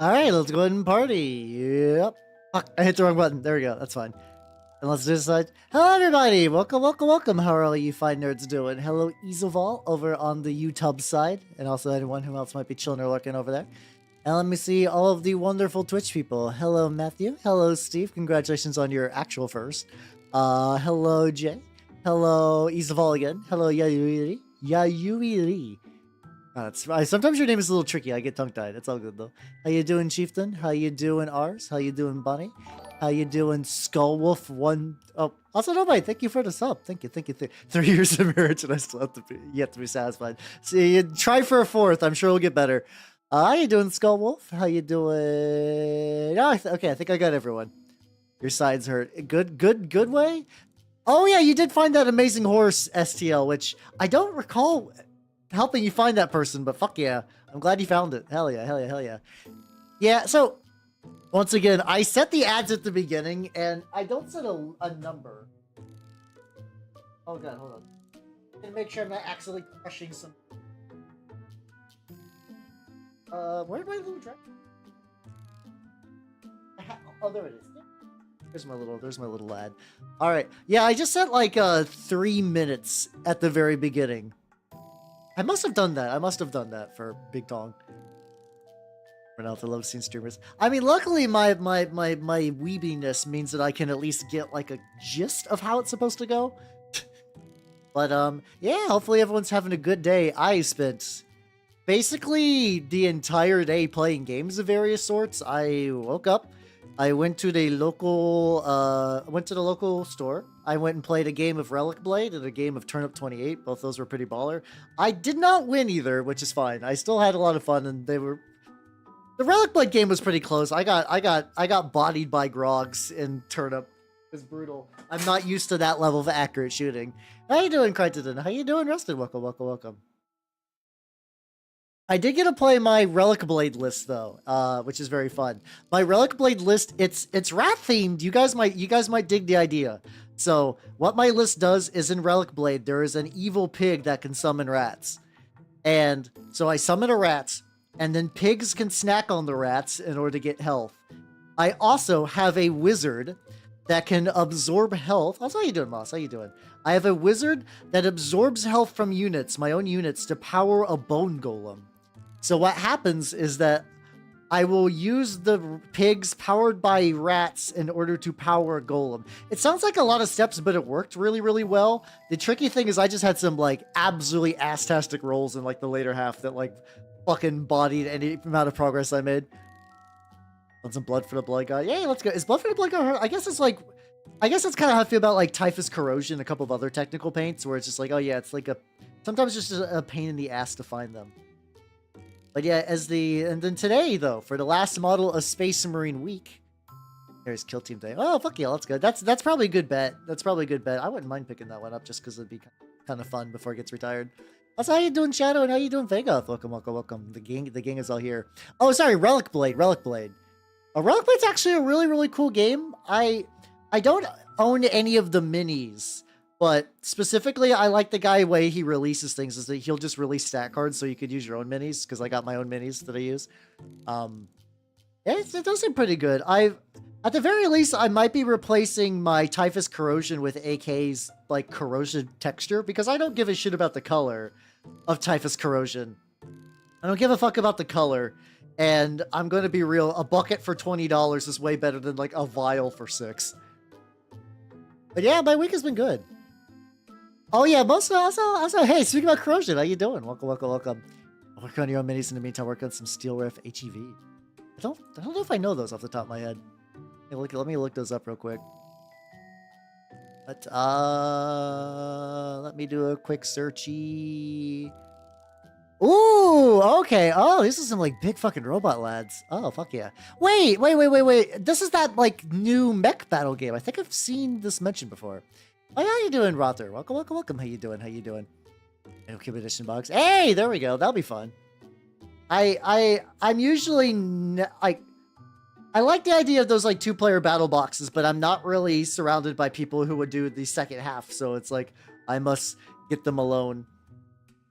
All right, let's go ahead and party. Yep. Fuck, I hit the wrong button. There we go. That's fine. And let's decide. Hello, everybody. Welcome, welcome, welcome. How are all you fine nerds doing? Hello, Easoval over on the YouTube side, and also anyone who else might be chilling or lurking over there. And let me see all of the wonderful Twitch people. Hello, Matthew. Hello, Steve. Congratulations on your actual first. Hello, Jay. Hello, Easoval again. Hello, Yayuiri. Yayuiri. Sometimes your name is a little tricky. I get tongue-tied. It's all good, though. How you doing, Chieftain? How you doing, Ars? How you doing, Bunny? How you doing, Skullwolf? Also, nobody. Thank you for the sub. Thank you. 3 years of marriage, and I still have to be yet to be satisfied. See, try for a fourth. I'm sure it'll get better. How you doing, Skullwolf? How you doing? Oh, okay, I think I got everyone. Your sides hurt. Good way? Oh, yeah, you did find that amazing horse, STL, which I don't recall helping you find that person, but fuck yeah. I'm glad you found it. Hell yeah, hell yeah, hell yeah. Yeah, so, once again, I set the ads at the beginning, and I don't set a number. Oh god, hold on. I'm gonna make sure I'm not accidentally crushing some... where'd my little dragon? Oh, there it is. There's my little ad. Alright, yeah, I just set like 3 minutes at the very beginning. I must have done that for Big Tong. For now, I love seeing streamers. I mean, luckily my weebiness means that I can at least get like a gist of how it's supposed to go. But yeah, hopefully everyone's having a good day. I spent basically the entire day playing games of various sorts. I woke up, I went to the local store. I went and played a game of Relic Blade and a game of Turnip 28. Both those were pretty baller. I did not win either, which is fine. I still had a lot of fun, and the Relic Blade game was pretty close. I got bodied by Grogs in Turnip. It was brutal. I'm not used to that level of accurate shooting. How you doing, Crichton? How you doing, Rusted? Welcome. I did get to play my Relic Blade list though, which is very fun. My Relic Blade list, it's rat themed. You guys might dig the idea. So what my list does is in Relic Blade, there is an evil pig that can summon rats. And so I summon a rat, and then pigs can snack on the rats in order to get health. I also have a wizard that can absorb health. How you doing, Moss? How you doing? I have a wizard that absorbs health from units, my own units, to power a bone golem. So what happens is that I will use the pigs powered by rats in order to power a golem. It sounds like a lot of steps, but it worked really, really well. The tricky thing is I just had some like absolutely ass-tastic rolls in like the later half that like fucking bodied any amount of progress I made. Want some blood for the blood god? Yay, let's go. Is blood for the blood god hurt? I guess that's kind of how I feel about like typhus corrosion, a couple of other technical paints where it's just like, oh yeah, it's like sometimes just a pain in the ass to find them. But yeah, and then today though, for the last model of Space Marine Week, there's Kill Team Day. Oh fuck yeah, let's go. That's probably a good bet. I wouldn't mind picking that one up just because it'd be kind of fun before it gets retired. That's how you doing, Shadow, and how you doing, Vega? Welcome. The gang is all here. Oh, sorry, Relic Blade. Relic Blade's actually a really, really cool game. I don't own any of the minis. But specifically, I like the guy way he releases things is that he'll just release stat cards so you could use your own minis because I got my own minis that I use. It does seem pretty good. At the very least, I might be replacing my Typhus Corrosion with AK's like corrosion texture because I don't give a shit about the color of Typhus Corrosion. I don't give a fuck about the color. And I'm going to be real, a bucket for $20 is way better than like a vial for $6. But yeah, my week has been good. Oh yeah, also, hey, speaking about corrosion, how you doing? Welcome. Work on your own minis in the meantime. Work on some Steel Riff HEV. I don't know if I know those off the top of my head. Hey, let me look those up real quick. But let me do a quick searchy. Ooh, okay. Oh, this is some like big fucking robot lads. Oh, fuck yeah. Wait. This is that like new mech battle game. I think I've seen this mentioned before. Oh, yeah, how you doing, Rother? Welcome. How you doing? No Cube Edition box. Hey, there we go. That'll be fun. I'm usually I like the idea of those like 2-player battle boxes, but I'm not really surrounded by people who would do the second half. So it's like I must get them alone.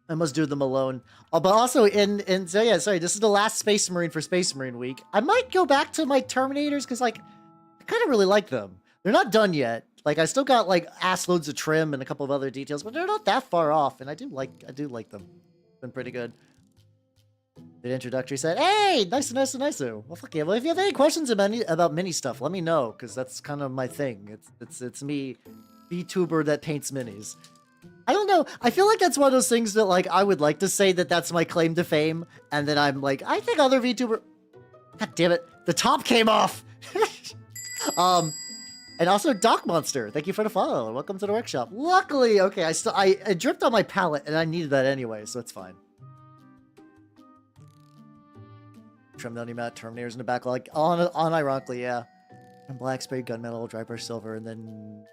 I must do them alone. Oh, but also so yeah, sorry, this is the last Space Marine for Space Marine week. I might go back to my Terminators because like I kind of really like them. They're not done yet. Like I still got like ass loads of trim and a couple of other details, but they're not that far off, and I do like them. Been pretty good. The introductory said, "Hey, nice. Well, fuck yeah. Well, if you have any questions about mini stuff, let me know, because that's kind of my thing. It's me, Vtuber that paints minis. I don't know. I feel like that's one of those things that like I would like to say that that's my claim to fame, and then I'm like, I think other VTuber. God damn it, the top came off. And also Doc Monster, thank you for the follow. Welcome to the workshop. Luckily, okay, I dripped on my palette, and I needed that anyway, so it's fine. Trim down the amount of Terminators in the backlog. Unironically, yeah. And black spray, gunmetal, dry brush silver, and then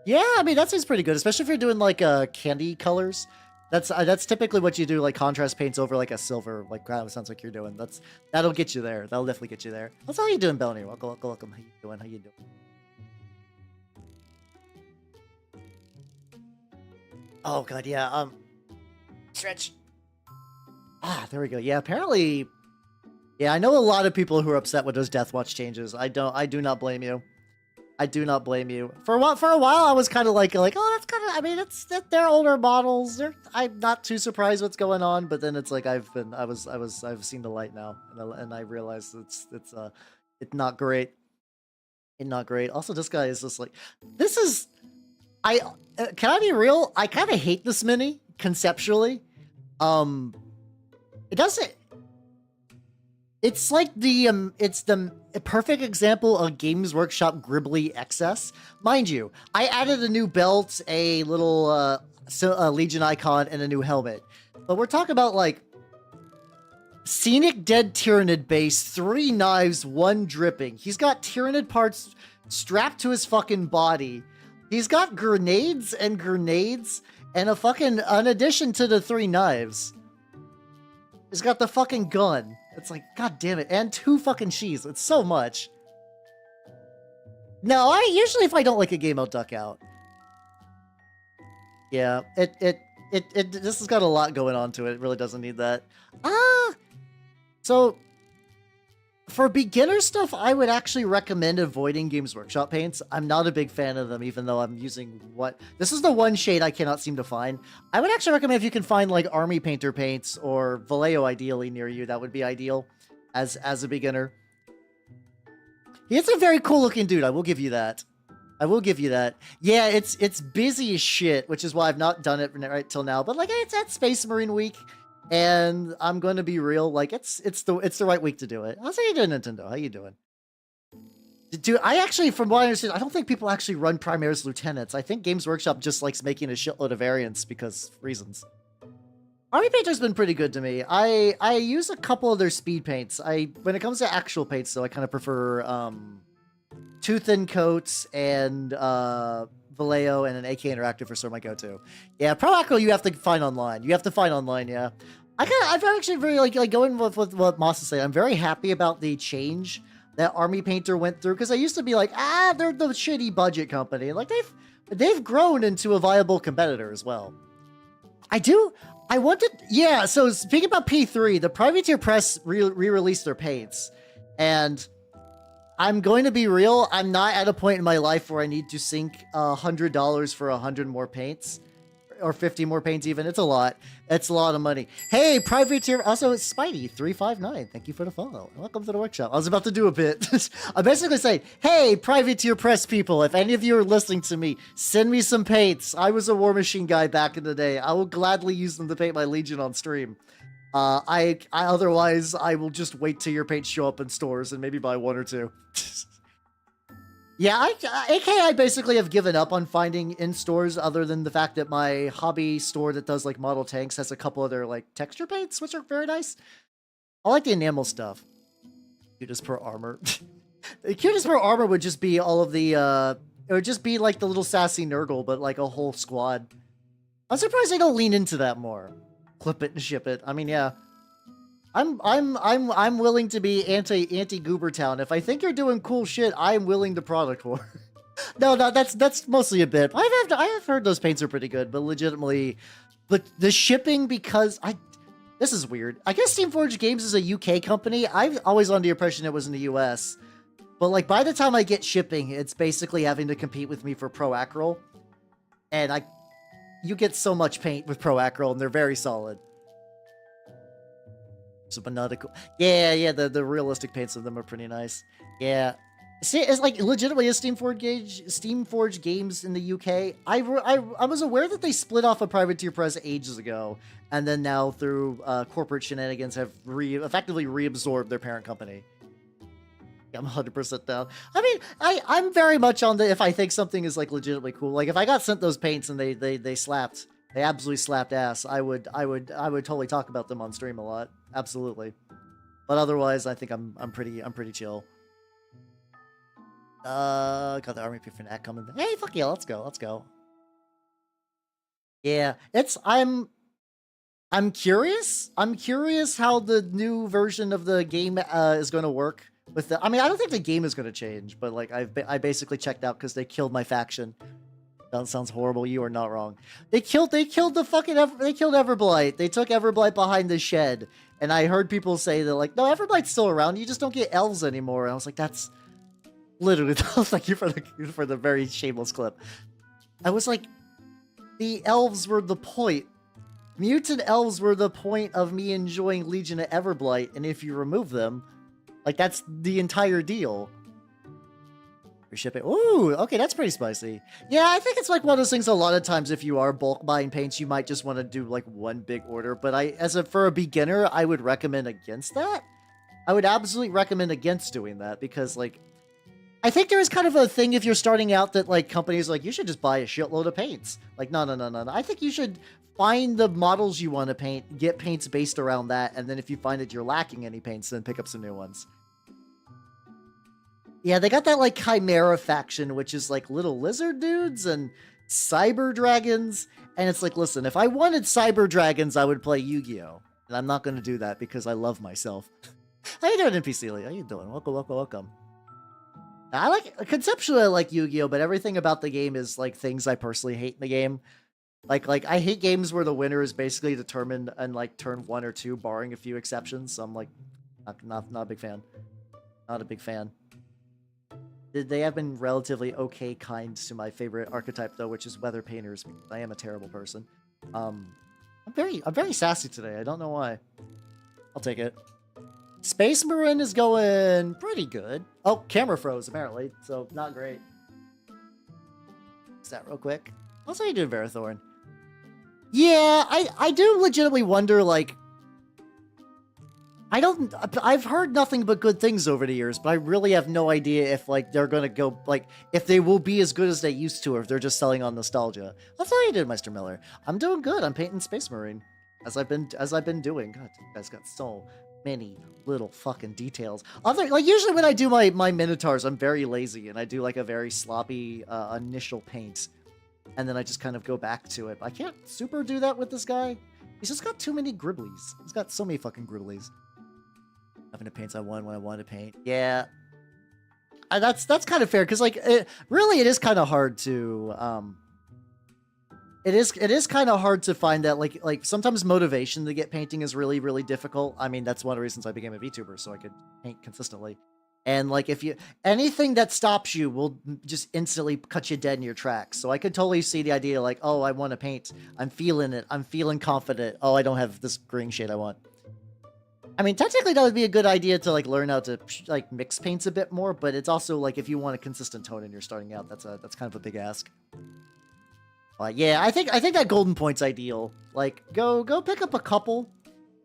yeah, I mean that seems pretty good, especially if you're doing like candy colors. That's typically what you do, like contrast paints over like a silver, like that sounds like you're doing. That'll get you there. That'll definitely get you there. That's how you doing, Belny? Welcome. How you doing? How you doing? Oh god, yeah. Stretch. Ah, there we go. Yeah, apparently. Yeah, I know a lot of people who are upset with those Death Watch changes. I do not blame you. I do not blame you. For a while, I was kind of like, oh, that's kind of. I mean, they're older models. I'm not too surprised what's going on. But then it's like I've seen the light now, and I realized it's not great. It's not great. Also, this guy is just like, this is. Can I be real? I kind of hate this mini conceptually. It doesn't. It's like it's the perfect example of Games Workshop Gribbly excess. Mind you, I added a new belt, a little Legion icon, and a new helmet. But we're talking about like Scenic Dead Tyrannid base, 3 knives, 1 dripping. He's got Tyrannid parts strapped to his fucking body. He's got grenades and a fucking, in addition to the 3 knives, he's got the fucking gun. It's like, god damn it. And 2 fucking sheaths. It's so much. No, usually if I don't like a game, I'll duck out. Yeah, this has got a lot going on to it. It really doesn't need that. So for beginner stuff, I would actually recommend avoiding Games Workshop paints. I'm not a big fan of them, even though I'm using this is the one shade I cannot seem to find. I would actually recommend if you can find like Army Painter paints or Vallejo ideally near you. That would be ideal as a beginner. He's a very cool looking dude. I will give you that. Yeah, it's busy as shit, which is why I've not done it right till now. But like, it's at Space Marine Week. And I'm going to be real, like it's the right week to do it. How's you doing, Nintendo? How you doing? Dude, I actually, from what I understand, I don't think people actually run Primaris Lieutenants. I think Games Workshop just likes making a shitload of variants because reasons. Army Painter's been pretty good to me. I use a couple of their speed paints. When it comes to actual paints, though, I kind of prefer Two Thin Coats and Vallejo and an AK Interactive for sort of my go-to. Yeah, Pro Acro you have to find online. Yeah. I've actually very like going with what Moss is saying. I'm very happy about the change that Army Painter went through, because I used to be like, they're the shitty budget company. And like they've grown into a viable competitor as well. Yeah, so speaking about P3, the Privateer Press re-released their paints. And I'm going to be real, I'm not at a point in my life where I need to sink $100 for 100 more paints. Or 50 more paints even. It's a lot. It's a lot of money. Hey, Privateer. Also, it's Spidey359. Thank you for the follow. Welcome to the workshop. I was about to do a bit. I'm basically saying, hey, Privateer Press people, if any of you are listening to me, send me some paints. I was a War Machine guy back in the day. I will gladly use them to paint my Legion on stream. Otherwise, I will just wait till your paints show up in stores and maybe buy 1 or 2. Yeah, I basically have given up on finding in stores, other than the fact that my hobby store that does like model tanks has a couple of their like texture paints, which are very nice. I like the enamel stuff. Cutest per armor. The cutest per armor would just be all of the it would just be like the little sassy Nurgle, but like a whole squad. I'm surprised they don't lean into that more. Clip it and ship it. I mean, yeah. I'm willing to be anti Goober Town. If I think you're doing cool shit, I'm willing to product war. No, that's mostly a bit. I have heard those paints are pretty good, but legitimately, but the shipping, because this is weird. I guess Steamforged Games is a UK company. I've always under the impression it was in the US. But like by the time I get shipping, it's basically having to compete with me for Pro Acryl. And you get so much paint with Pro Acryl, and they're very solid. So Banatical. Yeah, the realistic paints of them are pretty nice. Yeah. See, it's like legitimately a Steamforged Games in the UK. I was aware that they split off a Privateer Press ages ago, and then now through corporate shenanigans have effectively reabsorbed their parent company. I'm 100% down. I mean, I'm very much on the if I think something is like legitimately cool. Like if I got sent those paints and they slapped, they absolutely slapped ass. I would totally talk about them on stream a lot. Absolutely. But otherwise, I think I'm pretty chill. Got the army pick for that coming. Hey, fuck yeah, let's go. Yeah, I'm curious. I'm curious how the new version of the game is going to work with the. I mean, I don't think the game is going to change, but like I basically checked out because they killed my faction. That sounds horrible. You are not wrong. They killed the fucking they killed Everblight. They took Everblight behind the shed, and I heard people say that like, no, Everblight's still around. You just don't get elves anymore. And I was like, that's. Literally, thank you for the very shameless clip. I was like, the elves were the point. Mutant elves were the point of me enjoying Legion of Everblight, and if you remove them, like that's the entire deal. You're shipping. Ooh, okay, that's pretty spicy. Yeah, I think it's like one of those things. A lot of times, if you are bulk buying paints, you might just want to do like one big order. But for a beginner, I would recommend against that. I would absolutely recommend against doing that because like. I think there is kind of a thing if you're starting out that like companies like you should just buy a shitload of paints. Like no. I think you should find the models you want to paint, get paints based around that, and then if you find that you're lacking any paints, then pick up some new ones. Yeah, they got that like Chimera faction, which is like little lizard dudes and cyber dragons, and it's like, listen, if I wanted cyber dragons, I would play Yu-Gi-Oh, and I'm not going to do that because I love myself. How you doing, NPC Lee? How you doing? Welcome. Conceptually I like Yu-Gi-Oh, but everything about the game is like things I personally hate in the game. Like I hate games where the winner is basically determined in like turn 1 or 2, barring a few exceptions. So I'm like, not a big fan. Not a big fan. They have been relatively okay kind to my favorite archetype though, which is weather painters. I am a terrible person. I'm very sassy today. I don't know why. I'll take it. Space Marine is going pretty good. Oh, camera froze, apparently, so not great. Fix that real quick. Also, you doing, Verathorn? Yeah, I do legitimately wonder, like... I've heard nothing but good things over the years, but I really have no idea if, like, they're gonna go, like, if they will be as good as they used to, or if they're just selling on nostalgia. That's how you did, Meister Miller. I'm doing good. I'm painting Space Marine. As I've been doing. God, you guys got so many little fucking details. Usually when I do my Minotaurs, I'm very lazy and I do like a very sloppy initial paint, and then I just kind of go back to it. I can't super do that with this guy. He's just got too many gribblies. He's got so many fucking gribblies. Having the paints I want when I want to paint. Yeah, that's kind of fair because like it is kind of hard to It is kind of hard to find that, like sometimes motivation to get painting is really, really difficult. I mean, that's one of the reasons I became a VTuber, so I could paint consistently. And like, anything that stops you will just instantly cut you dead in your tracks. So I could totally see the idea like, oh, I want to paint. I'm feeling it. I'm feeling confident. Oh, I don't have this green shade I want. I mean, technically that would be a good idea to like learn how to like mix paints a bit more, but it's also like if you want a consistent tone and you're starting out, that's kind of a big ask. Yeah, I think that golden point's ideal. Like, go pick up a couple.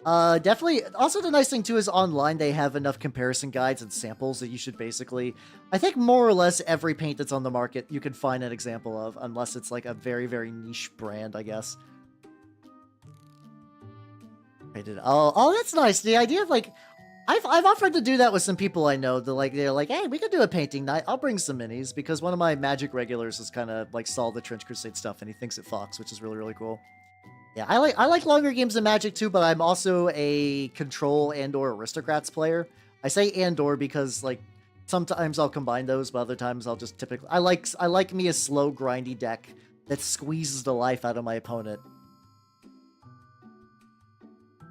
Definitely. Also, the nice thing too is online they have enough comparison guides and samples that you should basically, I think more or less every paint that's on the market you can find an example of, unless it's like a very, very niche brand, I guess. Oh, that's nice. The idea of like, I've offered to do that with some people I know. They're like, hey, we could do a painting night. I'll bring some minis because one of my Magic regulars has kind of like saw the Trench Crusade stuff and he thinks it fucks, which is really, really cool. Yeah, I like longer games of Magic too, but I'm also a Control and/or Aristocrats player. I say and/or because like sometimes I'll combine those, but other times I'll just typically I like me a slow, grindy deck that squeezes the life out of my opponent.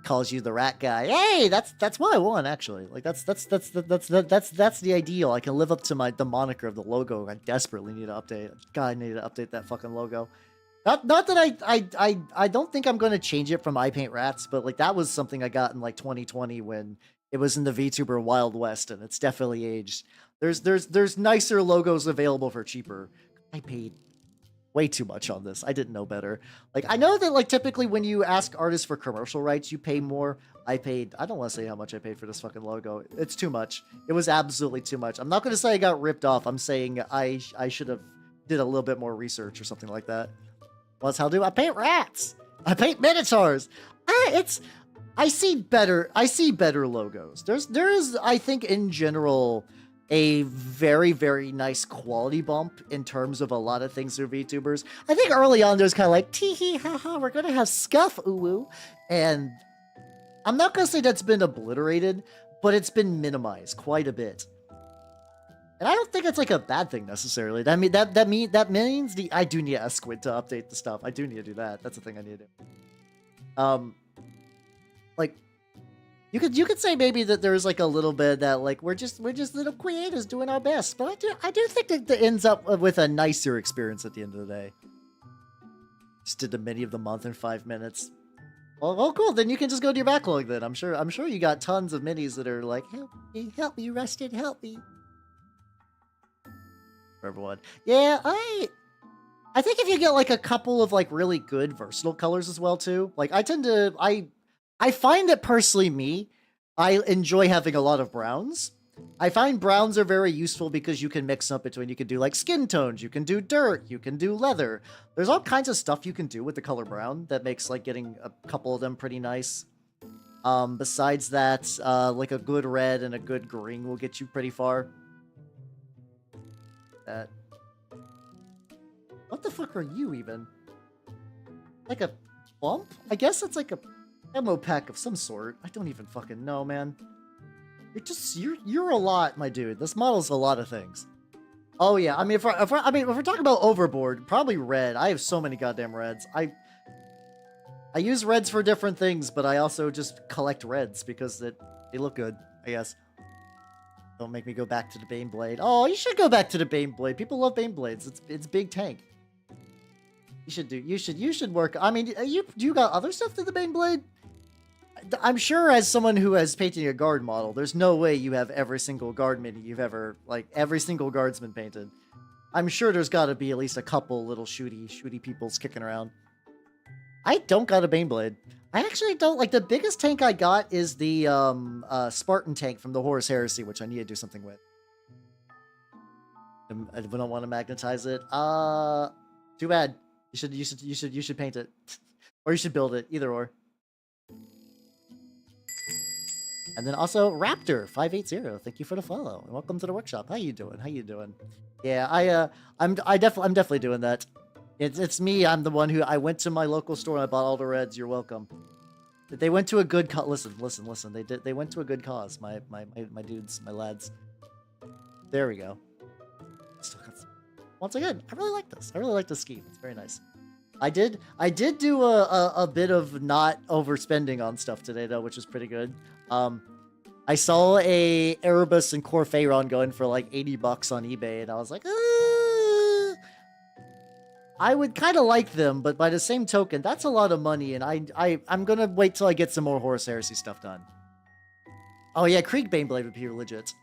calls you the rat guy. Hey, that's what I want actually. Like that's the ideal. I can live up to the moniker of the logo. I desperately need to update. God, I need to update that fucking logo. Not that I don't think I'm gonna change it from I Paint Rats, but like that was something I got in like 2020 when it was in the VTuber Wild West, and it's definitely aged. There's nicer logos available for cheaper. I paid way too much on this. I didn't know better. Like, I know that, like, typically when you ask artists for commercial rights, you pay more. I don't want to say how much I paid for this fucking logo. It's too much. It was absolutely too much. I'm not going to say I got ripped off. I'm saying I should have did a little bit more research or something like that. What's how do I paint rats? I paint Minotaurs. I see better logos. There is, I think, in general, a very, very nice quality bump in terms of a lot of things for VTubers. I think early on there's kind of like, tee hee ha ha, we're gonna have scuff ooh, and I'm not gonna say that's been obliterated, but it's been minimized quite a bit. And I don't think it's like a bad thing necessarily. That means I do need a squid to update the stuff. I do need to do that. That's the thing I need to do. Like, you could say maybe that there's like a little bit that like we're just little creators doing our best, but I do think that it ends up with a nicer experience at the end of the day. Just did the mini of the month in 5 minutes. Well, cool. Then you can just go to your backlog. Then I'm sure you got tons of minis that are like, help me, Rusted, help me. For everyone, yeah, I think if you get like a couple of like really good versatile colors as well too. Like I find that personally I enjoy having a lot of browns. I find browns are very useful because you can mix up between, you can do like skin tones, you can do dirt, you can do leather. There's all kinds of stuff you can do with the color brown that makes like getting a couple of them pretty nice. Besides that, like a good red and a good green will get you pretty far. What the fuck are you even? Like a bump? I guess it's like a ammo pack of some sort. I don't even fucking know, man. You're a lot, my dude. This model's a lot of things. Oh yeah, I mean, if we're talking about overboard, probably red. I have so many goddamn reds. I use reds for different things, but I also just collect reds because they look good, I guess. Don't make me go back to the Baneblade. Oh, you should go back to the Baneblade. People love Baneblades. It's big tank. You should work. I mean, you got other stuff to the Baneblade? I'm sure as someone who has painted a guard model, there's no way you have every single guard mini you've ever, like, every single guard's been painted. I'm sure there's got to be at least a couple little shooty peoples kicking around. I don't got a Baneblade. I actually don't. Like, the biggest tank I got is the Spartan tank from the Horus Heresy, which I need to do something with. I don't want to magnetize it. Too bad. You should paint it. Or you should build it. Either or. And then also Raptor 580, thank you for the follow and welcome to the workshop. How you doing? How you doing? Yeah, I'm definitely doing that. It's me. I'm the one who I went to my local store and I bought all the reds. You're welcome. They went to a good listen. They went to a good cause. My dudes, my lads. There we go. Still got some. Once again, I really like this. I really like this scheme. It's very nice. I did do a bit of not overspending on stuff today though, which is pretty good. I saw a Erebus and Corpheiron going for like $80 on eBay, and I was like, I would kind of like them, but by the same token, that's a lot of money, and I'm gonna wait till I get some more Horus Heresy stuff done. Oh yeah, Krieg Baneblade would be legit.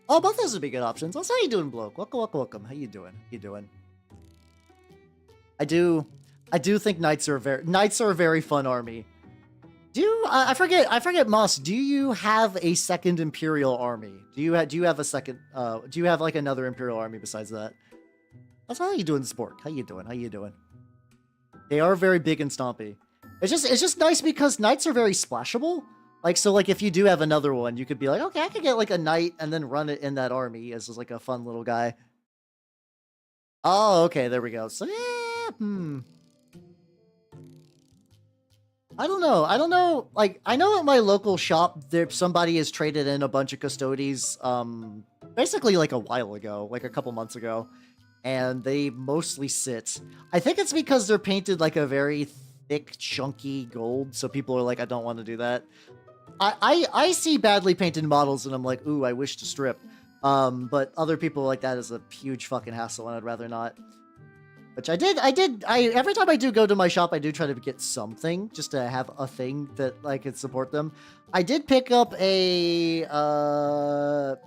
Oh, both those would be good options. Also, how you doing, bloke? Welcome. How you doing? I do think knights are a very fun army. I forget, Moss, do you have a second Imperial army? Do you have a second, do you have like another Imperial army besides that? That's how you doing, Spork? How you doing? They are very big and stompy. It's just nice because knights are very splashable. Like, so like if you do have another one, you could be like, okay, I could get like a knight and then run it in that army as like a fun little guy. Oh, okay, there we go. So yeah, I don't know. Like, I know at my local shop, somebody has traded in a bunch of Custodes, basically like a while ago, like a couple months ago, and they mostly sit. I think it's because they're painted like a very thick, chunky gold, so people are like, I don't want to do that. I see badly painted models and I'm like, ooh, I wish to strip. But other people like that is a huge fucking hassle and I'd rather not. Which I every time I do go to my shop, I do try to get something just to have a thing that I could support them. I did pick up a,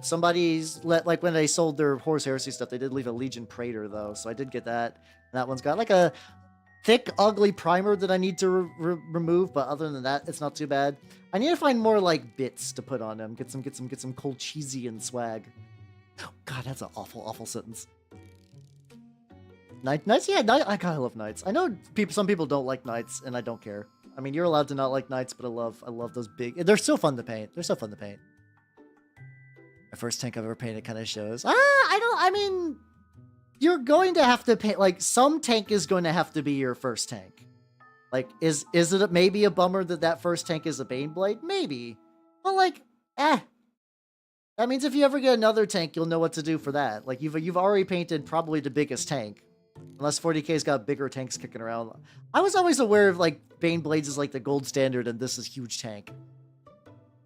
somebody's, like when they sold their Horus Heresy stuff, they did leave a Legion Praetor though. So I did get that. And that one's got like a thick, ugly primer that I need to remove. But other than that, it's not too bad. I need to find more like bits to put on them. Get some cool cheesy and swag. Oh, God, that's an awful sentence. Knights, yeah, I kind of love knights. I know some people don't like knights, and I don't care. I mean, you're allowed to not like knights, but I love those big. They're so fun to paint. They're so fun to paint. My first tank I've ever painted kind of shows. I mean, you're going to have to paint. Like, some tank is going to have to be your first tank. Like, is it maybe a bummer that first tank is a Baneblade? Maybe, but like, That means if you ever get another tank, you'll know what to do for that. Like, you've already painted probably the biggest tank. Unless 40k's got bigger tanks kicking around. I was always aware of, like, Baneblades is, like, the gold standard, and this is huge tank.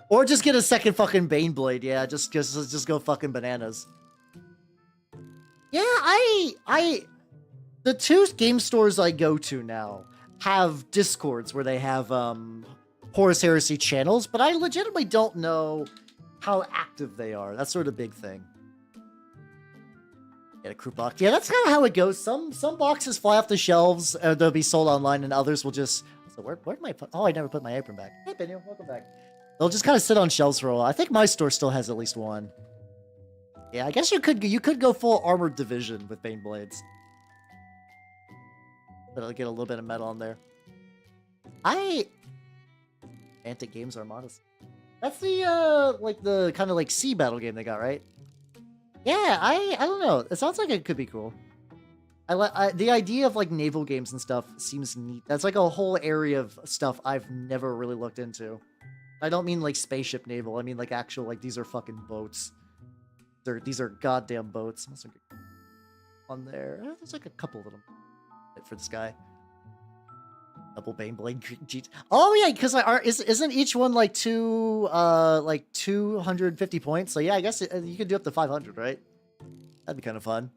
Or just get a second fucking Baneblade, yeah. Just go fucking bananas. Yeah, the two game stores I go to now have Discords where they have, Horus Heresy channels, but I legitimately don't know how active they are. That's sort of a big thing. Get a crew box. Yeah, that's kind of how it goes. Some boxes fly off the shelves, they'll be sold online, and others will just... So where'd my... Oh, I never put my apron back. Hey, Benio, welcome back. They'll just kind of sit on shelves for a while. I think my store still has at least one. Yeah, I guess you could go full armored division with Baneblades. But I'll get a little bit of metal on there. Antic Games Armadas. That's the, like, the kind of, like, sea battle game they got, right? Yeah, I don't know. It sounds like it could be cool. The idea of, like, naval games and stuff seems neat. That's, like, a whole area of stuff I've never really looked into. I don't mean, like, spaceship naval. I mean, like, actual, like, these are fucking boats. These are goddamn boats. On there. There's, like, a couple of them for this guy. Double Baneblade. Oh yeah, because isn't each one like 250 points? So yeah, I guess you could do up to 500, right? That'd be kind of fun.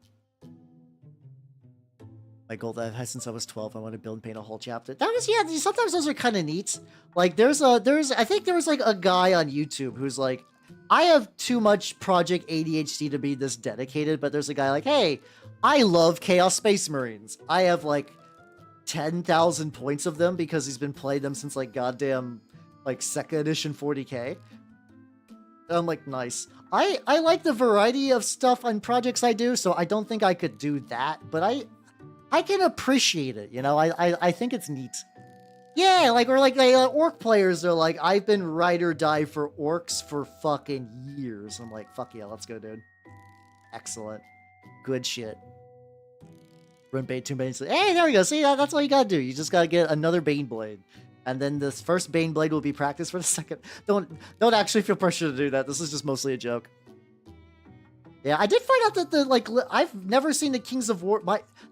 My goal that I've had since I was 12. I want to build and paint a whole chapter. That is, yeah. Sometimes those are kind of neat. Like I think there was like a guy on YouTube who's like, I have too much project ADHD to be this dedicated, but there's a guy like, hey, I love Chaos Space Marines. I have like 10,000 points of them because he's been playing them since like goddamn like 2nd edition 40k. And I'm like, nice. I like the variety of stuff and projects I do, so I don't think I could do that, but I can appreciate it, you know. I think it's neat. Yeah, like, or like the orc players are like, I've been ride or die for orcs for fucking years. I'm like, fuck yeah, let's go, dude. Excellent. Good shit. Run bait 2 Banes. Hey, there we go. See, that's all you gotta do. You just gotta get another Baneblade. And then this first Baneblade will be practice for the second. Don't actually feel pressure to do that. This is just mostly a joke. Yeah, I did find out that I've never seen the Kings of War.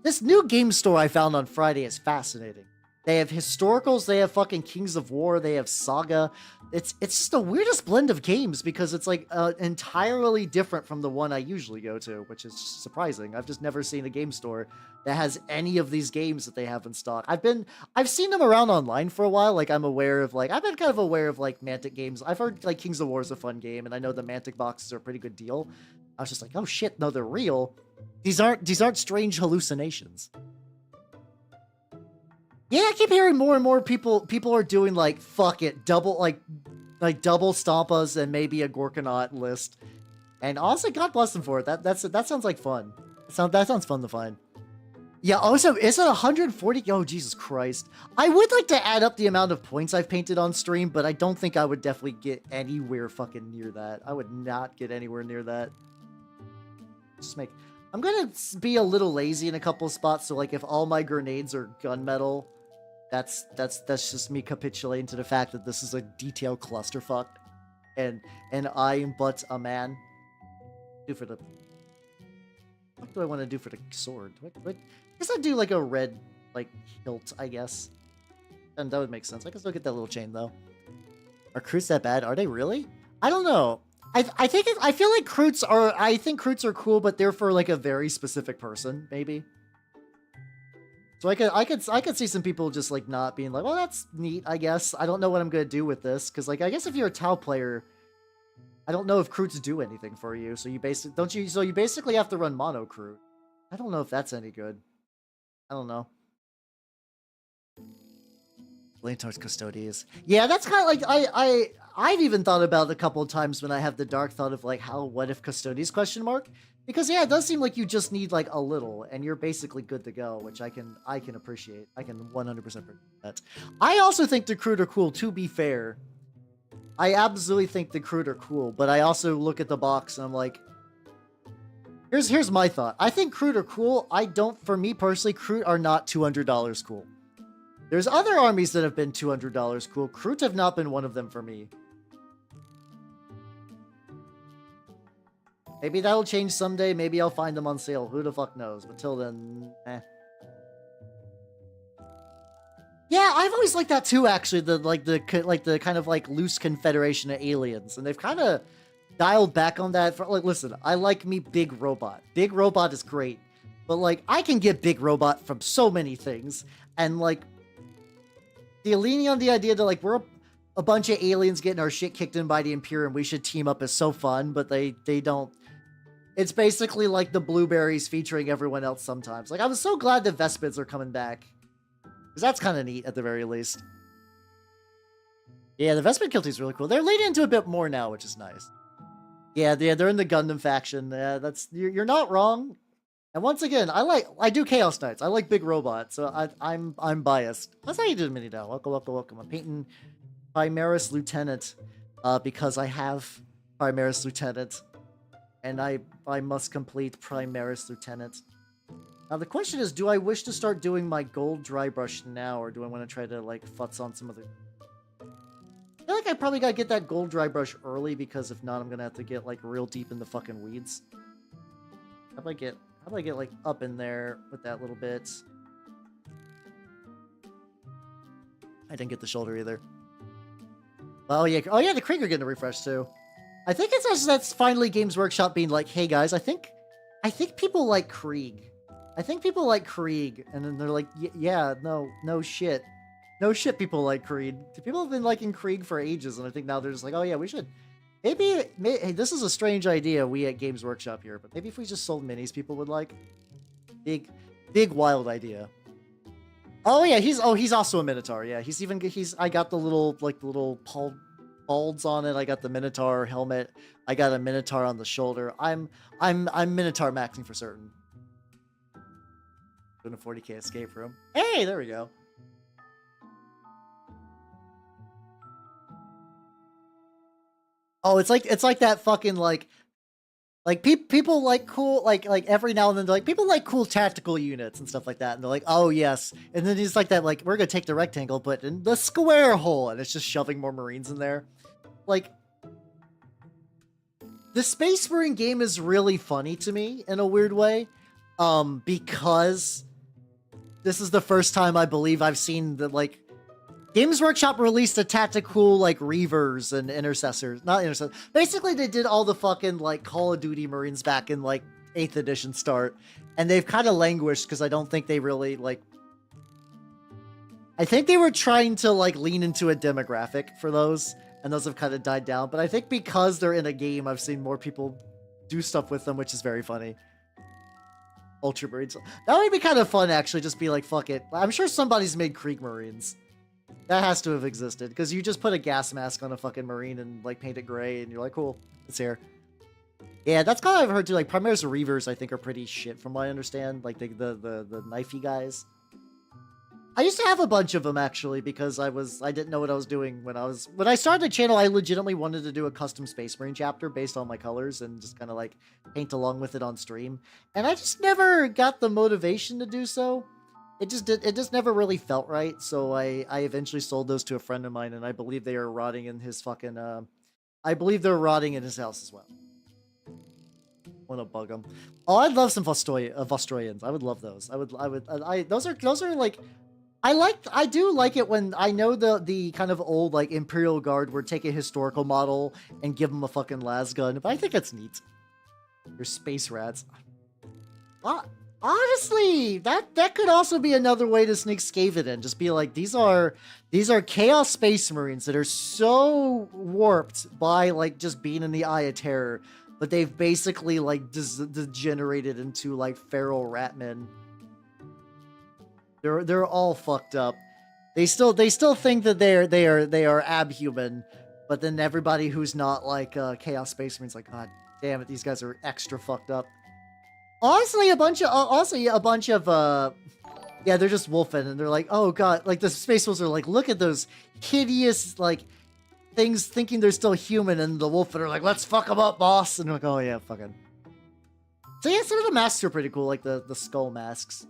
This new game store I found on Friday is fascinating. They have historicals, they have fucking Kings of War, they have Saga. It's just the weirdest blend of games because it's like entirely different from the one I usually go to, which is surprising. I've just never seen a game store that has any of these games that they have in stock. I've seen them around online for a while. Like I've been kind of aware of like Mantic games. I've heard like Kings of War is a fun game, and I know the Mantic boxes are a pretty good deal. I was just like, oh shit, no, they're real. These aren't strange hallucinations. Yeah, I keep hearing more and more people are doing like, fuck it, double Stompas and maybe a Gorkanaut list. And honestly, God bless them for it. That sounds like fun. That sounds fun to find. Yeah, also, is it 140? Oh, Jesus Christ. I would like to add up the amount of points I've painted on stream, but I don't think I would definitely get anywhere fucking near that. I would not get anywhere near that. I'm gonna be a little lazy in a couple of spots, so like if all my grenades are gunmetal, that's just me capitulating to the fact that this is a detail clusterfuck, and I am but a man. What do I want to do for the sword? What? I guess I'd do like a red like hilt, I guess. And that would make sense. I can still get that little chain though. Are Croots that bad? Are they really? I don't know. I think I feel like Croots are. I think Croots are cool, but they're for like a very specific person, maybe. So I could see some people just like not being like, well, that's neat. I guess I don't know what I'm gonna do with this because like I guess if you're a Tau player, I don't know if Croots do anything for you. So you basically don't you. So you basically have to run mono Croot. I don't know if that's any good. I don't know. Minotaurs Custodians. Yeah, that's kind of like I've even thought about it a couple of times when I have the dark thought of like how what if Custodians question mark, because yeah, it does seem like you just need like a little and you're basically good to go, which I can appreciate. I can 100% appreciate that. I also think the Croot are cool, to be fair. I absolutely think the Croot are cool, but I also look at the box and I'm like, here's my thought. I think Croot are cool. I don't, for me personally, Croot are not $200 cool. There's other armies that have been $200 cool. Croot have not been one of them for me. Maybe that'll change someday. Maybe I'll find them on sale. Who the fuck knows? But till then, eh. Yeah, I've always liked that too. Actually, the kind of like loose confederation of aliens, and they've kind of dialed back on that. For like, listen, I like me Big Robot. Big Robot is great, but like I can get Big Robot from so many things, and like. The leaning on the idea that like we're a bunch of aliens getting our shit kicked in by the Imperium, we should team up is so fun, but they don't. It's basically like the Blueberries featuring everyone else sometimes. Like I was so glad the Vespids are coming back, because that's kind of neat at the very least. Yeah, the Vespid Guilty is really cool. They're leading into a bit more now, which is nice. Yeah, they're in the Gundam faction. Yeah, that's you're not wrong. And once again, I do Chaos Knights. I like Big Robot, so I'm biased. That's how you do Mini Down. Welcome, welcome, welcome. I'm painting Primaris Lieutenant, because I have Primaris Lieutenant, and I must complete Primaris Lieutenant. Now the question is, do I wish to start doing my gold dry brush now, or do I want to try to like futz on some other? I feel like I probably gotta get that gold dry brush early, because if not, I'm gonna have to get like real deep in the fucking weeds. How do I get like up in there with that little bit? I didn't get the shoulder either. Oh yeah, the Krieger getting a refresh too. I think it's just that's finally Games Workshop being like, hey guys, I think people like Krieg. I think people like Krieg, and then they're like, yeah, no shit. No shit, people like Krieg. People have been liking Krieg for ages, and I think now they're just like, oh yeah, we should. Maybe hey, this is a strange idea we at Games Workshop here, but maybe if we just sold minis people would like. Big wild idea. Oh yeah, he's also a Minotaur. Yeah, I got the little pauldrons on it. I got the Minotaur helmet. I got a Minotaur on the shoulder. I'm Minotaur maxing for certain. Doing a 40k escape room. Hey, there we go. Oh, it's like that fucking like people like cool like every now and then they're like people like cool tactical units and stuff like that, and they're like, oh yes, and then he's like that like we're gonna take the rectangle, but in the square hole, and it's just shoving more Marines in there. Like the Space Marine game is really funny to me in a weird way, because this is the first time I believe I've seen the like. Games Workshop released a tactical, like, Reavers and Intercessors. Not Intercessors. Basically, they did all the fucking, like, Call of Duty Marines back in, like, 8th edition start. And they've kind of languished because I don't think they really, like... I think they were trying to, like, lean into a demographic for those. And those have kind of died down. But I think because they're in a game, I've seen more people do stuff with them, which is very funny. Ultra Marines. That would be kind of fun, actually. Just be like, fuck it. I'm sure somebody's made Krieg Marines. That has to have existed, because you just put a gas mask on a fucking Marine and, like, paint it gray, and you're like, cool, it's here. Yeah, that's kind of I've heard, too. Like, Primaris Reavers, I think, are pretty shit, from what I understand. Like, the knifey guys. I used to have a bunch of them, actually, because I didn't know what I was doing when I started the channel. I legitimately wanted to do a custom Space Marine chapter based on my colors and just kind of, like, paint along with it on stream. And I just never got the motivation to do so. It just never really felt right, so I eventually sold those to a friend of mine, and I believe they are rotting in his fucking, I believe they're rotting in his house as well. Wanna bug them. Oh, I'd love some Vostroyans. I would love those. Those are like, I do like it when I know the kind of old like Imperial Guard would take a historical model and give them a fucking las gun, but I think it's neat. They're space rats. Honestly, that could also be another way to sneak Skaven in. Just be like, these are Chaos Space Marines that are so warped by like just being in the Eye of Terror, but they've basically like degenerated into like feral ratmen. They're all fucked up. They still think that they are abhuman, but then everybody who's not like Chaos Space Marines like, God damn it, these guys are extra fucked up. Honestly, a bunch of yeah, they're just wolfing, and they're like, oh god, like the Space Wolves are like, look at those hideous like things, thinking they're still human, and the wolfen are like, let's fuck them up, boss, and they're like, oh yeah, fucking. So yeah, some of the masks are pretty cool, like the skull masks.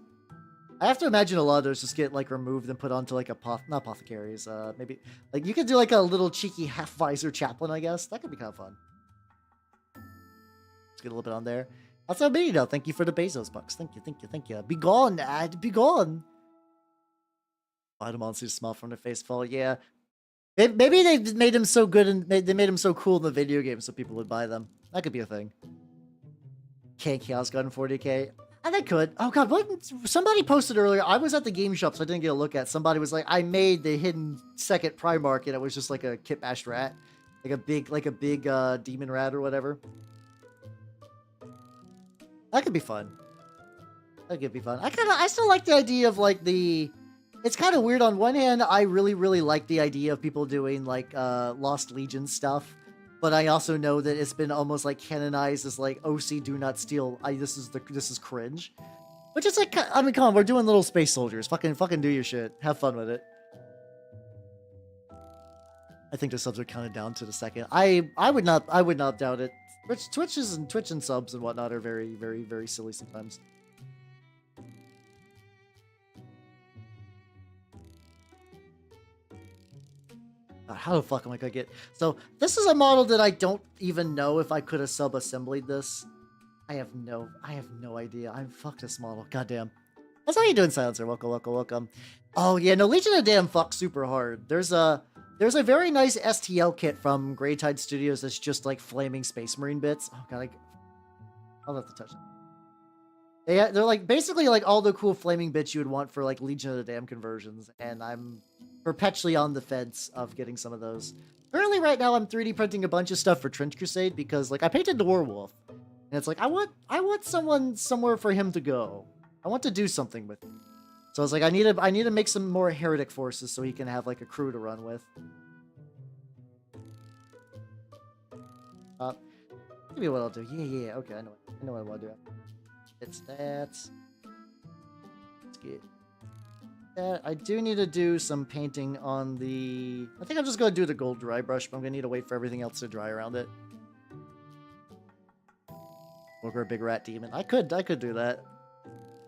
I have to imagine a lot of those just get like removed and put onto like not apothecaries. Maybe like you could do like a little cheeky half visor chaplain, I guess. That could be kind of fun. Let's get a little bit on there. That's not me though. Thank you for the Bezos bucks. Thank you. Be gone, ad. Be gone. Buy them on, see the smile from their face fall. Yeah. Maybe they made them so good and they made them so cool in the video game so people would buy them. That could be a thing. Can't Chaos Gun 40k. And they could. Oh god, what? Somebody posted earlier. I was at the game shop, so I didn't get a look at. Somebody was like, I made the hidden second Primarch, and it was just like a kitbashed rat, like a big demon rat or whatever. That could be fun. That could be fun. I still like the idea of like the. It's kind of weird. On one hand, I really like the idea of people doing like Lost Legion stuff. But I also know that it's been almost like canonized as like OC do not steal. This is cringe. Which is like, I mean, come on, we're doing little space soldiers. Fucking do your shit. Have fun with it. I think the subs are counted down to the second. I would not doubt it. Twitch and subs and whatnot are very silly sometimes. How the fuck am I gonna get? So this is a model that I don't even know if I could have sub-assembled this. I have no idea. I'm fucked this model. Goddamn. That's how you doing, Silencer. Welcome. Oh yeah, no, Legion of Damn fucks super hard. There's a very nice STL kit from Grey Tide Studios that's just like flaming Space Marine bits. Oh god, I'll have to touch it. They're like basically like all the cool flaming bits you would want for like Legion of the Damn conversions, and I'm perpetually on the fence of getting some of those. Currently, right now, I'm 3D printing a bunch of stuff for Trench Crusade because, like, I painted the Werewolf, and it's like I want somewhere for him to go. I want to do something with him. So I was like, I need to make some more Heretic forces so he can have like a crew to run with. Maybe what I'll do. Yeah. Okay, I know what I want to do. It's that. Let's get. I do need to do some painting on the... I think I'm just going to do the gold dry brush, but I'm going to need to wait for everything else to dry around it. Look, we're a big rat demon. I could do that.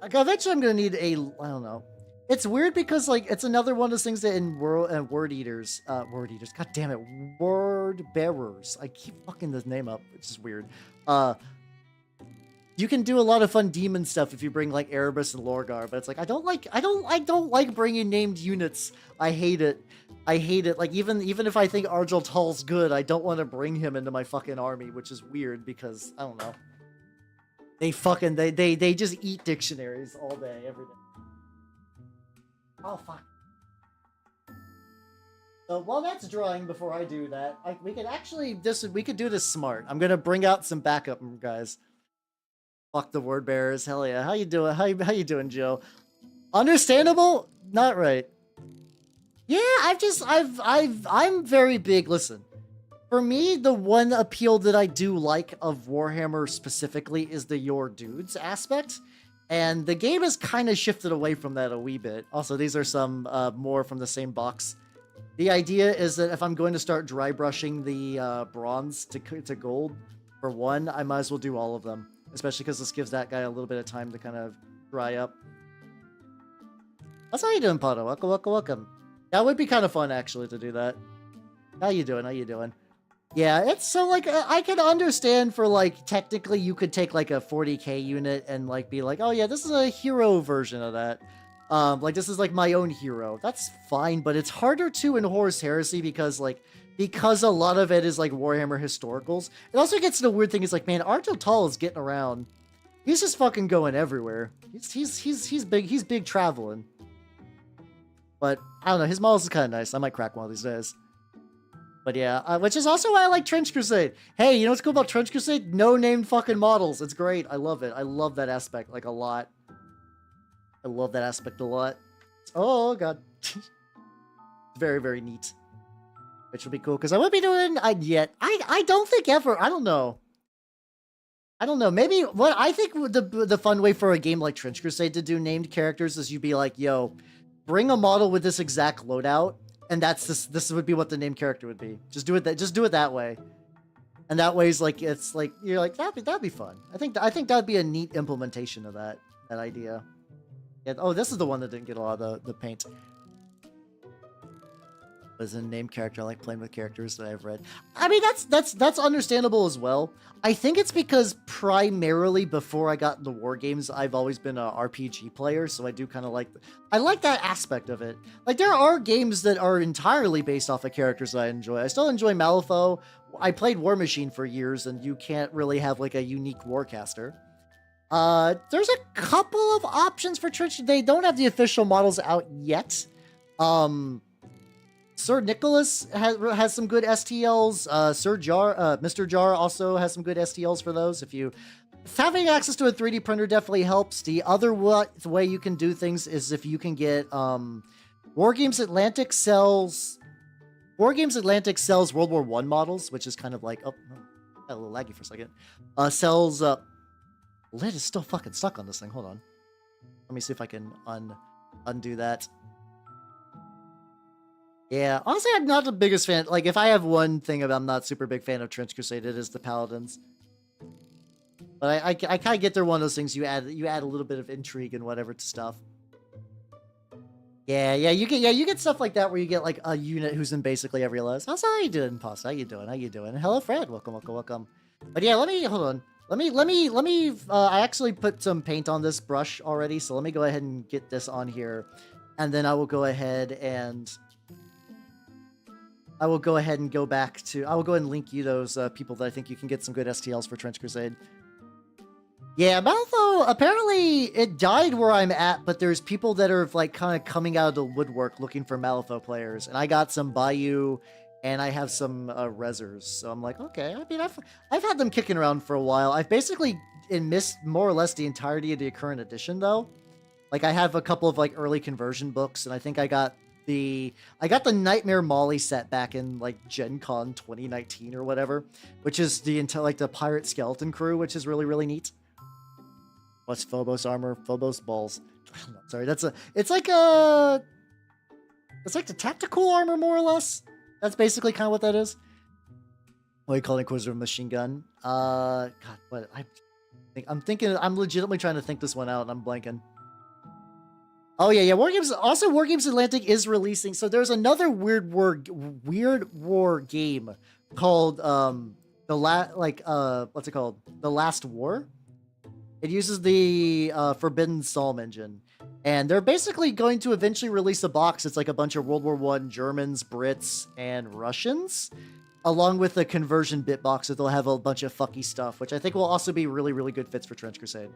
Eventually I'm going to need a... I don't know. It's weird because, like, it's another one of those things that in Word Eaters... God damn it. Word Bearers. I keep fucking this name up, which is weird. You can do a lot of fun demon stuff if you bring like Erebus and Lorgar, but it's like I don't like bringing named units. I hate it. Like even if I think Argel Tull's good, I don't want to bring him into my fucking army, which is weird because I don't know. They just eat dictionaries all day, every day. Oh fuck. So while that's drying, before I do that, we could do this smart. I'm gonna bring out some backup, guys. Fuck the word bearers, hell yeah. How you doing? How you doing, Joe? Understandable? Not right. Yeah, I'm very big. Listen, for me, the one appeal that I do like of Warhammer specifically is the your dudes aspect, and the game has kind of shifted away from that a wee bit. Also, these are some more from the same box. The idea is that if I'm going to start dry brushing the bronze to gold for one, I might as well do all of them. Especially because this gives that guy a little bit of time to kind of dry up. That's how you doing, Pato. Welcome. That would be kind of fun, actually, to do that. How you doing? Yeah, it's so, like, I can understand for, like, technically you could take, like, a 40k unit and, like, be like, oh, yeah, this is a hero version of that. Like this is like my own hero. That's fine, but it's harder to in Horus Heresy because a lot of it is like Warhammer historicals. It also gets to the weird thing is like, man, Artotal is getting around. He's just fucking going everywhere. He's big traveling. But I don't know, his models is kind of nice. I might crack one of these days. But yeah, which is also why I like Trench Crusade. Hey, you know what's cool about Trench Crusade? No named fucking models. It's great. I love it. I love that aspect like a lot. I love that aspect a lot. Oh god. Very, very neat. Which will be cool because I won't be doing yet. I don't think ever. I don't know. Maybe what I think the fun way for a game like Trench Crusade to do named characters is you'd be like, yo, bring a model with this exact loadout, and this would be what the named character would be. Just do it that way. And that way is like it's like you're like that'd be fun. I think that'd be a neat implementation of that idea. Yeah, oh, this is the one that didn't get a lot of the paint. As a named character, I like playing with characters that I've read. I mean, that's understandable as well. I think it's because primarily before I got into war games, I've always been a RPG player, so I do kind of I like that aspect of it. Like there are games that are entirely based off of characters that I enjoy. I still enjoy Malifaux. I played War Machine for years, and you can't really have like a unique warcaster. There's a couple of options for Trench. They don't have the official models out yet. Sir Nicholas has some good STLs. Mr. Jar also has some good STLs for those. If having access to a 3D printer definitely helps. The other way you can do things is if you can get Wargames Atlantic sells World War I models, which is kind of like got a little laggy for a second. Sells lid is still fucking stuck on this thing. Hold on. Let me see if I can undo that. Yeah, honestly, I'm not the biggest fan. Like, if I have one thing I'm not super big fan of Trench Crusade, it is the Paladins. But I kind of get they're one of those things you add a little bit of intrigue and whatever to stuff. Yeah, you get stuff like that where you get like a unit who's in basically every list. How you doing, Pasta? How you doing? Hello, Fred. Welcome. But yeah, hold on. I actually put some paint on this brush already, so let me go ahead and get this on here, and then I will go ahead and go back to. I will go ahead and link you those people that I think you can get some good STLs for Trench Crusade. Yeah, Malifaux, apparently it died where I'm at, but there's people that are like kind of coming out of the woodwork looking for Malifaux players, and I got some Bayou, and I have some Rezzers, so I'm like, okay. I mean, I've had them kicking around for a while. I've basically missed more or less the entirety of the current edition, though. Like, I have a couple of like early conversion books, and I think I got the Nightmare Molly set back in like Gen Con 2019 or whatever, which is the pirate skeleton crew, which is really, really neat. What's Phobos armor? Phobos balls. Sorry, it's like the tactical armor, more or less. That's basically kind of what that is. What do you call an Inquisitor machine gun? God, what I'm legitimately trying to think this one out, and I'm blanking. Oh yeah. Wargames. Also, Wargames Atlantic is releasing. So there's another weird war game called what's it called? The Last War. It uses the Forbidden Psalm engine, and they're basically going to eventually release a box. It's like a bunch of World War I Germans, Brits, and Russians, along with a conversion bit box that they'll have a bunch of fucky stuff, which I think will also be really, really good fits for Trench Crusade.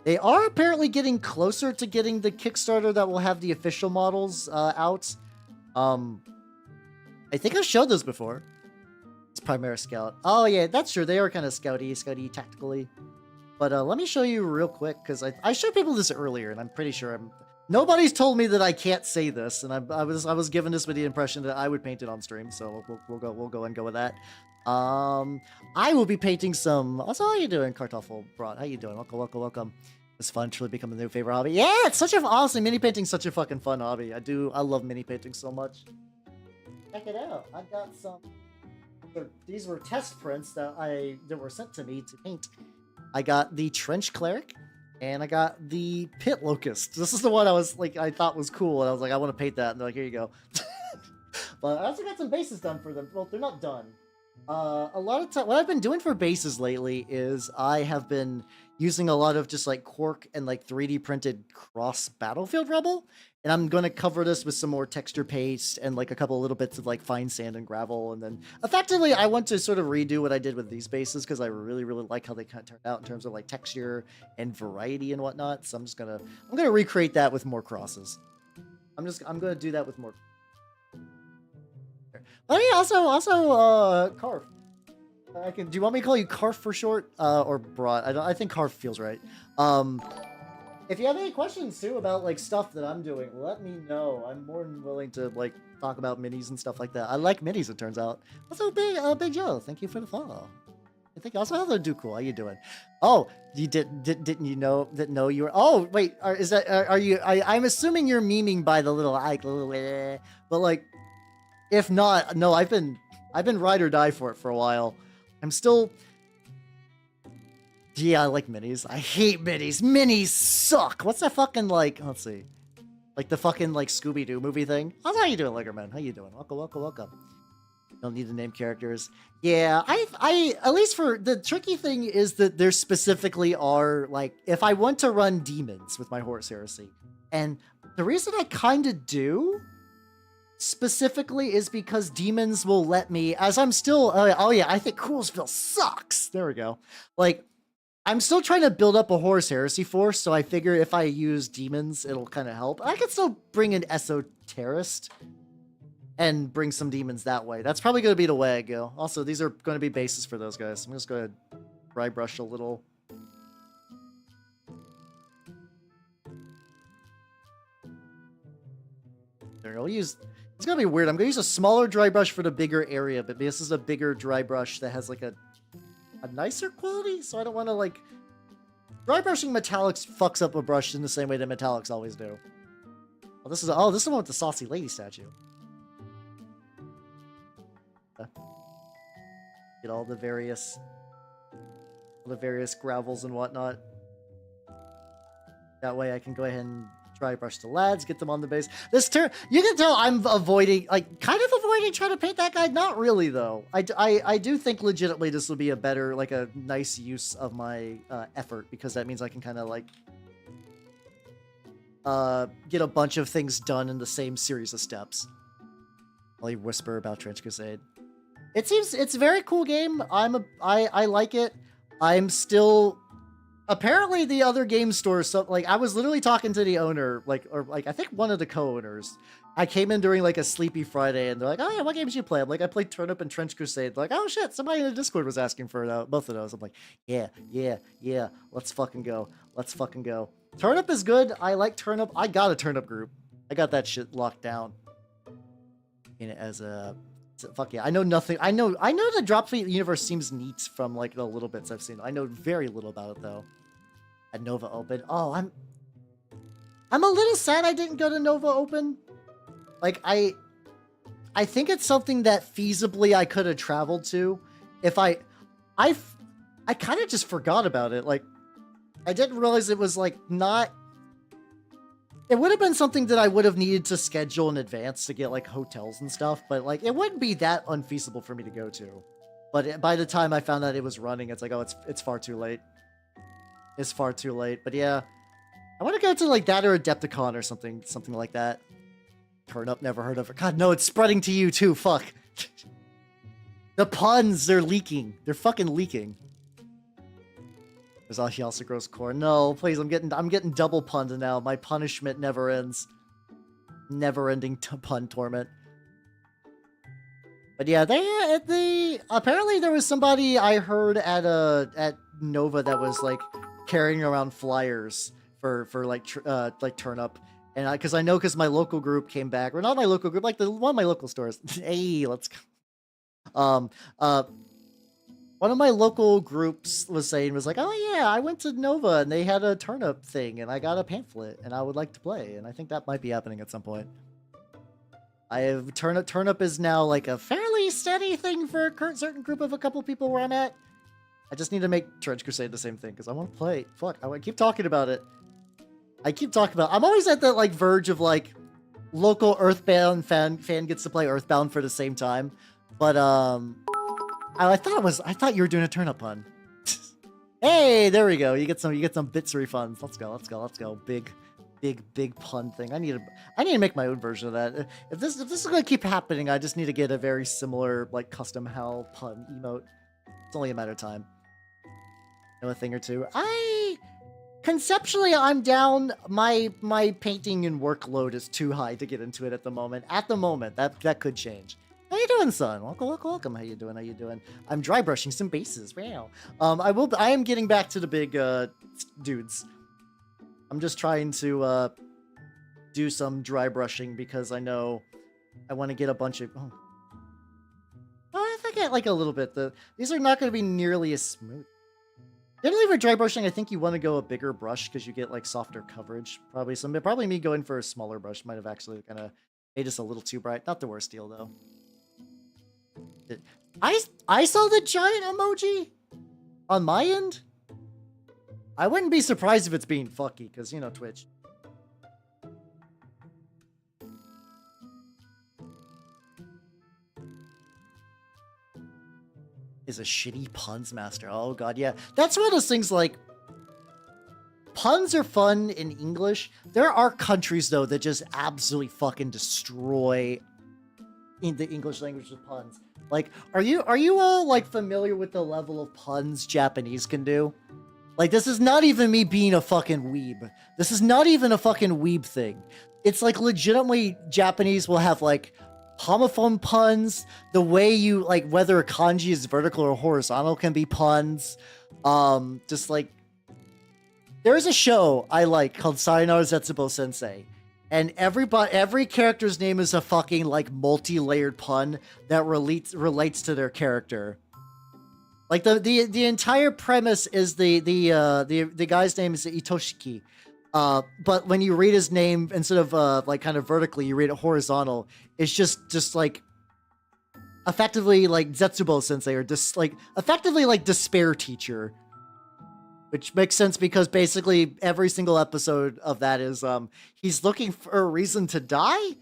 They are apparently getting closer to getting the Kickstarter that will have the official models out. I think I've showed those before. It's Primaris Scout. Oh yeah, that's true. They are kind of scouty tactically. But let me show you real quick, because I showed people this earlier, and I'm pretty sure nobody's told me that I can't say this, and I was given this with the impression that I would paint it on stream, so we'll go and go with that. I will be painting some. Also, how you doing, Kartoffel Brat? How you doing? Welcome. It's fun to really become a new favorite hobby. Yeah, it's such a honestly mini painting's such a fucking fun hobby. I love mini painting so much. Check it out. I got some. These were test prints that were sent to me to paint. I got the Trench Cleric, and I got the Pit Locust. This is the one I thought was cool, and I was like, I want to paint that, and they're like, here you go. But I also got some bases done for them. Well, they're not done. A lot of time, what I've been doing for bases lately is I have been using a lot of just like cork and like 3D printed cross battlefield rubble. And I'm going to cover this with some more texture paste and like a couple little bits of like fine sand and gravel. And then effectively, I want to sort of redo what I did with these bases because I really, really like how they kind of turned out in terms of like texture and variety and whatnot. So I'm gonna recreate that with more crosses. I'm gonna do that with more. Oh yeah, also Carf. Do you want me to call you Carf for short, or Broad? I think Carf feels right. If you have any questions too about like stuff that I'm doing, let me know. I'm more than willing to like talk about minis and stuff like that. I like minis, it turns out. Also, Big Joe, thank you for the follow. I think also hello, do cool. How you doing? Oh, you didn't you know that? No, you were. Oh, wait, are you? I'm assuming you're memeing by the little like, but like, if not, no, I've been ride or die for it for a while. I'm still. Yeah, I like minis. I hate minis. Minis suck. What's that fucking like? Let's see. Like the fucking like Scooby-Doo movie thing. How you doing, Ligerman? How you doing? Welcome. Don't need to name characters. Yeah, I at least for the tricky thing is that there specifically are like if I want to run demons with my Horus Heresy, and the reason I kind of do specifically is because demons will let me, as I'm still oh yeah, I think Coolsville sucks. There we go. Like I'm still trying to build up a Horus Heresy force, so I figure if I use demons, it'll kind of help. I could still bring an Esoterist and bring some demons that way. That's probably going to be the way I go. Also, these are going to be bases for those guys. I'm just going to dry brush a little. There we go. It's going to be weird. I'm going to use a smaller dry brush for the bigger area, but this is a bigger dry brush that has like a nicer quality, so I don't want to like... Dry brushing metallics fucks up a brush in the same way that metallics always do. Oh, this is the one with the saucy lady statue. Get all the various gravels and whatnot. That way I can go ahead and dry brush the lads, get them on the base. This turn, you can tell I'm avoiding, like, kind of avoiding trying to paint that guy. Not really, though. I do think legitimately this will be a better, like, a nice use of my effort, because that means I can kind of, like, get a bunch of things done in the same series of steps. I'll whisper about Trench Crusade. It's a very cool game. I like it. I'm still... Apparently the other game stores, so like I was literally talking to the owner, I think one of the co-owners. I came in during like a sleepy Friday and they're like, oh yeah, what games you play? I'm like, I played Turnip and Trench Crusade. They're like, oh shit, somebody in the Discord was asking for both of those. I'm like, yeah, let's fucking go. Turnip is good. I like Turnip. I got a Turnip group. I got that shit locked down. Fuck yeah, I know nothing. I know the Drop Fleet universe seems neat from like the little bits I've seen. I know very little about it though. At Nova Open. Oh, I'm a little sad I didn't go to Nova Open. Like I think it's something that feasibly I could have traveled to if I kind of just forgot about it. Like I didn't realize it was like not. It would have been something that I would have needed to schedule in advance to get like hotels and stuff, but like it wouldn't be that unfeasible for me to go to. But by the time I found out it was running, it's like, oh, it's far too late. It's far too late. But yeah, I want to go to like that or Adepticon or something like that. Turn Up, never heard of it. God, no, it's spreading to you too. Fuck. The puns, they're leaking. They're fucking leaking. He also grows corn. No, please, I'm getting double punned now. My punishment never ends. Never-ending pun torment. But yeah, apparently there was somebody I heard at Nova that was like carrying around flyers for like Turnip, and because my local group came back, or not my local group, like one of my local stores. Hey, let's go. One of my local groups was like, oh yeah, I went to Nova and they had a Turnip thing and I got a pamphlet and I would like to play. And I think that might be happening at some point. Turnip is now like a fairly steady thing for a certain group of a couple people where I'm at. I just need to make Trench Crusade the same thing because I want to play. Fuck, I want to keep talking about it. I'm always at that like verge of like local Earthbound fan gets to play Earthbound for the same time. But I thought you were doing a Turnip pun. Hey, there we go. You get some bits refunds. Let's go. Big pun thing. I need to make my own version of that. If this is gonna keep happening, I just need to get a very similar like custom HAL pun emote. It's only a matter of time. Know a thing or two. Conceptually, I'm down. My painting and workload is too high to get into it at the moment. That could change. How you doing, son? Welcome. How you doing? I'm dry brushing some bases. Wow. I am getting back to the big dudes. I'm just trying to do some dry brushing because I know I want to get a bunch of. Oh, if I get like a little bit, these are not going to be nearly as smooth. Generally, for dry brushing, I think you want to go a bigger brush because you get like softer coverage. Probably me going for a smaller brush might have actually kind of made this a little too bright. Not the worst deal though. I saw the giant emoji on my end. I wouldn't be surprised if it's being fucky, because, you know, Twitch. Is a shitty puns master. Oh, God, yeah. That's one of those things, like, puns are fun in English. There are countries, though, that just absolutely fucking destroy in the English language with puns. Like, are you all, like, familiar with the level of puns Japanese can do? Like, this is not even me being a fucking weeb. This is not even a fucking weeb thing. It's like legitimately Japanese will have like homophone puns. The way you like whether a kanji is vertical or horizontal can be puns. Just like there's a show I like called Sayonara Zetsubo Sensei. And every character's name is a fucking like multi-layered pun that relates to their character. Like the entire premise is the guy's name is Itoshiki, but when you read his name instead of like kind of vertically, you read it horizontal. It's just like effectively like Zetsubo Sensei or just like effectively like despair teacher, which makes sense because basically every single episode of that is he's looking for a reason to die.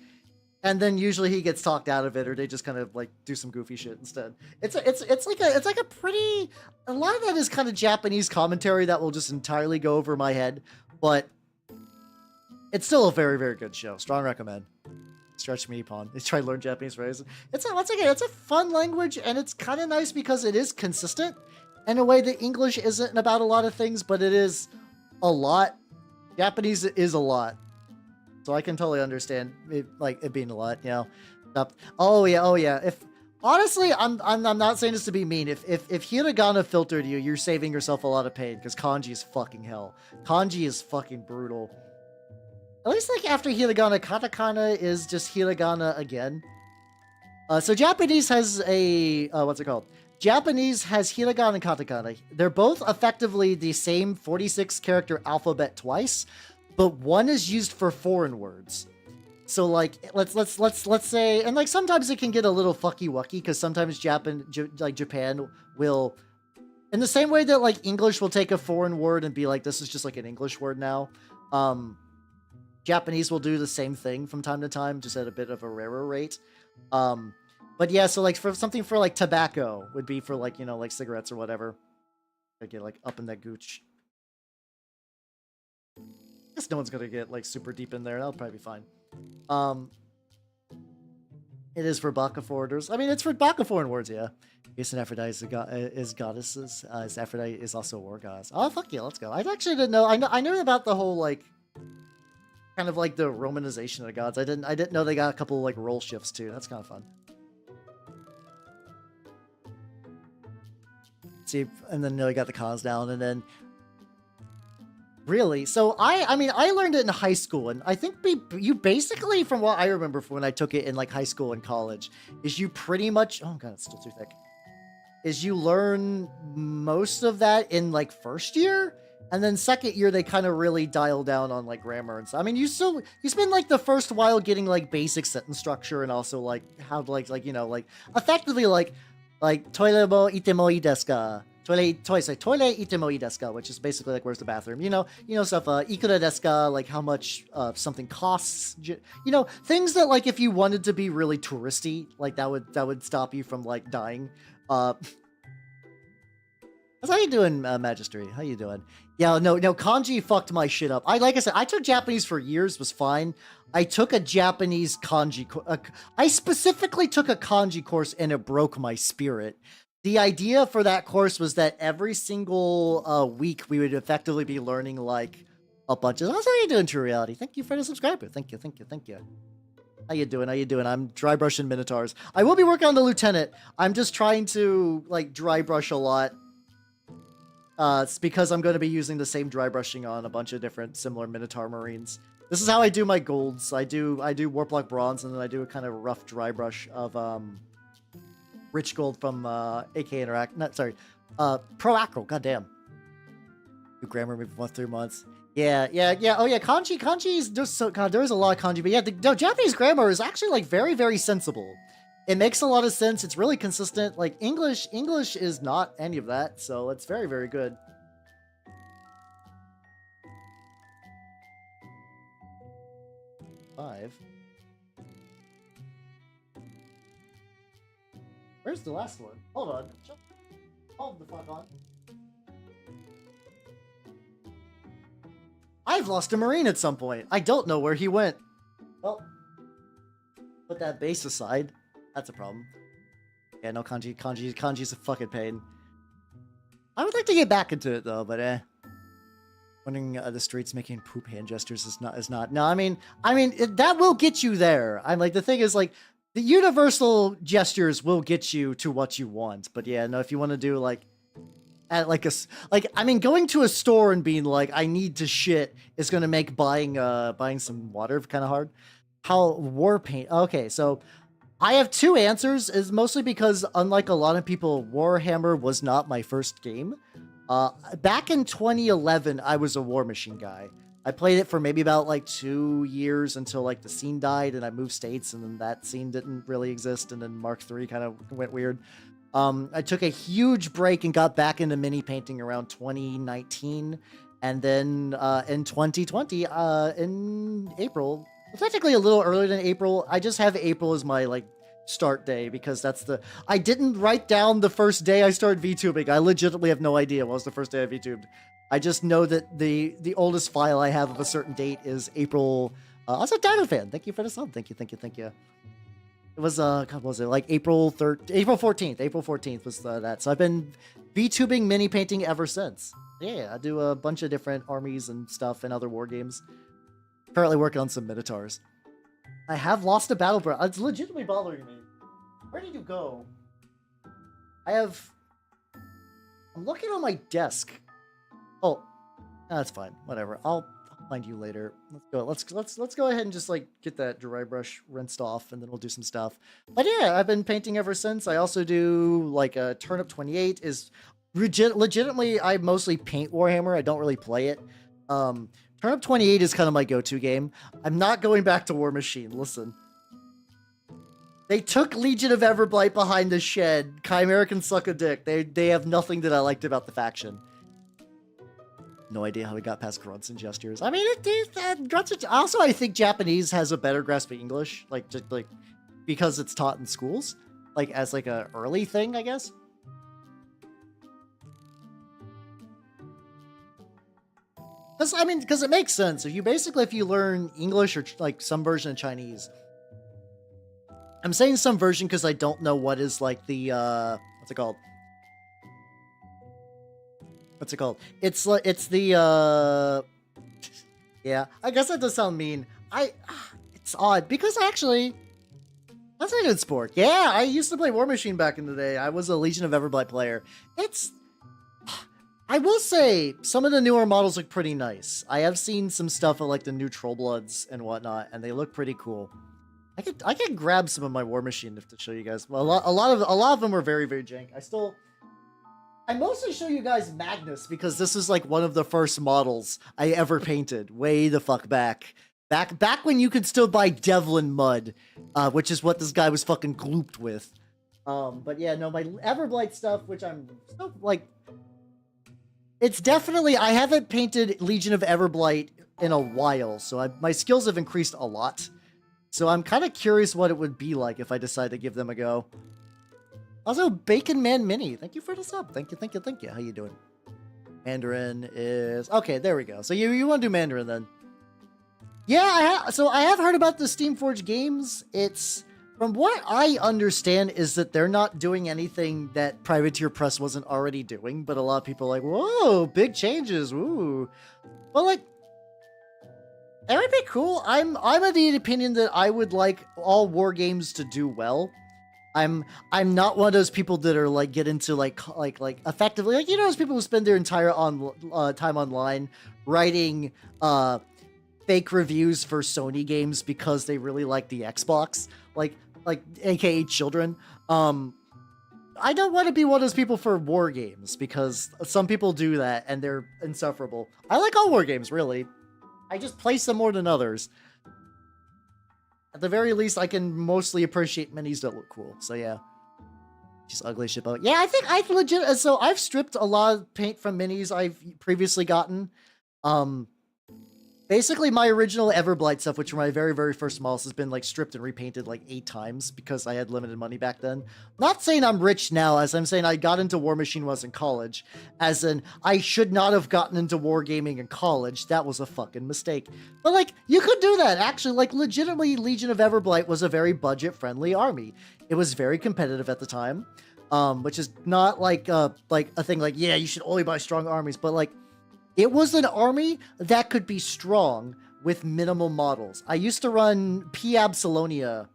And then usually he gets talked out of it, or they just kind of like do some goofy shit instead. It's like a pretty, a lot of that is kind of Japanese commentary that will just entirely go over my head, but it's still a very, very good show. Strong recommend. Stretch me upon. Try to learn Japanese phrases. It's a fun language, and it's kind of nice because it is consistent in a way that English isn't about a lot of things, but it is a lot. Japanese is a lot. So I can totally understand it, like it being a lot, you know. Oh yeah. If honestly, I'm not saying this to be mean. If hiragana filtered you, you're saving yourself a lot of pain because kanji is fucking hell. Kanji is fucking brutal. At least like after hiragana, katakana is just hiragana again. So Japanese has a what's it called? Japanese has hiragana and katakana. They're both effectively the same 46 character alphabet twice. But one is used for foreign words. So like let's say, and like sometimes it can get a little fucky wucky because sometimes Japan will, in the same way that like English will take a foreign word and be like, this is just like an English word now. Japanese will do the same thing from time to time, just at a bit of a rarer rate. But yeah, so like for something for like tobacco would be for like, you know, like cigarettes or whatever. I get like up in that gooch. I guess no one's gonna get like super deep in there. That'll probably be fine. It is for Baka forwarders. I mean, it's for Baka foreign words, yeah. Yes, and Aphrodite is goddesses. As Aphrodite is also a war goddess. Oh fuck yeah, let's go. I actually didn't know. I knew about the whole like, kind of like the Romanization of the gods. I didn't know they got a couple like role shifts too. That's kind of fun. See, and then they got the cons down, and then. Really? So I mean, I learned it in high school, and I think you basically, from what I remember from when I took it in like high school and college, is you pretty much, oh god, it's still too thick, is you learn most of that in like first year, and then second year they kind of really dial down on like grammar and stuff. I mean, you spend like the first while getting like basic sentence structure and also like how to like you know like effectively like toilet mo ite mo ii desu ka? Toilet ite mo ii desu ka, which is basically like where's the bathroom, you know stuff, ikura desu ka, like how much something costs, you know, things that like if you wanted to be really touristy, like that would stop you from like dying. How you doing, Magistery? How you doing? Yeah, no, kanji fucked my shit up. Like I said, I took Japanese for years, was fine. I took a Japanese kanji. I specifically took a kanji course, and it broke my spirit. The idea for that course was that every single week we would effectively be learning like a bunch of. How's you doing, True Reality? Thank you for the subscriber. Thank you. How you doing? I'm dry brushing Minotaurs. I will be working on the Lieutenant. I'm just trying to like dry brush a lot. It's because I'm going to be using the same dry brushing on a bunch of different similar Minotaur Marines. This is how I do my golds. I do Warplock Bronze, and then I do a kind of rough dry brush of Rich Gold from AK Interact. Not sorry, Pro Acro. Goddamn. New grammar maybe 3 months. Yeah. Oh yeah, kanji is just so God. There is a lot of kanji, but yeah, the Japanese grammar is actually like very, very sensible. It makes a lot of sense. It's really consistent. Like English is not any of that, so it's very, very good. Five. Where's the last one? Hold on. Hold the fuck on. I've lost a Marine at some point. I don't know where he went. Well, put that base aside. That's a problem. Yeah, no, kanji's a fucking pain. I would like to get back into it though, but Wondering the streets making poop hand gestures is not. No, I mean, that will get you there. I'm like, the thing is like, the universal gestures will get you to what you want. But yeah, no, if you want to do like, going to a store and being like, I need to shit is going to make buying some water kind of hard. How war paint? Okay, so I have two answers. Is mostly because unlike a lot of people, Warhammer was not my first game. Back in 2011, I was a War Machine guy. I played it for maybe about like 2 years until like the scene died and I moved states, and then that scene didn't really exist, and then Mark III kind of went weird. I took a huge break and got back into mini painting around 2019, and then in 2020, in April, well, technically a little earlier than April, I just have April as my like start day because that's I didn't write down the first day I started VTubing. I legitimately have no idea what was the first day I VTubed. I just know that the oldest file I have of a certain date is April. Also, Dino fan, thank you for the sub. Thank you. It was God, what was it like April 14th? April 14th was that. So I've been VTubing mini painting ever since. Yeah, I do a bunch of different armies and stuff and other war games. Currently working on some Minotaurs. I have lost a battle, bro. It's legitimately bothering me. Where did you go? I'm looking on my desk. Oh, that's fine. Whatever. I'll find you later. Let's go. Let's go ahead and just like get that dry brush rinsed off, and then we'll do some stuff. But yeah, I've been painting ever since. I also do like a Turnip 28 is legitimately. I mostly paint Warhammer. I don't really play it. Turnip 28 is kind of my go-to game. I'm not going back to War Machine. Listen. They took Legion of Everblight behind the shed. Chimera can suck a dick. They have nothing that I liked about the faction. No idea how we got past grunts and gestures. I mean, grunts and, also I think Japanese has a better grasp of English, like just like because it's taught in schools, like as like a early thing, I guess. Because it makes sense. If you learn English or like some version of Chinese. I'm saying some version because I don't know what is like the what's it called? It's the yeah, I guess that does sound mean. It's odd because that's a good sport. Yeah, I used to play War Machine back in the day. I was a Legion of Everblight player. I will say some of the newer models look pretty nice. I have seen some stuff of like the new Trollbloods and whatnot, and they look pretty cool. I could grab some of my War Machine to show you guys. Well, a lot of them are very, very jank. I mostly show you guys Magnus because this is like one of the first models I ever painted way the fuck back. Back when you could still buy Devlin mud, which is what this guy was fucking glooped with. But yeah, no, my Everblight stuff, which I'm still like, it's definitely, I haven't painted Legion of Everblight in a while, so my skills have increased a lot. So I'm kind of curious what it would be like if I decide to give them a go. Also, Bacon Man Mini, thank you for the sub. Thank you, thank you, thank you. How you doing? Mandarin is... Okay, there we go. So you want to do Mandarin then? Yeah, so I have heard about the Steamforged games. It's... From what I understand is that they're not doing anything that Privateer Press wasn't already doing, but a lot of people are like, whoa, big changes, woo. Well, like, it would be cool. I'm of the opinion that I would like all war games to do well. I'm not one of those people that are like get into like effectively like, you know, those people who spend their entire time online writing fake reviews for Sony games because they really like the Xbox, like aka children. I don't want to be one of those people for war games because some people do that and they're insufferable. I like all war games, really. I just play some more than others. At the very least, I can mostly appreciate minis that look cool. So yeah, just ugly shit. But yeah, I think I've legit. So I've stripped a lot of paint from minis I've previously gotten. Basically, my original Everblight stuff, which were my very, very first models, has been like stripped and repainted like 8 times because I had limited money back then. Not saying I'm rich now, as I'm saying I got into War Machine when I was in college. As in, I should not have gotten into wargaming in college. That was a fucking mistake. But like, you could do that. Actually, like legitimately, Legion of Everblight was a very budget-friendly army. It was very competitive at the time, which is not like a thing like, yeah, you should only buy strong armies, but like, it was an army that could be strong with minimal models. I used to run P. Absolonia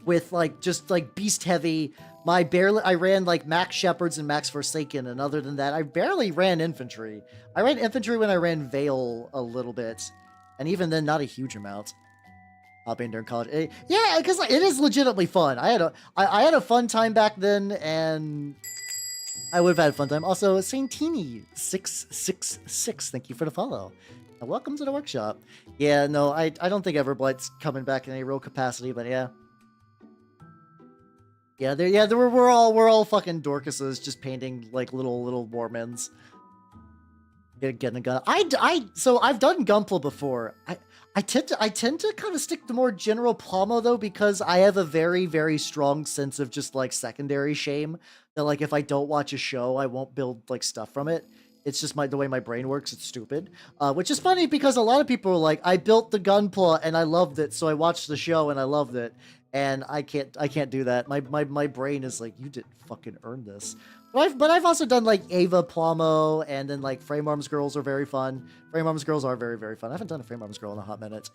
with like just like beast heavy. I ran like Max Shepherds and Max Forsaken, and other than that, I barely ran infantry. I ran infantry when I ran Vale a little bit, and even then, not a huge amount. Hopping during college, yeah, because it is legitimately fun. I had a fun time back then, and I would have had a fun time. Also, Saintini666, thank you for the follow. And welcome to the workshop. Yeah, no, I don't think Everblight's coming back in any real capacity, but yeah. We're all fucking Dorcases just painting like little Warmans. Getting a gun. So I've done Gunpla before. I tend to kind of stick to more general Plomo though, because I have a very, very strong sense of just like secondary shame that like if I don't watch a show, I won't build like stuff from it. It's just the way my brain works. It's stupid. Which is funny because a lot of people are like, I built the Gunpla and I loved it, so I watched the show and I loved it. And I can't do that. My brain is like, you didn't fucking earn this. But I've also done like Ava Plomo, and then like Frame Arms Girls are very fun. Frame Arms Girls are very, very fun. I haven't done a Frame Arms Girl in a hot minute.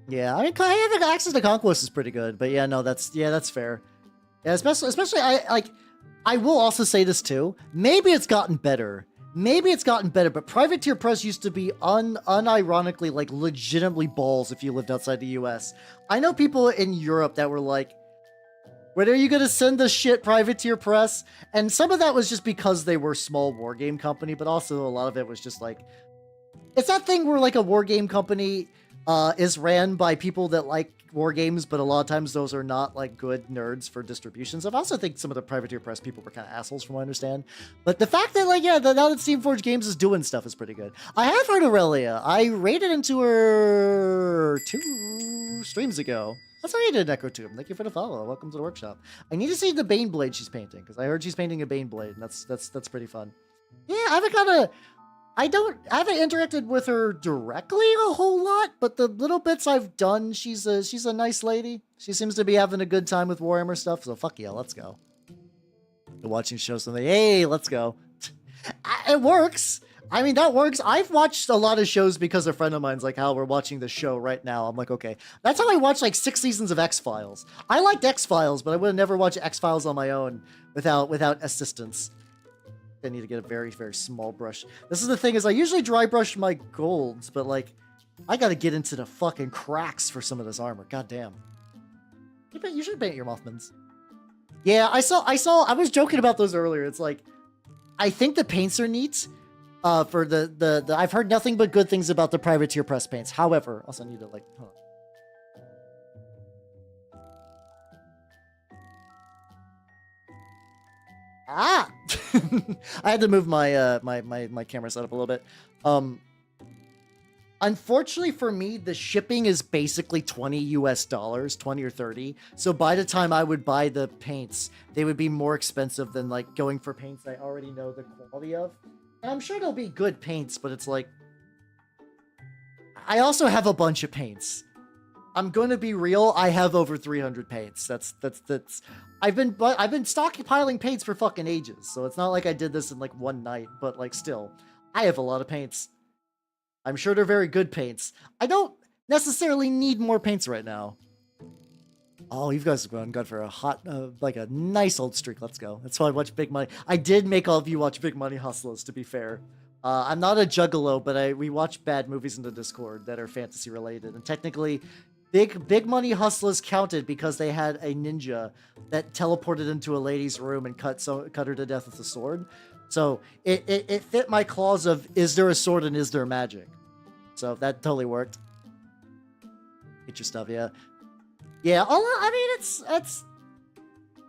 Yeah, I mean, having access to Conquest is pretty good, but yeah, no, that's fair. Yeah, especially I will also say this too. Maybe it's gotten better. But Privateer Press used to be unironically like legitimately balls if you lived outside the US. I know people in Europe that were like, when are you gonna send the shit, Privateer Press? And some of that was just because they were a small war game company, but also a lot of it was just like, it's that thing where like a war game company is ran by people that like war games, but a lot of times those are not like good nerds for distributions. I also think some of the Privateer Press people were kind of assholes from what I understand. But the fact that like, yeah, now that Steamforged Games is doing stuff is pretty good. I have heard Aurelia. I raided into her 2 streams ago. That's how you did Necrotube. Thank you for the follow. Welcome to the workshop. I need to see the Bane Blade she's painting, because I heard she's painting a Bane Blade, and that's pretty fun. Yeah, I haven't interacted with her directly a whole lot, but the little bits I've done, she's a nice lady. She seems to be having a good time with Warhammer stuff, so fuck yeah, let's go. You're watching shows something, hey, let's go. It works. I mean, that works. I've watched a lot of shows because a friend of mine's like, Hal, we're watching the show right now. I'm like, okay. That's how I watched like 6 seasons of X-Files. I liked X-Files, but I would have never watched X-Files on my own without assistance. I need to get a very, very small brush. This is the thing, is I usually dry brush my golds, but like, I gotta get into the fucking cracks for some of this armor. God damn. You should paint your Mothmans. Yeah, I was joking about those earlier. It's like, I think the paints are neat. For the I've heard nothing but good things about the Privateer Press paints. However, also need to like, hold on. Ah! I had to move my my camera setup a little bit. Unfortunately for me, the shipping is basically $20 US, 20 or 30. So by the time I would buy the paints, they would be more expensive than like going for paints I already know the quality of. And I'm sure they'll be good paints, but it's like I also have a bunch of paints. I'm going to be real, I have over 300 paints. That's I've been stockpiling paints for fucking ages. So it's not like I did this in like one night, but like still, I have a lot of paints. I'm sure they're very good paints. I don't necessarily need more paints right now. Oh, you guys have gone good for a hot, like a nice old streak. Let's go. That's why I watch Big Money. I did make all of you watch Big Money Hustlers, to be fair. I'm not a juggalo, but we watch bad movies in the Discord that are fantasy related. And technically, Big Money Hustlers counted because they had a ninja that teleported into a lady's room and cut her to death with a sword. So it fit my clause of, is there a sword and is there magic? So that totally worked. Get your stuff, yeah. Yeah, I mean, it's...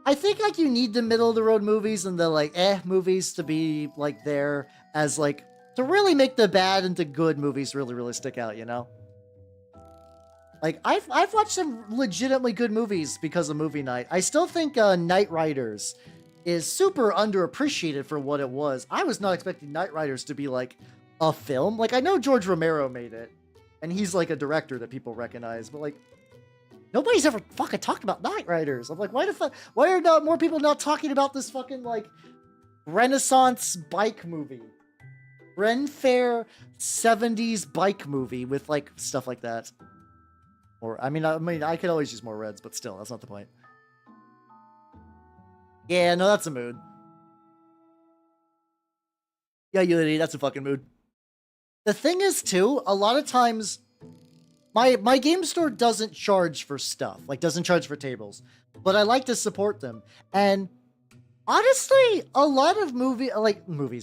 I think, like, you need the middle-of-the-road movies and the, like, movies to be, like, there as, like, to really make the bad into good movies really, really stick out, you know? Like, I've watched some legitimately good movies because of movie night. I still think Knight Riders is super underappreciated for what it was. I was not expecting Knight Riders to be, like, a film. Like, I know George Romero made it, and he's, like, a director that people recognize, but, like, nobody's ever fucking talked about Knight Riders. I'm like, why are not more people not talking about this fucking, like, Renaissance bike movie? Ren Fair 70s bike movie with, like, stuff like that. Or, I mean, I could always use more reds, but still, that's not the point. Yeah, no, that's a mood. Yeah, Unity, that's a fucking mood. The thing is, too, a lot of times, my game store doesn't charge for stuff. Like, doesn't charge for tables. But I like to support them. And, honestly, a lot of movies,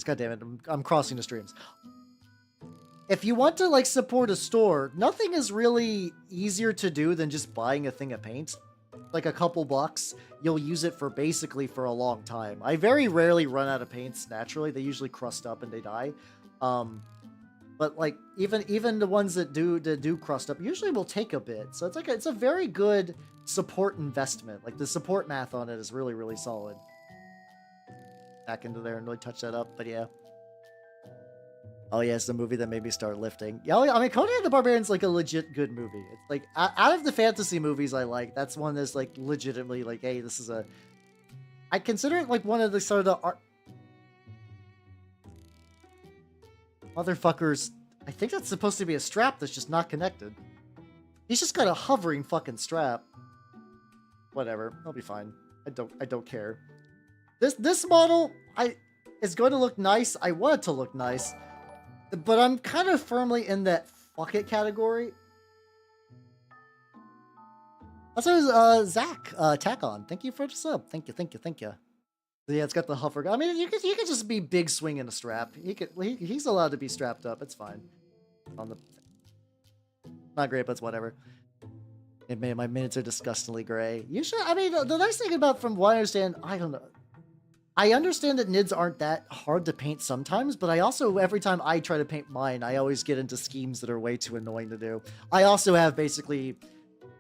goddammit, I'm crossing the streams. If you want to, like, support a store, nothing is really easier to do than just buying a thing of paint. Like, a couple bucks, you'll use it for basically for a long time. I very rarely run out of paints naturally. They usually crust up and they die. But, like, even the ones that do crust up usually will take a bit. So it's a very good support investment. Like, the support math on it is really, really solid. Back into there and really touch that up, but yeah. Oh yeah, it's the movie that made me start lifting. Yeah, I mean, Conan the Barbarian's like a legit good movie. It's like, out of the fantasy movies I like, that's one that's like legitimately like, hey, this is a... I consider it like one of the sort of the art... Motherfuckers, I think that's supposed to be a strap that's just not connected. He's just got a hovering fucking strap. Whatever, I'll be fine. I don't care. This model, is going to look nice. I want it to look nice. But I'm kind of firmly in that fuck it category. Also, Zach, Tack On. Thank you for the sub. Thank you. Yeah, it's got the hover. I mean, you could just be big swinging a strap. He's allowed to be strapped up. It's fine. Not great, but it's whatever. My minutes are disgustingly gray. Usually, I mean, the nice thing about, from what I understand, I don't know. I understand that NIDs aren't that hard to paint sometimes, but I also, every time I try to paint mine, I always get into schemes that are way too annoying to do. I also have basically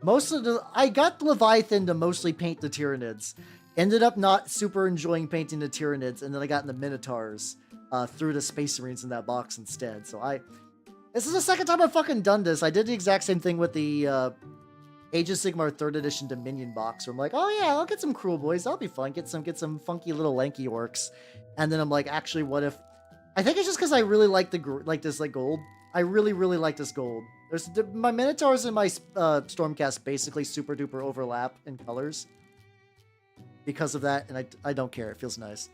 I got Leviathan to mostly paint the Tyranids. Ended up not super enjoying painting the Tyranids, and then I got in the Minotaurs through the Space Marines in that box instead. So this is the second time I've fucking done this. I did the exact same thing with the Age of Sigmar 3rd Edition Dominion box, where I'm like, oh yeah, I'll get some Cruel Boys, that'll be fun, get some funky little lanky orcs. And then I'm like, actually, what if... I think it's just because I really like this gold. I really, really like this gold. My Minotaurs and my Stormcast basically super duper overlap in colors. Because of that, and I don't care, it feels nice.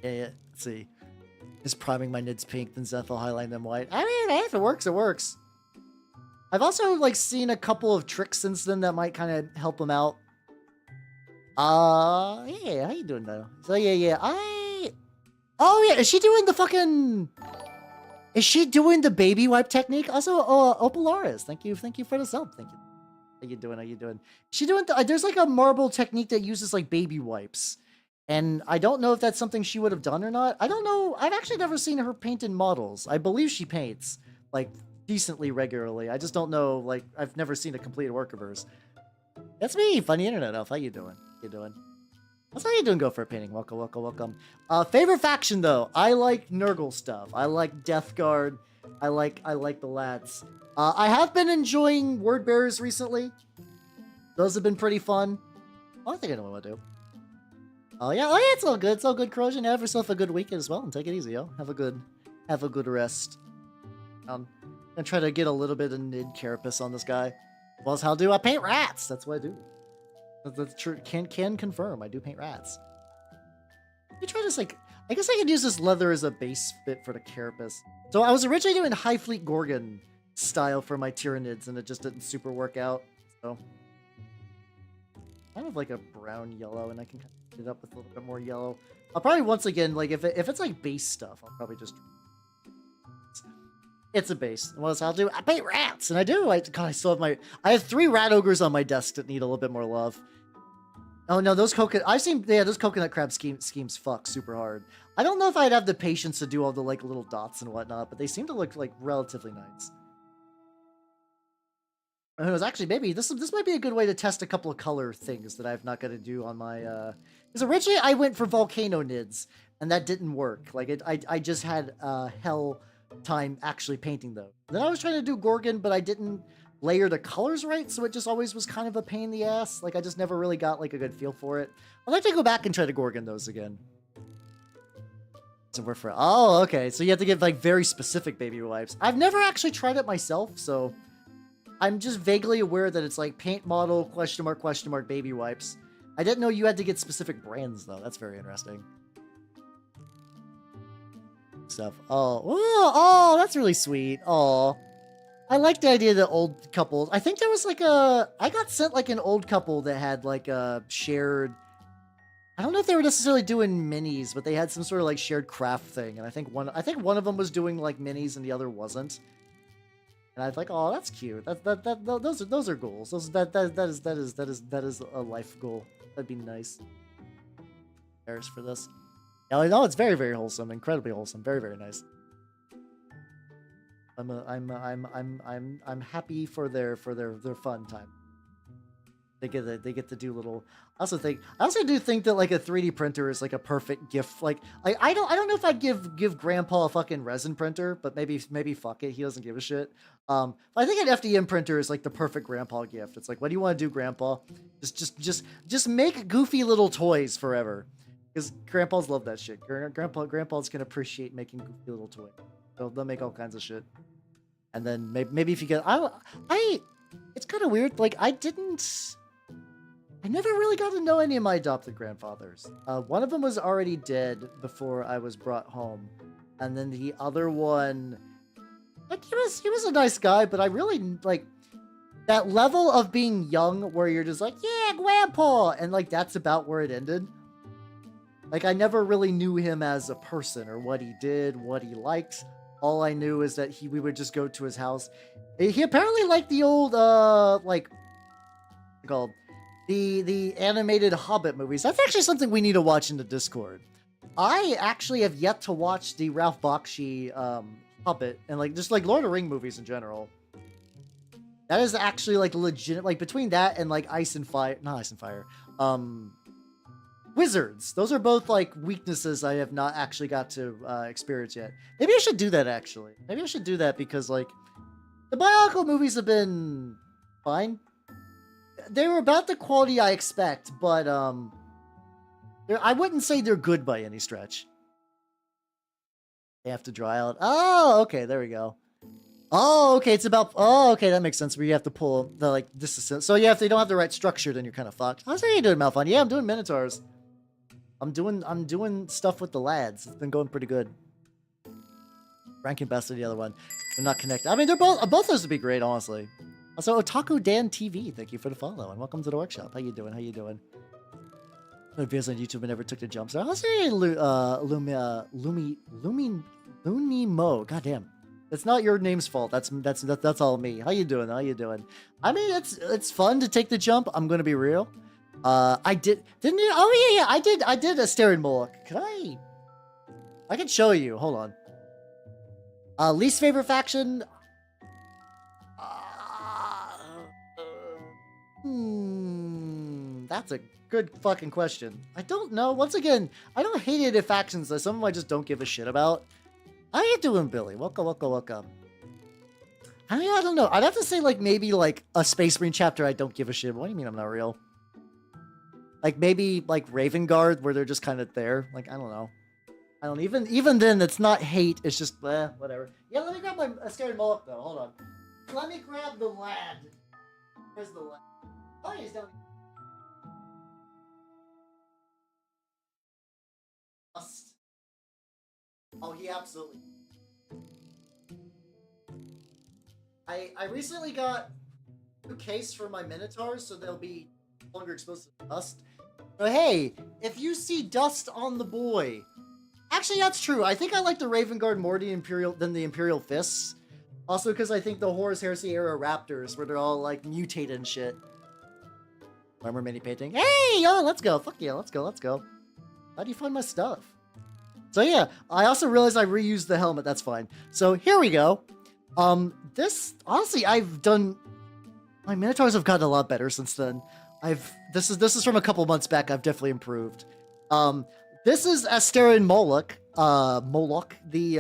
Yeah, let's see. Just priming my Nids pink, then Zethel highlighting them white. I mean, hey, if it works, it works. I've also, like, seen a couple of tricks since then that might kind of help them out. Yeah, how you doing, though? So, yeah, oh, yeah, is she doing the fucking... Is she doing the baby wipe technique? Also, Opalaris, thank you for the sub, thank you. How you doing? She doing... there's, like, a marble technique that uses, like, baby wipes. And I don't know if that's something she would have done or not. I don't know. I've actually never seen her paint in models. I believe she paints, like... decently regularly. I just don't know, like, I've never seen a completed work of hers. That's me, Funny Internet Elf. How you doing? How you doing? How you doing, Go for a Painting? Welcome, welcome, welcome. Favorite faction, though. I like Nurgle stuff. I like Death Guard. I like the lads. I have been enjoying Word Bearers recently. Those have been pretty fun. I think I know what to do. Oh yeah, it's all good. It's all good, Corrosion. Have yourself a good weekend as well, and take it easy, yo. Have a good rest. I'm gonna try to get a little bit of Nid Carapace on this guy. Well, how do I paint rats? That's what I do. That's true. Can confirm. I do paint rats. Let me try this. Like, I guess I could use this leather as a base fit for the Carapace. So I was originally doing High Fleet Gorgon style for my Tyranids, and it just didn't super work out. So kind of like a brown yellow, and I can get it up with a little bit more yellow. I'll probably once again, like if it's like base stuff, I'll probably just. It's a base. What else I'll do? I paint rats, and I do. God, I still have my. I have 3 rat ogres on my desk that need a little bit more love. Oh no, those coconut. I've seen. Yeah, those coconut crab schemes fuck super hard. I don't know if I'd have the patience to do all the like little dots and whatnot, but they seem to look like relatively nice. And it was actually maybe this might be a good way to test a couple of color things that I've not got to do on my. Because originally I went for volcano nids, and that didn't work. Like I just had hell time actually painting those. Then I was trying to do Gorgon, but I didn't layer the colors right, so it just always was kind of a pain in the ass. Like I just never really got like a good feel for it. I'd like to go back and try to Gorgon those again. So we're for okay, so you have to get like very specific baby wipes. I've never actually tried it myself, so I'm just vaguely aware that it's like paint model question mark baby wipes. I didn't know you had to get specific brands though. That's very interesting. Stuff. Oh, that's really sweet. Oh, I like the idea that old couples. I think there was like I got sent like an old couple that had like a shared. I don't know if they were necessarily doing minis, but they had some sort of like shared craft thing, and I think one of them was doing like minis and the other wasn't. And I was like, oh, that's cute. Those are goals. That is a life goal. That'd be nice. Paris for this. No, it's very, very wholesome, incredibly wholesome, very, very nice. I'm happy for their fun time. They get to do little. I also do think that like a 3D printer is like a perfect gift. Like I don't know if I'd give Grandpa a fucking resin printer, but maybe fuck it, he doesn't give a shit. I think an FDM printer is like the perfect Grandpa gift. It's like, what do you want to do, Grandpa? Just make goofy little toys forever. Because grandpas love that shit. Grandpas can appreciate making goofy little toys. They'll make all kinds of shit. And then maybe if you get... it's kind of weird. Like, I never really got to know any of my adopted grandfathers. One of them was already dead before I was brought home. And then the other one... Like, he was a nice guy, but I really, like... That level of being young where you're just like, yeah, Grandpa! And, like, that's about where it ended. Like, I never really knew him as a person or what he did, what he liked. All I knew is that we would just go to his house. He apparently liked the old, like, what's it called? The animated Hobbit movies. That's actually something we need to watch in the Discord. I actually have yet to watch the Ralph Bakshi, Hobbit and, like, just, like, Lord of the Rings movies in general. That is actually, like, legit, like, between that and, like, Ice and Fire, not Ice and Fire, Wizards. Those are both, like, weaknesses I have not actually got to experience yet. Maybe I should do that, actually. Maybe I should do that because, like, the biological movies have been fine. They were about the quality I expect, but, I wouldn't say they're good by any stretch. They have to dry out. Oh, okay, there we go. Oh, okay, it's about... Oh, okay, that makes sense, where you have to pull the, like, this is... So, yeah, if they don't have the right structure, then you're kind of fucked. How's you doing, Malfon? Yeah, I'm doing Minotaurs. I'm doing stuff with the lads. It's been going pretty good. Ranking best of the other one. They're not connected. I mean, they're both those would be great, honestly. Also, Otaku Dan TV, thank you for the follow, and welcome to the workshop. How you doing? How you doing? No videos on YouTube and never took the jumps. I'll say Lunimo. Goddamn. It's not your name's fault. That's all me. How you doing? How you doing? I mean, it's fun to take the jump. I'm gonna be real. I didn't you? Oh yeah, I did a Staring Moloch. I can show you. Hold on. Least favorite faction. That's a good fucking question. I don't know. Once again, I don't hate it if factions, though. Some of them I just don't give a shit about. How you doing, Billy? Welcome, welcome, welcome. I mean, I don't know. I'd have to say, like, maybe, like, a Space Marine chapter I don't give a shit. What do you mean I'm not real? Like, maybe, like, Raven Guard, where they're just kind of there. Like, I don't know. I don't even then, it's not hate. It's just, whatever. Yeah, let me grab my Asterian Moloch, though. Hold on. Let me grab the lad. Where's the lad? Oh, he's down. Oh, he absolutely. I recently got a case for my Minotaurs, so they'll be longer exposed to dust. So hey, if you see dust on the boy, actually that's true. I think I like the Raven Guard more than the Imperial Fists. Also because I think the Horus Heresy era Raptors, where they're all like mutated and shit. Armour mini painting. Hey, oh, let's go. Fuck yeah, let's go, let's go. How do you find my stuff? So yeah, I also realized I reused the helmet. That's fine. So here we go. This honestly, I've done. My Minotaurs have gotten a lot better since then. This is from a couple months back. I've definitely improved. This is Asterian Moloch. Moloch, the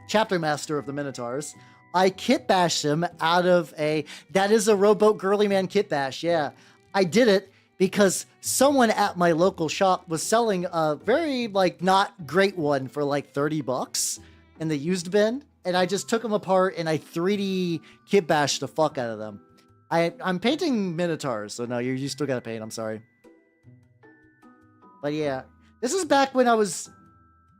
chapter master of the Minotaurs. I kitbashed him out of that is a rowboat girly man kitbash. Yeah, I did it because someone at my local shop was selling a very like not great one for like $30 in the used bin, and I just took them apart and I 3D kitbashed the fuck out of them. I'm painting Minotaurs, so no, you still gotta paint. I'm sorry, but yeah, this is back when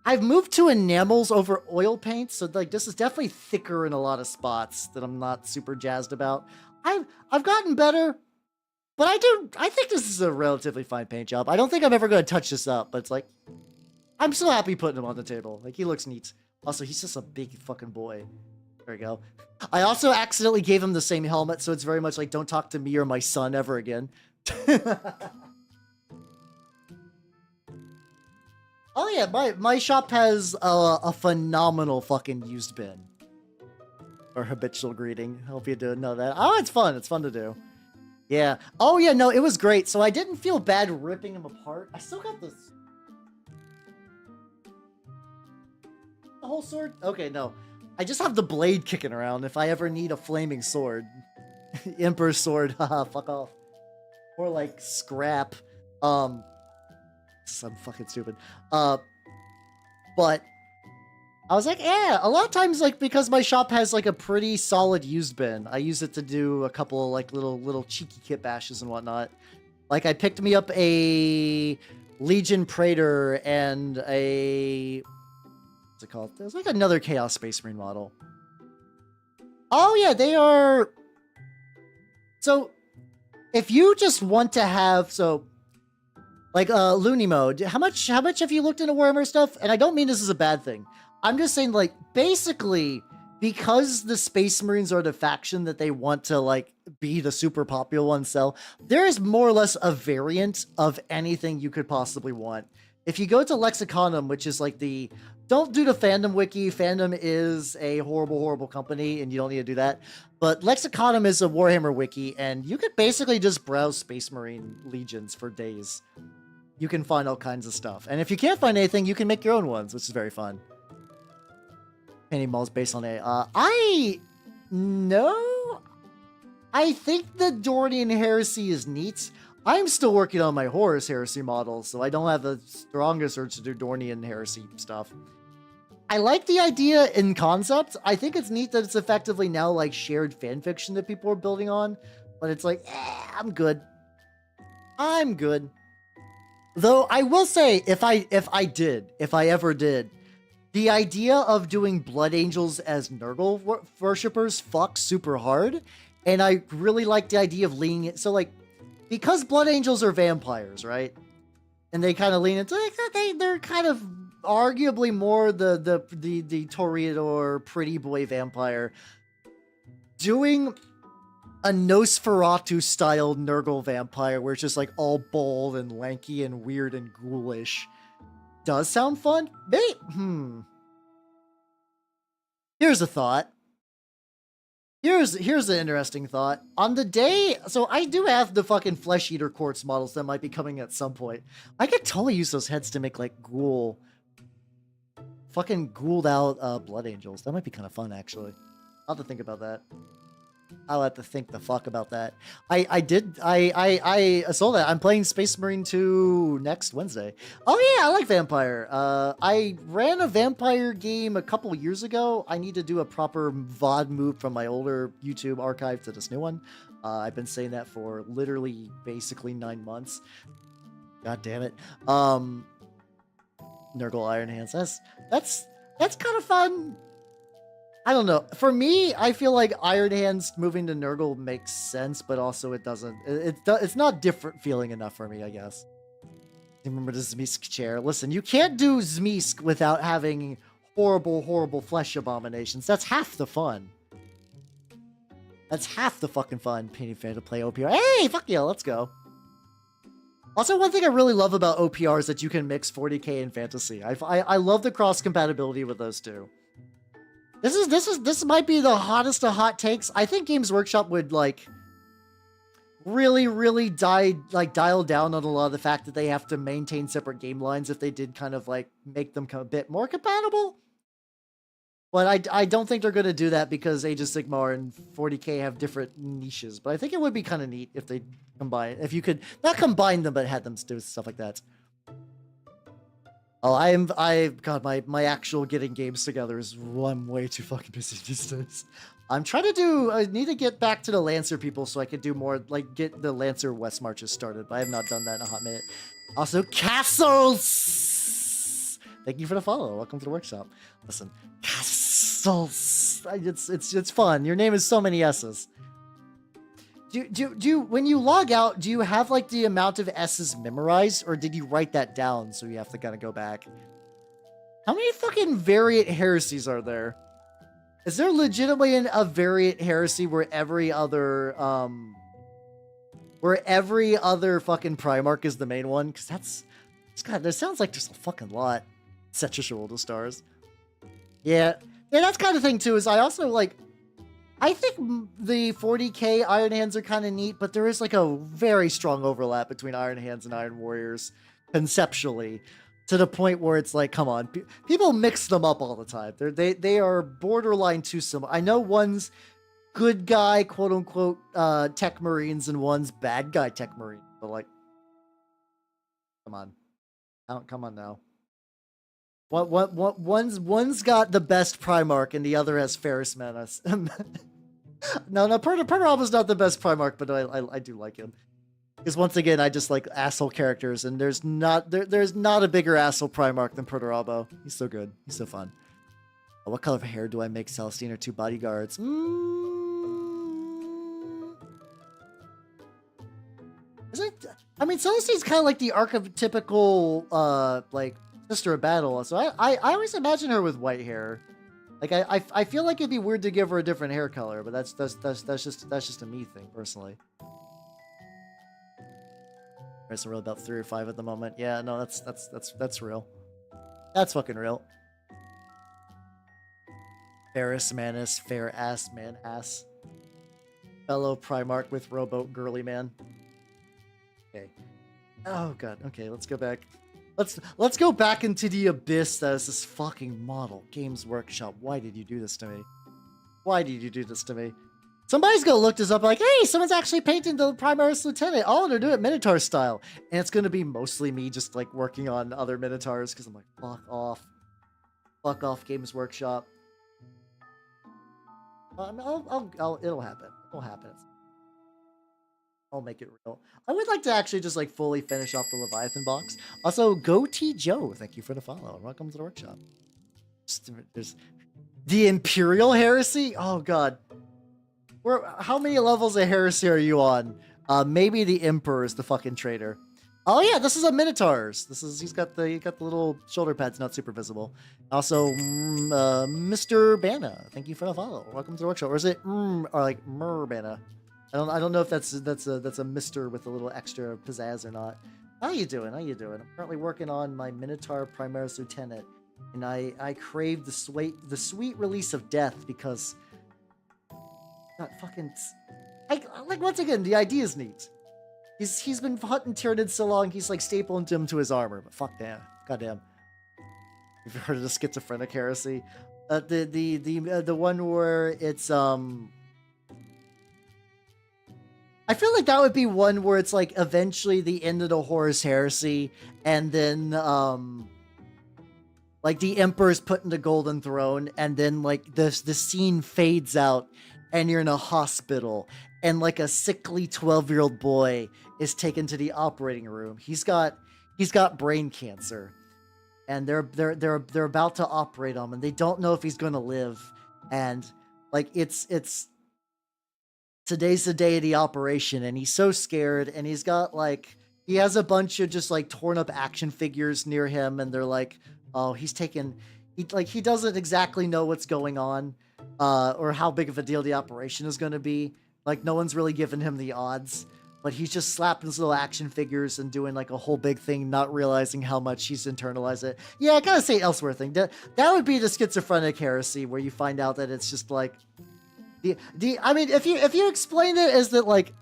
I've moved to enamels over oil paints, so like this is definitely thicker in a lot of spots that I'm not super jazzed about. I've gotten better, but I think this is a relatively fine paint job. I don't think I'm ever going to touch this up, but it's like, I'm so happy putting him on the table. Like, he looks neat. Also, he's just a big fucking boy. There we go. I also accidentally gave him the same helmet, so it's very much like, don't talk to me or my son ever again. Oh yeah, my shop has a phenomenal fucking used bin. Or habitual greeting. Hope you didn't know that. Oh, it's fun. It's fun to do. Yeah. Oh yeah, no, it was great. So I didn't feel bad ripping them apart. I still got this. The whole sword? Okay, no. I just have the blade kicking around if I ever need a flaming sword. Emperor's sword. Haha, fuck off. Or like scrap. I'm fucking stupid. But I was like, yeah, a lot of times, like, because my shop has like a pretty solid used bin, I use it to do a couple of like little cheeky kit bashes and whatnot. Like, I picked me up a Legion Praetor and a, what's it called? There's like another Chaos Space Marine model. Oh yeah, they are. So if you just want to have, so like Looney mode, how much have you looked into Warhammer stuff? And I don't mean this is a bad thing. I'm just saying, like, basically, because the Space Marines are the faction that they want to, like, be the super popular one, so there is more or less a variant of anything you could possibly want. If you go to Lexiconum, which is like don't do the fandom wiki. Fandom is a horrible, horrible company, and you don't need to do that. But Lexiconum is a Warhammer wiki, and you could basically just browse Space Marine legions for days. You can find all kinds of stuff. And if you can't find anything, you can make your own ones, which is very fun. Painting models based on I think the Dornian Heresy is neat. I'm still working on my Horus Heresy models, so I don't have the strongest urge to do Dornian Heresy stuff. I like the idea in concept. I think it's neat that it's effectively now like shared fanfiction that people are building on, but it's like, I'm good. I'm good. Though I will say, if I ever did, the idea of doing Blood Angels as Nurgle worshippers fucks super hard, and I really like the idea of leaning it. So, like, because Blood Angels are vampires, right? And they kind of lean into they're kind of arguably more the Toreador pretty boy vampire. Doing a Nosferatu-style Nurgle vampire where it's just like all bold and lanky and weird and ghoulish does sound fun. Here's a thought. Here's an interesting thought. On the day, so I do have the fucking flesh eater quartz models that might be coming at some point. I could totally use those heads to make like fucking ghouled out blood angels. That might be kind of fun actually. I'll have to think about that. I'll have to think the fuck about that. I saw that. I'm playing Space Marine 2 next Wednesday. Oh yeah, I like Vampire. I ran a Vampire game a couple years ago. I need to do a proper VOD move from my older YouTube archive to this new one. I've been saying that for literally basically 9 months. God damn it. Nurgle Iron Hands. That's kind of fun. I don't know. For me, I feel like Iron Hands moving to Nurgle makes sense, but also it doesn't. It's not different feeling enough for me, I guess. Remember the Zmisk chair. Listen, you can't do Zmisk without having horrible, horrible flesh abominations. That's half the fun. That's half the fucking fun. Painting fan to play OPR. Hey, fuck yeah, let's go. Also, one thing I really love about OPR is that you can mix 40k and fantasy. I love the cross compatibility with those two. This might be the hottest of hot takes. I think Games Workshop would like really dial down on a lot of the fact that they have to maintain separate game lines if they did kind of like make them a bit more compatible. But I don't think they're going to do that because Age of Sigmar and 40k have different niches. But I think it would be kind of neat if they combine, if you could not combine them, but had them do stuff like that. Oh, God, my actual getting games together is, I'm way too fucking busy these days. I need to get back to the Lancer people so I could do more, like, get the Lancer West Marches started, but I have not done that in a hot minute. Also, castles! Thank you for the follow. Welcome to the workshop. Listen, castles! It's fun. Your name is so many S's. When you log out, do you have like the amount of S's memorized, or did you write that down so you have to kind of go back? How many fucking variant heresies are there? Is there legitimately a variant heresy where every other fucking Primarch is the main one? Because that sounds like just a fucking lot. Cetrish World of Stars. Yeah, that's kind of thing too. Is I also like. I think the 40k Iron Hands are kind of neat, but there is like a very strong overlap between Iron Hands and Iron Warriors conceptually, to the point where it's like, come on, people mix them up all the time. They are borderline too similar. I know one's good guy, quote unquote, tech marines, and one's bad guy tech marine. But like, come on, come on now. One's got the best Primarch and the other has Ferris Manus. No, Perturba's not the best Primarch, but I do like him. Because once again, I just like asshole characters, and there's not a bigger asshole Primarch than Perturbo. He's so good. He's so fun. Oh, what color of hair do I make Celestine or 2 bodyguards? Is it? I mean, Celestine's kind of like the archetypical like sister of battle. So I always imagine her with white hair. Like I feel like it'd be weird to give her a different hair color, but that's just a me thing personally. There's a real about 3 or 5 at the moment. Yeah, no, that's real. That's fucking real. Ferris Manus, fair ass man ass. Fellow Primarch with rowboat girly man. Okay. Oh god. Okay, let's go back. Let's go back into the abyss that is this fucking model. Games Workshop. Why did you do this to me? Why did you do this to me? Somebody's gonna look this up like, hey, someone's actually painting the Primaris Lieutenant. Oh, they're doing it Minotaur style. And it's gonna be mostly me just like working on other Minotaurs because I'm like, fuck off. Fuck off, Games Workshop. It'll happen. It'll happen. I'll make it real. I would like to actually just like fully finish off the Leviathan box. Also, Goatee Joe, thank you for the follow. Welcome to the workshop. There's the Imperial Heresy. Oh god, how many levels of heresy are you on? Maybe the Emperor is the fucking traitor. Oh yeah, this is a Minotaurs. He's got the little shoulder pads, not super visible. Also, Mr. Bana, thank you for the follow. Welcome to the workshop. Or is it or like Bana? I don't know if that's a Mister with a little extra pizzazz or not. How you doing? I'm currently working on my Minotaur Primaris Lieutenant, and I crave the sweet release of death because God, fucking, like once again, the idea is neat. He's been hunting Tyranids so long, he's like stapling him to his armor. But fuck damn, goddamn. You've heard of the schizophrenic heresy? The one where it's I feel like that would be one where it's like eventually the end of the Horus heresy, and then like the Emperor's put in the Golden Throne, and then like the scene fades out, and you're in a hospital, and like a sickly 12-year-old boy is taken to the operating room. He's got brain cancer, and they're about to operate him, and they don't know if he's going to live, and like it's today's the day of the operation, and he's so scared, and he has a bunch of just like torn up action figures near him, and they're like, oh, he doesn't exactly know what's going on, or how big of a deal the operation is going to be. Like, no one's really giving him the odds, but he's just slapping his little action figures and doing like a whole big thing, not realizing how much he's internalized it. Yeah, I gotta say elsewhere thing. That would be the schizophrenic heresy, where you find out that it's just like, I mean, if you explain it as that, like,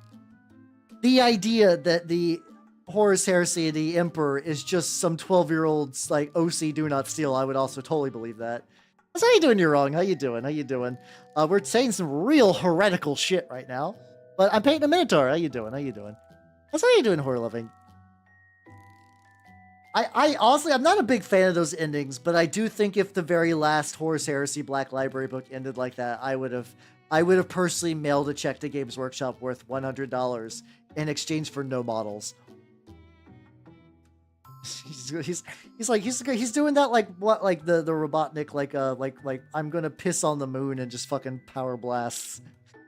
the idea that the Horus heresy, the Emperor, is just some 12-year-old's like OC do not steal, I would also totally believe that. How you doing? You're wrong. How you doing? We're saying some real heretical shit right now, but I'm painting a Minotaur. How you doing? How you doing, Horror Loving? I honestly, I'm not a big fan of those endings, but I do think if the very last Horus Heresy Black Library book ended like that, I would have personally mailed a check to Games Workshop worth $100 in exchange for no models. He's doing that like what, like the Robotnik, like I'm gonna piss on the moon and just fucking power blasts,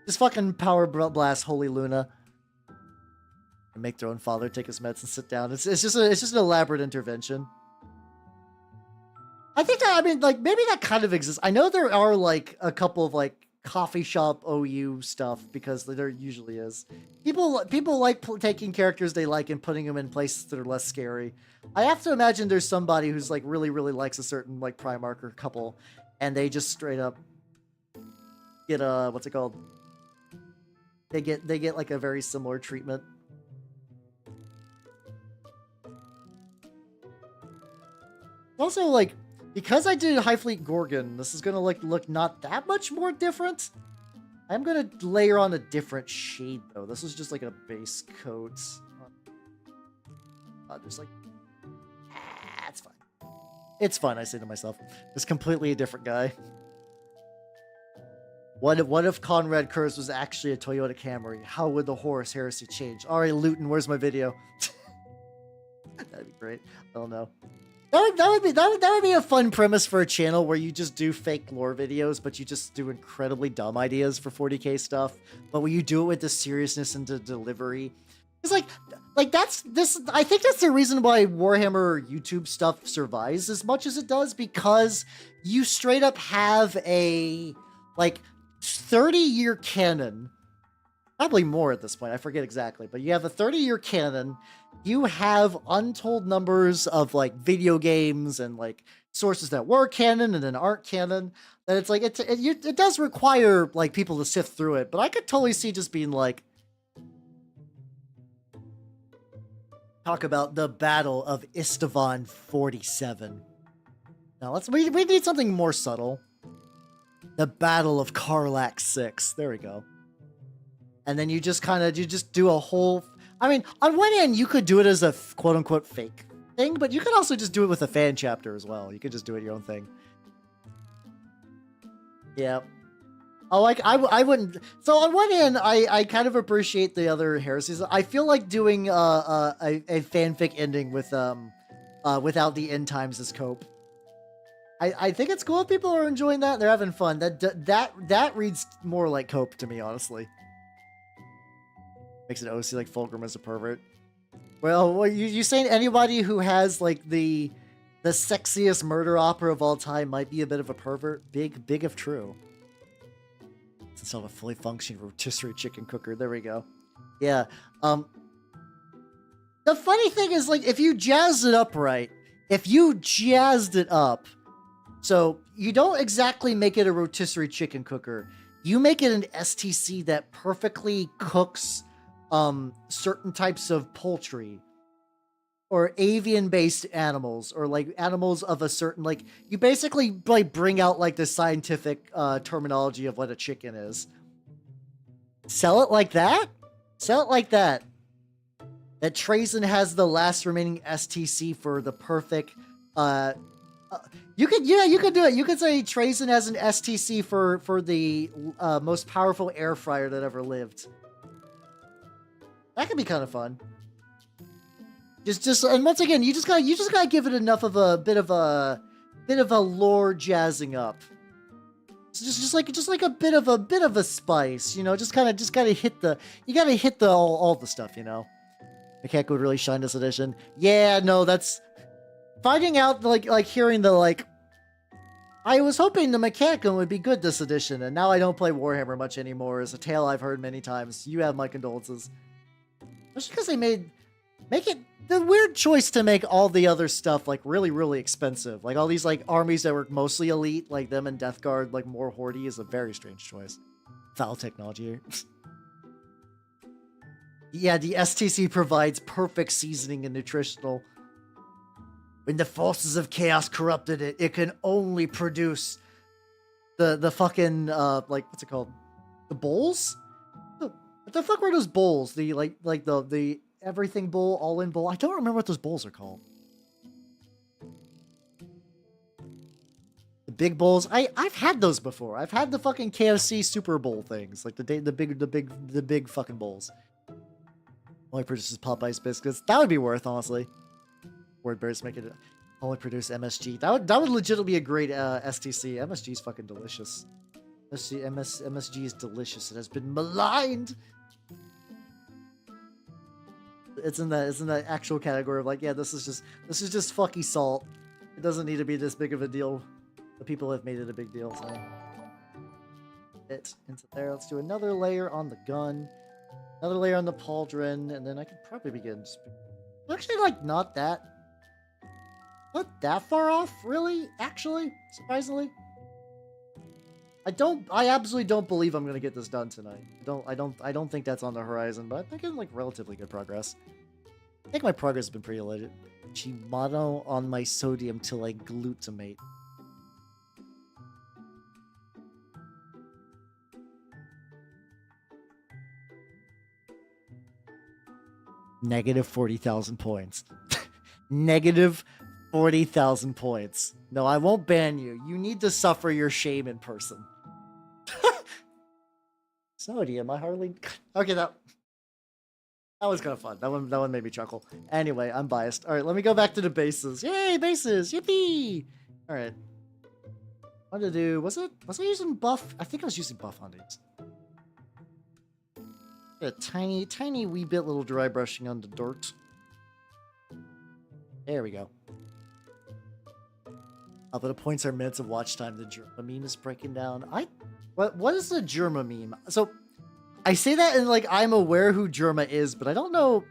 blast Holy Luna, and make their own father take his meds and sit down. It's just an elaborate intervention. I think that, I mean, like, maybe that kind of exists. I know there are like a couple of like coffee shop OU stuff, because there usually is. People like taking characters they like and putting them in places that are less scary. I have to imagine there's somebody who's like really likes a certain like Primarch or couple, and they just straight up get a, what's it called? They get like a very similar treatment. Also, like, because I did High Fleet Gorgon, this is gonna like look not that much more different. I'm gonna layer on a different shade though. This is just like a base coat. There's like, it's fine. It's fun, I say to myself. It's completely a different guy. What if Conrad Kurz was actually a Toyota Camry? How would the Horus Heresy change? Alright, Luton, where's my video? That'd be great. I don't know. That would be a fun premise for a channel where you just do fake lore videos, but you just do incredibly dumb ideas for 40k stuff. But when you do it with the seriousness and the delivery, it's like that's this. I think that's the reason why Warhammer YouTube stuff survives as much as it does, because you straight up have a like 30-year canon. Probably more at this point, I forget exactly, but you have a 30-year canon. You have untold numbers of like video games and like sources that were canon and then aren't canon. That it's like it does require like people to sift through it, but I could totally see just being like, talk about the Battle of Istvan 47. Now we need something more subtle. The Battle of Karlak 6. There we go. And then you just do a whole, I mean, on one end, you could do it as a quote-unquote fake thing, but you could also just do it with a fan chapter as well. You could just do it your own thing. Yeah. Oh, like, I wouldn't. So on one end, I kind of appreciate the other heresies. I feel like doing a fanfic ending with without the end times as cope. I think it's cool if people are enjoying that. They're having fun. That reads more like cope to me, honestly. Makes it OC like Fulgrim as a pervert. Well, you saying anybody who has like the sexiest murder opera of all time might be a bit of a pervert? Big if true. Instead of a fully functioning rotisserie chicken cooker. There we go. Yeah. The funny thing is, like, if you jazzed it up right, so you don't exactly make it a rotisserie chicken cooker. you make it an STC that perfectly cooks certain types of poultry or avian-based animals, or like animals of a certain, like, you basically like bring out like the scientific terminology of what a chicken is. Sell it like that? Sell it like that. That Trazen has the last remaining STC for the perfect you could do it. You could say Trazen has an STC for the most powerful air fryer that ever lived. That could be kind of fun. Just and once again, you just gotta give it enough of a bit of a lore jazzing up. Just like a bit of a spice, you know. Just gotta hit the all the stuff, you know. Mechanic would really shine this edition. Yeah, no, that's finding out like hearing the like. I was hoping the Mechanicum would be good this edition, and now I don't play Warhammer much anymore. Is a tale I've heard many times. You have my condolences. Especially because they make it the weird choice to make all the other stuff like really, really expensive. Like all these like armies that were mostly elite, like them and Death Guard, like more hoardy, is a very strange choice. Foul technology here. Yeah, the STC provides perfect seasoning and nutritional. When the forces of chaos corrupted it, it can only produce the fucking like what's it called? The bowls? What the fuck were those bowls? The like the everything bowl, all in bowl. I don't remember what those bowls are called. The big bowls. I've had those before. I've had the fucking KFC Super Bowl things, like the big fucking bowls. Only produces Popeyes biscuits. That would be worth, honestly. Wordbear's make it only produce MSG. That would legitimately be a great STC. MSG is fucking delicious. MSG is delicious. It has been maligned. It's in that actual category of like, yeah, this is just fucky salt. It doesn't need to be this big of a deal. The people have made it a big deal. So it into there. Let's do another layer on the gun. Another layer on the pauldron, and then I could probably begin. Actually, like, not that far off, really. Actually, surprisingly, I absolutely don't believe I'm gonna get this done tonight. I don't think that's on the horizon, but I think it's like relatively good progress. I think my progress has been pretty legit. Shimano on my sodium till I glutamate. Negative 40,000 points. Negative 40,000 points. No, I won't ban you. You need to suffer your shame in person. Sodium, I hardly... Okay, that was kind of fun. That one made me chuckle. Anyway, I'm biased. All right, let me go back to the bases. Yay, bases! Yippee! All right. I wanted to do... Was I using buff? I think I was using buff on these. A tiny wee bit little dry brushing on the dirt. There we go. But the points are minutes of watch time. The Germa meme is breaking down. What is the Germa meme? So I say that and like I'm aware who Germa is, but I don't know.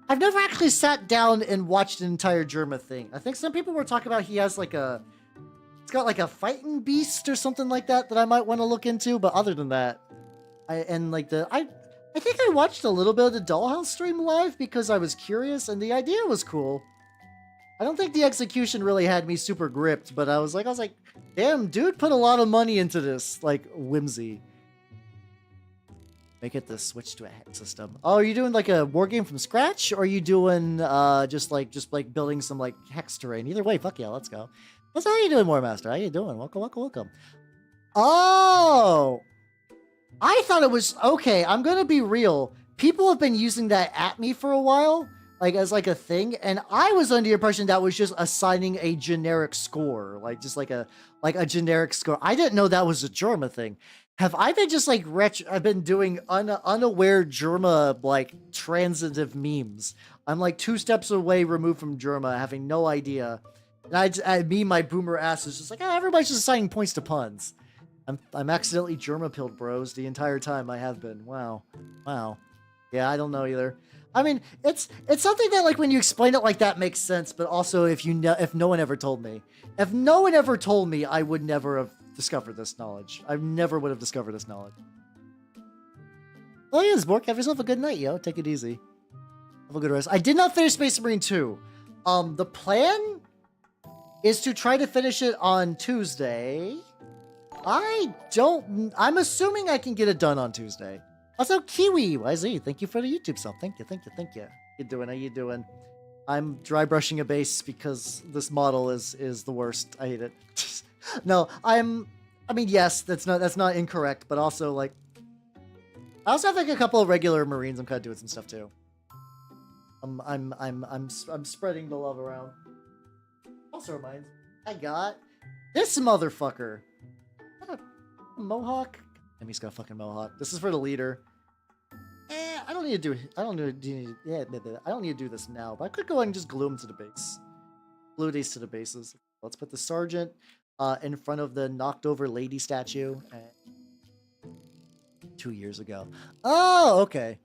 I've never actually sat down and watched an entire Germa thing. I think some people were talking about he has like it's got like a fighting beast or something like that I might want to look into. But other than that, I think I watched a little bit of the Dollhouse stream live because I was curious and the idea was cool. I don't think the execution really had me super gripped, but I was like, damn, dude put a lot of money into this, like, whimsy. Make it the switch to a hex system. Oh, are you doing like a war game from scratch, or are you doing just like building some like hex terrain? Either way, fuck yeah, let's go. How you doing, War Master? How you doing? Welcome. Oh! I thought it was... Okay, I'm gonna be real. People have been using that at me for a while, like, as, like, a thing, and I was under the impression that was just assigning a generic score, like, just like a generic score. I didn't know that was a Germa thing. Have I been just, like, I've been doing unaware Germa, like, transitive memes. I'm, like, 2 steps away removed from Germa, having no idea. And my boomer ass is just like, everybody's just assigning points to puns. I'm accidentally Germa-pilled, bros, the entire time I have been. Wow. Yeah, I don't know either. I mean, it's something that, like, when you explain it like that makes sense, but also if no one ever told me. If no one ever told me, I would never have discovered this knowledge. I never would have discovered this knowledge. Oh yeah, Bork, have yourself a good night, yo. Take it easy. Have a good rest. I did not finish Space Marine 2. The plan is to try to finish it on Tuesday. I'm assuming I can get it done on Tuesday. Also, Kiwi YZ, thank you for the YouTube sub. Thank you. How you doing? I'm dry brushing a base because this model is the worst. I hate it. No, I mean, yes, that's not incorrect, but also like, I also have like a couple of regular Marines. I'm kind of doing some stuff too. I'm spreading the love around. Also reminds me, I got this motherfucker. Is that a mohawk? And he's got a fucking mohawk. This is for the leader. I don't need to do this now, but I could go ahead and just glue them to the base. Glue these to the bases. Let's put the sergeant in front of the knocked over lady statue. 2 years ago. Oh, okay.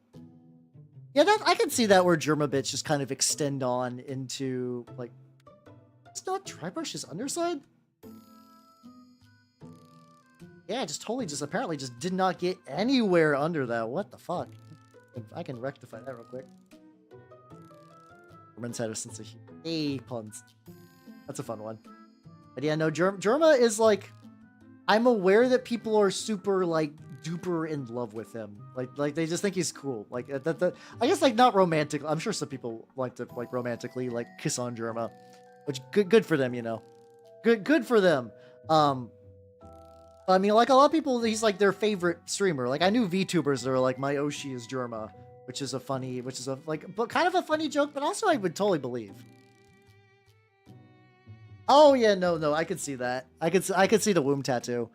Yeah, I can see that where Germa bits just kind of extend on into like. It's not Tribrush's underside. Yeah, apparently just did not get anywhere under that. What the fuck? I can rectify that real quick. German's had a sense of humor. Hey, puns. That's a fun one. But yeah, no, Germa is like, I'm aware that people are super like duper in love with him. Like they just think he's cool. Like I guess like not romantic. I'm sure some people like to like romantically like kiss on Germa, which good for them, you know. Good for them. I mean, like a lot of people, he's like their favorite streamer. Like I knew VTubers that are like, my Oshi is Germa, which is a but kind of a funny joke, but also I would totally believe. Oh yeah, no, I could see that. I could see the womb tattoo.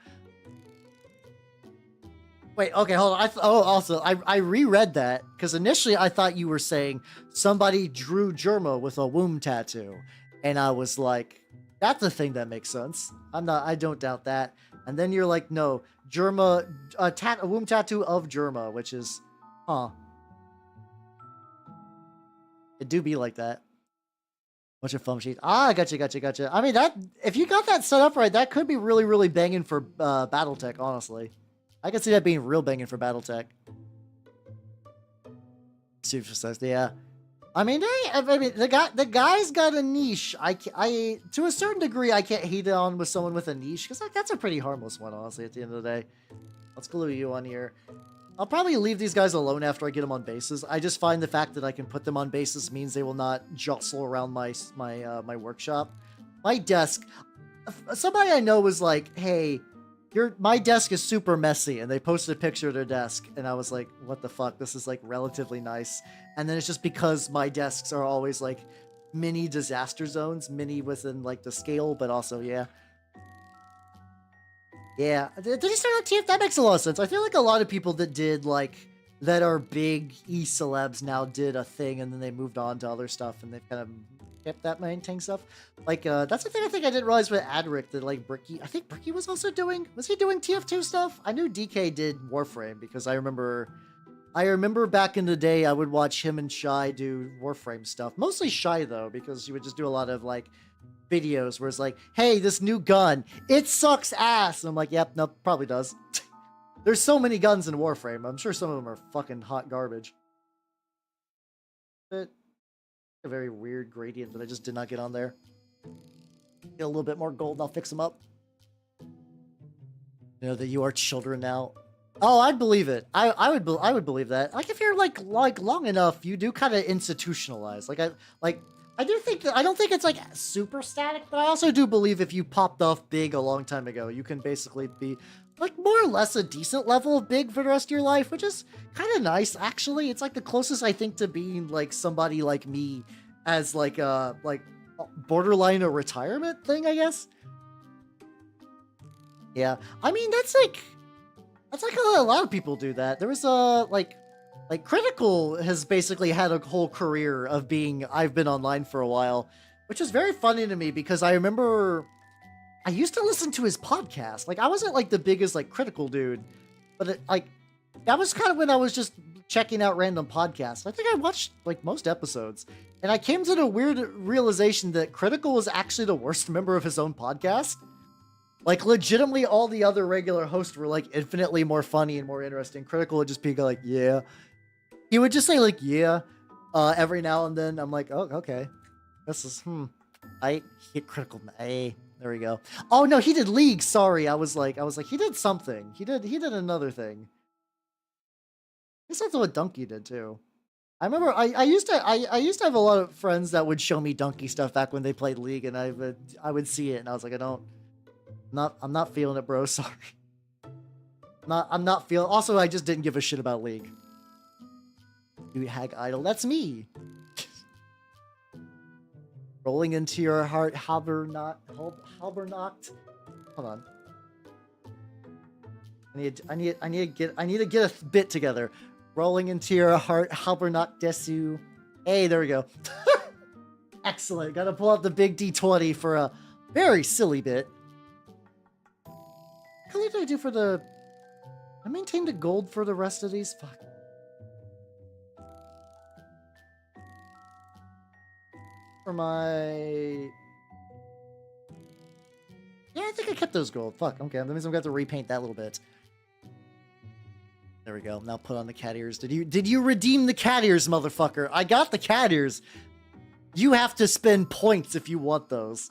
Wait, okay, hold on. Also, I reread that because initially I thought you were saying somebody drew Germa with a womb tattoo, and I was like, that's a thing that makes sense. I don't doubt that. And then you're like, no, Germa, a womb tattoo of Germa, which is, it do be like that. Bunch of foam sheets. Ah, gotcha. I mean, if you got that set up right, that could be really, really banging for BattleTech, honestly. I could see that being real banging for BattleTech. Super says, yeah. I mean, the guy's got a niche. I to a certain degree, I can't hate on with someone with a niche because that's a pretty harmless one, honestly. At the end of the day, let's glue you on here. I'll probably leave these guys alone after I get them on bases. I just find the fact that I can put them on bases means they will not jostle around my workshop. My desk. Somebody I know was like, "Hey, my desk is super messy," and they posted a picture of their desk, and I was like, "What the fuck? This is like relatively nice." And then it's just because my desks are always like mini disaster zones, mini within like the scale, but also yeah. Did he start on TF? That makes a lot of sense. I feel like a lot of people that are big e-celebs now did a thing and then they moved on to other stuff and they've kind of kept that main stuff. Like, that's the thing I think I didn't realize with Adric that like Bricky, I think Bricky was also doing TF2 stuff? I knew DK did Warframe because I remember back in the day I would watch him and Shy do Warframe stuff. Mostly Shy though, because he would just do a lot of like videos where it's like, hey, this new gun, it sucks ass. And I'm like, yep, no, probably does. There's so many guns in Warframe. I'm sure some of them are fucking hot garbage. But a very weird gradient that I just did not get on there. Get a little bit more gold and I'll fix them up. You know that you are children now. Oh, I'd believe it. I would believe that. Like if you're like long enough, you do kind of institutionalize. I don't think it's like super static, but I also do believe if you popped off big a long time ago, you can basically be like more or less a decent level of big for the rest of your life, which is kind of nice actually. It's like the closest I think to being like somebody like me as like borderline a retirement thing, I guess. Yeah, I mean that's like a lot of people do that. There was like Critical has basically had a whole career of being, I've been online for a while, which is very funny to me because I remember I used to listen to his podcast. Like I wasn't like the biggest like Critical dude, but that was kind of when I was just checking out random podcasts. I think I watched like most episodes and I came to the weird realization that Critical was actually the worst member of his own podcast. Like, legitimately, all the other regular hosts were, like, infinitely more funny and more interesting. Critical would just be like, yeah. He would just say, like, yeah, every now and then. I'm like, oh, okay. This is, I hit critical. Hey, there we go. Oh, no, he did League. Sorry. I was like, he did something. He did another thing. It's something what Donkey did, too. I remember I used to have a lot of friends that would show me Donkey stuff back when they played League, and I would see it, and I was like, I'm not feeling it, bro. Sorry. I'm not feeling. Also, I just didn't give a shit about League. You hag idol. That's me. Rolling into your heart, Halbernacht. Hold on. I need to get a bit together. Rolling into your heart, Halbernacht Desu. Hey, there we go. Excellent. Gotta pull out the big D20 for a very silly bit. How did I do for the... I maintained the gold for the rest of these? Fuck. For my... Yeah, I think I kept those gold. Fuck, okay. That means I'm going to have to repaint that a little bit. There we go. Now put on the cat ears. Did you redeem the cat ears, motherfucker? I got the cat ears. You have to spend points if you want those.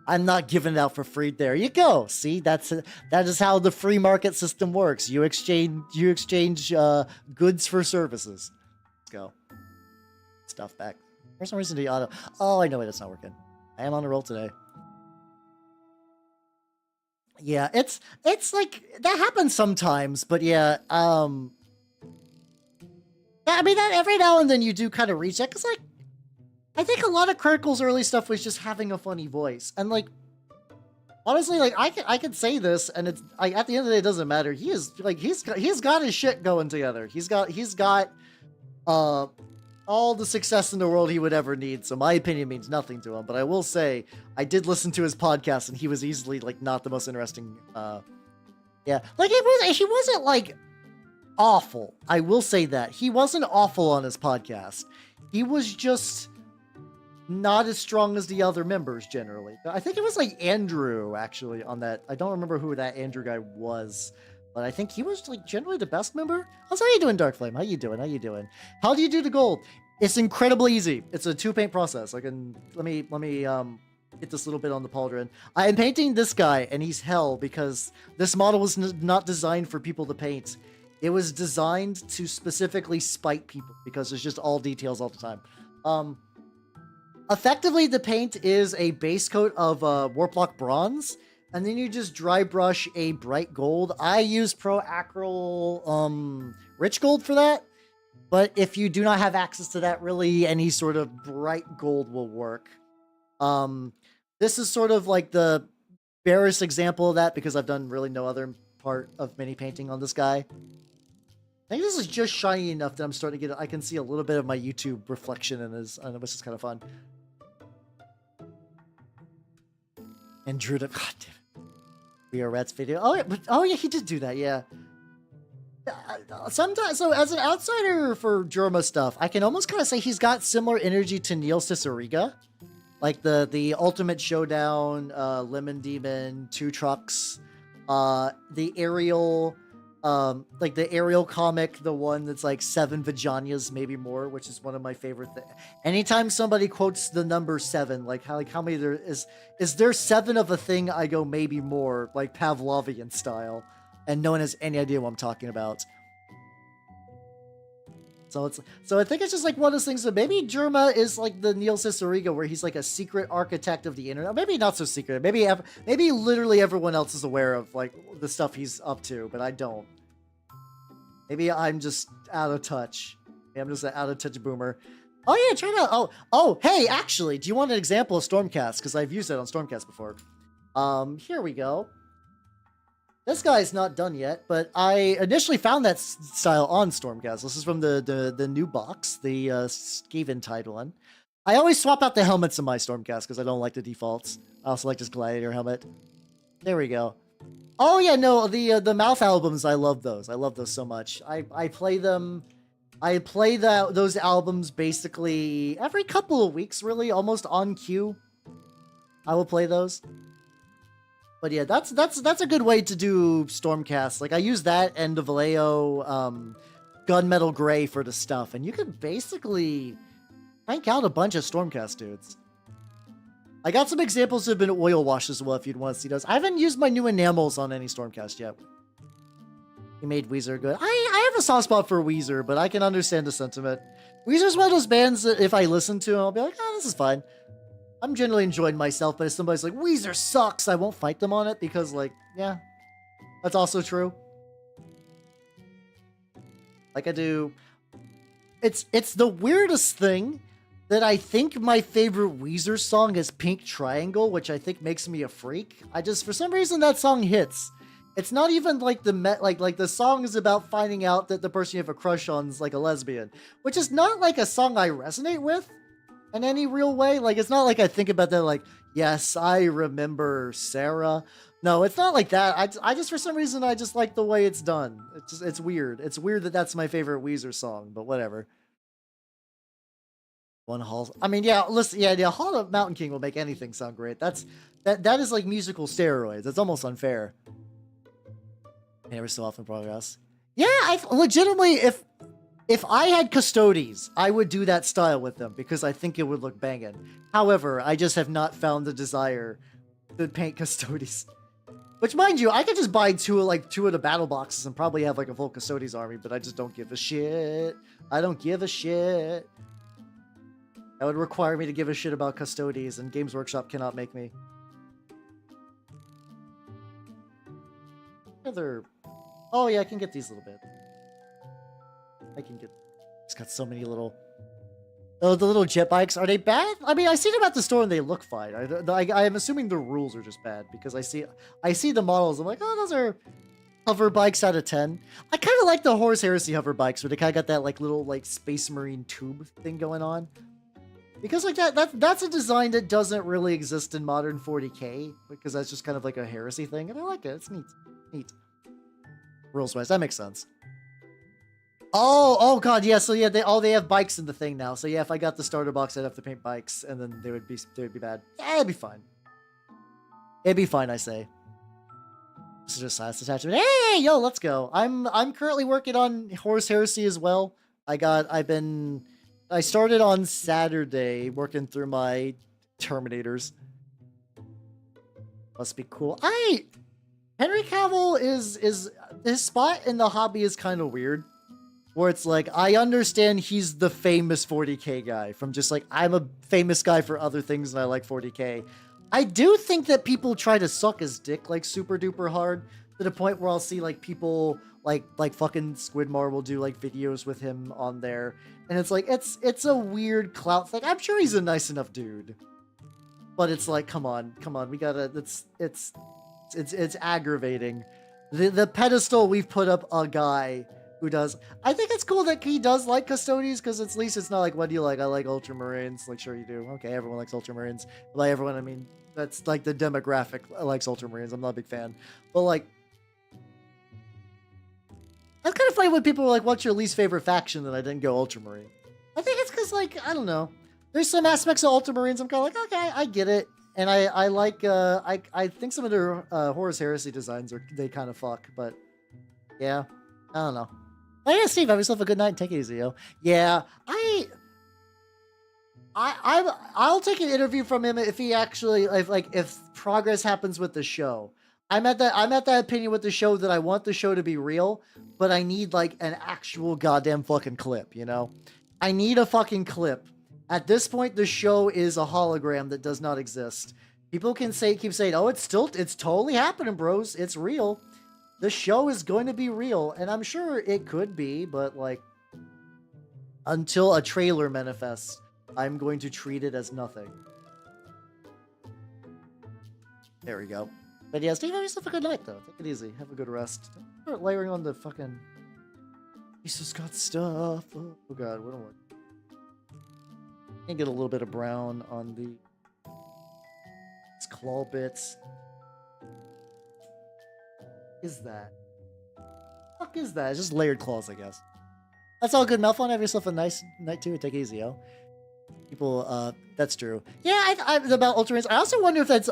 I'm not giving it out for free. There you go. See, that is how the free market system works. You exchange goods for services. Let's go. Stuff back. For some reason, the auto. Oh, I know it. It's not working. I am on a roll today. Yeah, it's like that happens sometimes, but yeah, I mean that every now and then you do kind of reach that, because like I think a lot of Critical's early stuff was just having a funny voice, and like honestly, like I can say this, and it's at the end of the day it doesn't matter. He is like he's got his shit going together. He's got all the success in the world he would ever need, so my opinion means nothing to him. But I will say, I did listen to his podcast, and he was easily, like, not the most interesting, yeah. Like, he wasn't, like, awful. I will say that. He wasn't awful on his podcast. He was just not as strong as the other members, generally. I think it was, like, Andrew, actually, on that. I don't remember who that Andrew guy was. But I think he was, like, generally the best member. How's how you doing, Darkflame? How you doing? How do you do the gold? It's incredibly easy. It's a 2-paint process. Let me get this little bit on the pauldron. I am painting this guy, and he's hell because this model was not designed for people to paint. It was designed to specifically spite people because it's just all details all the time. Effectively, the paint is a base coat of Warplock Bronze, and then you just dry brush a bright gold. I use Pro Acryl Rich Gold for that. But if you do not have access to that, really, any sort of bright gold will work. This is sort of like the barest example of that because I've done really no other part of mini painting on this guy. I think this is just shiny enough that I'm starting to get... I can see a little bit of my YouTube reflection in his... I know, this is kind of fun. And Druid... God damn it. We Are Rats video. Oh yeah, he did do that, yeah. Sometimes, so as an outsider for Germa stuff, I can almost kind of say he's got similar energy to Neil Ciceriga. Like the Ultimate Showdown, Lemon Demon, Two Trucks, the Ariel... like the Ariel comic, the one that's like 7 vaginas, maybe more, which is one of my favorite things. Anytime somebody quotes the number 7, like how many there is there 7 of a thing? I go maybe more, like Pavlovian style, and no one has any idea what I'm talking about. So I think it's just like one of those things that maybe Germa is like the Neil Ciceriga, where he's like a secret architect of the internet. Maybe not so secret. Maybe literally everyone else is aware of like the stuff he's up to, but I don't. Maybe I'm just out of touch. Maybe I'm just an out of touch boomer. Oh yeah, try it out. Oh, hey, actually, do you want an example of Stormcast? Because I've used it on Stormcast before. Here we go. This guy's not done yet, but I initially found that style on Stormcast. This is from the new box, the Skaventide one. I always swap out the helmets in my Stormcast because I don't like the defaults. I also like this Gladiator helmet. There we go. Oh yeah, no, the mouth albums, I love those. I love those so much. I play them. I play those albums basically every couple of weeks, really, almost on cue. I will play those. But yeah, that's a good way to do Stormcast. Like I use that and the Vallejo Gunmetal Gray for the stuff, and you can basically crank out a bunch of Stormcast dudes. I got some examples that have been oil washed as well if you'd want to see those. I haven't used my new enamels on any Stormcast yet. He made Weezer good. I have a soft spot for Weezer, but I can understand the sentiment. Weezer's one of those bands that if I listen to, I'll be like, this is fine. I'm generally enjoying myself, but if somebody's like, Weezer sucks, I won't fight them on it because, like, yeah, that's also true. Like I do. It's the weirdest thing that I think my favorite Weezer song is Pink Triangle, which I think makes me a freak. For some reason, that song hits. It's not even like the song is about finding out that the person you have a crush on is like a lesbian, which is not like a song I resonate with in any real way. Like, it's not like I think about that like, yes, I remember Sarah. No, it's not like that. I just, for some reason, I just like the way it's done. It's weird. It's weird that that's my favorite Weezer song, but whatever. One Hall. I mean, yeah, listen, yeah, Hall of Mountain King will make anything sound great. That is like musical steroids. It's almost unfair. Never so often progress. Yeah, I've legitimately, if I had Custodes, I would do that style with them because I think it would look banging. However, I just have not found the desire to paint Custodes. Which, mind you, I could just buy two of the battle boxes and probably have like a full Custodes army, but I just don't give a shit. I don't give a shit. That would require me to give a shit about Custodes, and Games Workshop cannot make me. Oh yeah, I can get these a little bit. I can get. It's got so many little. Oh, the little jet bikes, are they bad? I mean, I see them at the store and they look fine. I'm assuming the rules are just bad because I see the models. I'm like, oh, those are hover bikes out of 10. I kind of like the Horus Heresy hover bikes where they kind of got that like little like Space Marine tube thing going on. Because like that's a design that doesn't really exist in modern 40k because that's just kind of like a heresy thing, and I like it. It's neat. Neat. Rules wise, that makes sense. Oh god, yeah. So yeah, they have bikes in the thing now. So yeah, if I got the starter box, I'd have to paint bikes, and then they would be bad. Yeah, it'd be fine. It'd be fine, I say. This is just science attachment. Hey, yo, let's go. I'm currently working on Horus Heresy as well. I started on Saturday working through my Terminators. Must be cool. Henry Cavill is his spot in the hobby is kind of weird. Where it's like, I understand he's the famous 40k guy from just like, I'm a famous guy for other things and I like 40k. I do think that people try to suck his dick like super duper hard to the point where I'll see like people like fucking Squidmar will do like videos with him on there. And it's like, it's a weird clout thing. I'm sure he's a nice enough dude. But it's like, come on, we gotta, it's aggravating. The pedestal we've put up a guy who does. I think it's cool that he does like Custodes because at least it's not like, what do you like? I like Ultramarines. Like, sure you do. Okay, everyone likes Ultramarines. By everyone, I mean, that's like the demographic likes Ultramarines. I'm not a big fan. But like, that's kind of funny when people are like, what's your least favorite faction? And I didn't go Ultramarine. I think it's because, like, I don't know. There's some aspects of Ultramarines I'm kind of like, okay, I get it. And I like, I think some of their Horus Heresy designs they kind of fuck. But yeah, I don't know. Oh yeah, Steve, have yourself a good night and take it easy, yo. Yeah, I'll take an interview from him if he actually, if progress happens with the show. I'm at that opinion with the show that I want the show to be real, but I need like an actual goddamn fucking clip, you know? I need a fucking clip. At this point, the show is a hologram that does not exist. People can keep saying, oh, it's totally happening, bros. It's real. The show is going to be real, and I'm sure it could be, but like, until a trailer manifests, I'm going to treat it as nothing. There we go. But yeah, Steve, have yourself a good night, though. Take it easy. Have a good rest. Don't start layering on the fucking... He's just got stuff. Oh god, what do I want? Can get a little bit of brown on the... It's claw bits. What is that? What the fuck is that? It's just layered claws, I guess. That's all good, Malphon. Have yourself a nice night, too. Take it easy, yo. People, that's true. Yeah, about Ultramarines. I also wonder if that's...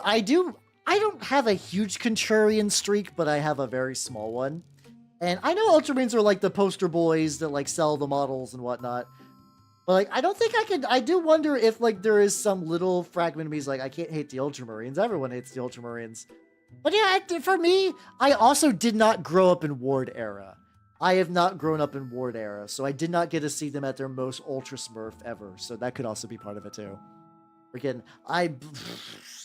I don't have a huge contrarian streak, but I have a very small one. And I know Ultramarines are like the poster boys that like sell the models and whatnot. But like, I don't think I could. I do wonder if like there is some little fragment of me like, I can't hate the Ultramarines. Everyone hates the Ultramarines. But yeah, for me, I also did not grow up in Ward era. I have not grown up in Ward era, so I did not get to see them at their most Ultra Smurf ever. So that could also be part of it too. Freaking,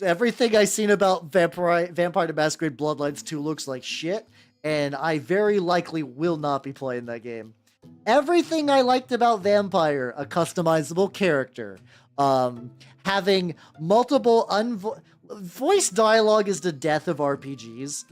everything I've seen about Vampire the Masquerade Bloodlines 2 looks like shit, and I very likely will not be playing that game. Everything I liked about Vampire, a customizable character, having multiple voice dialogue is the death of RPGs.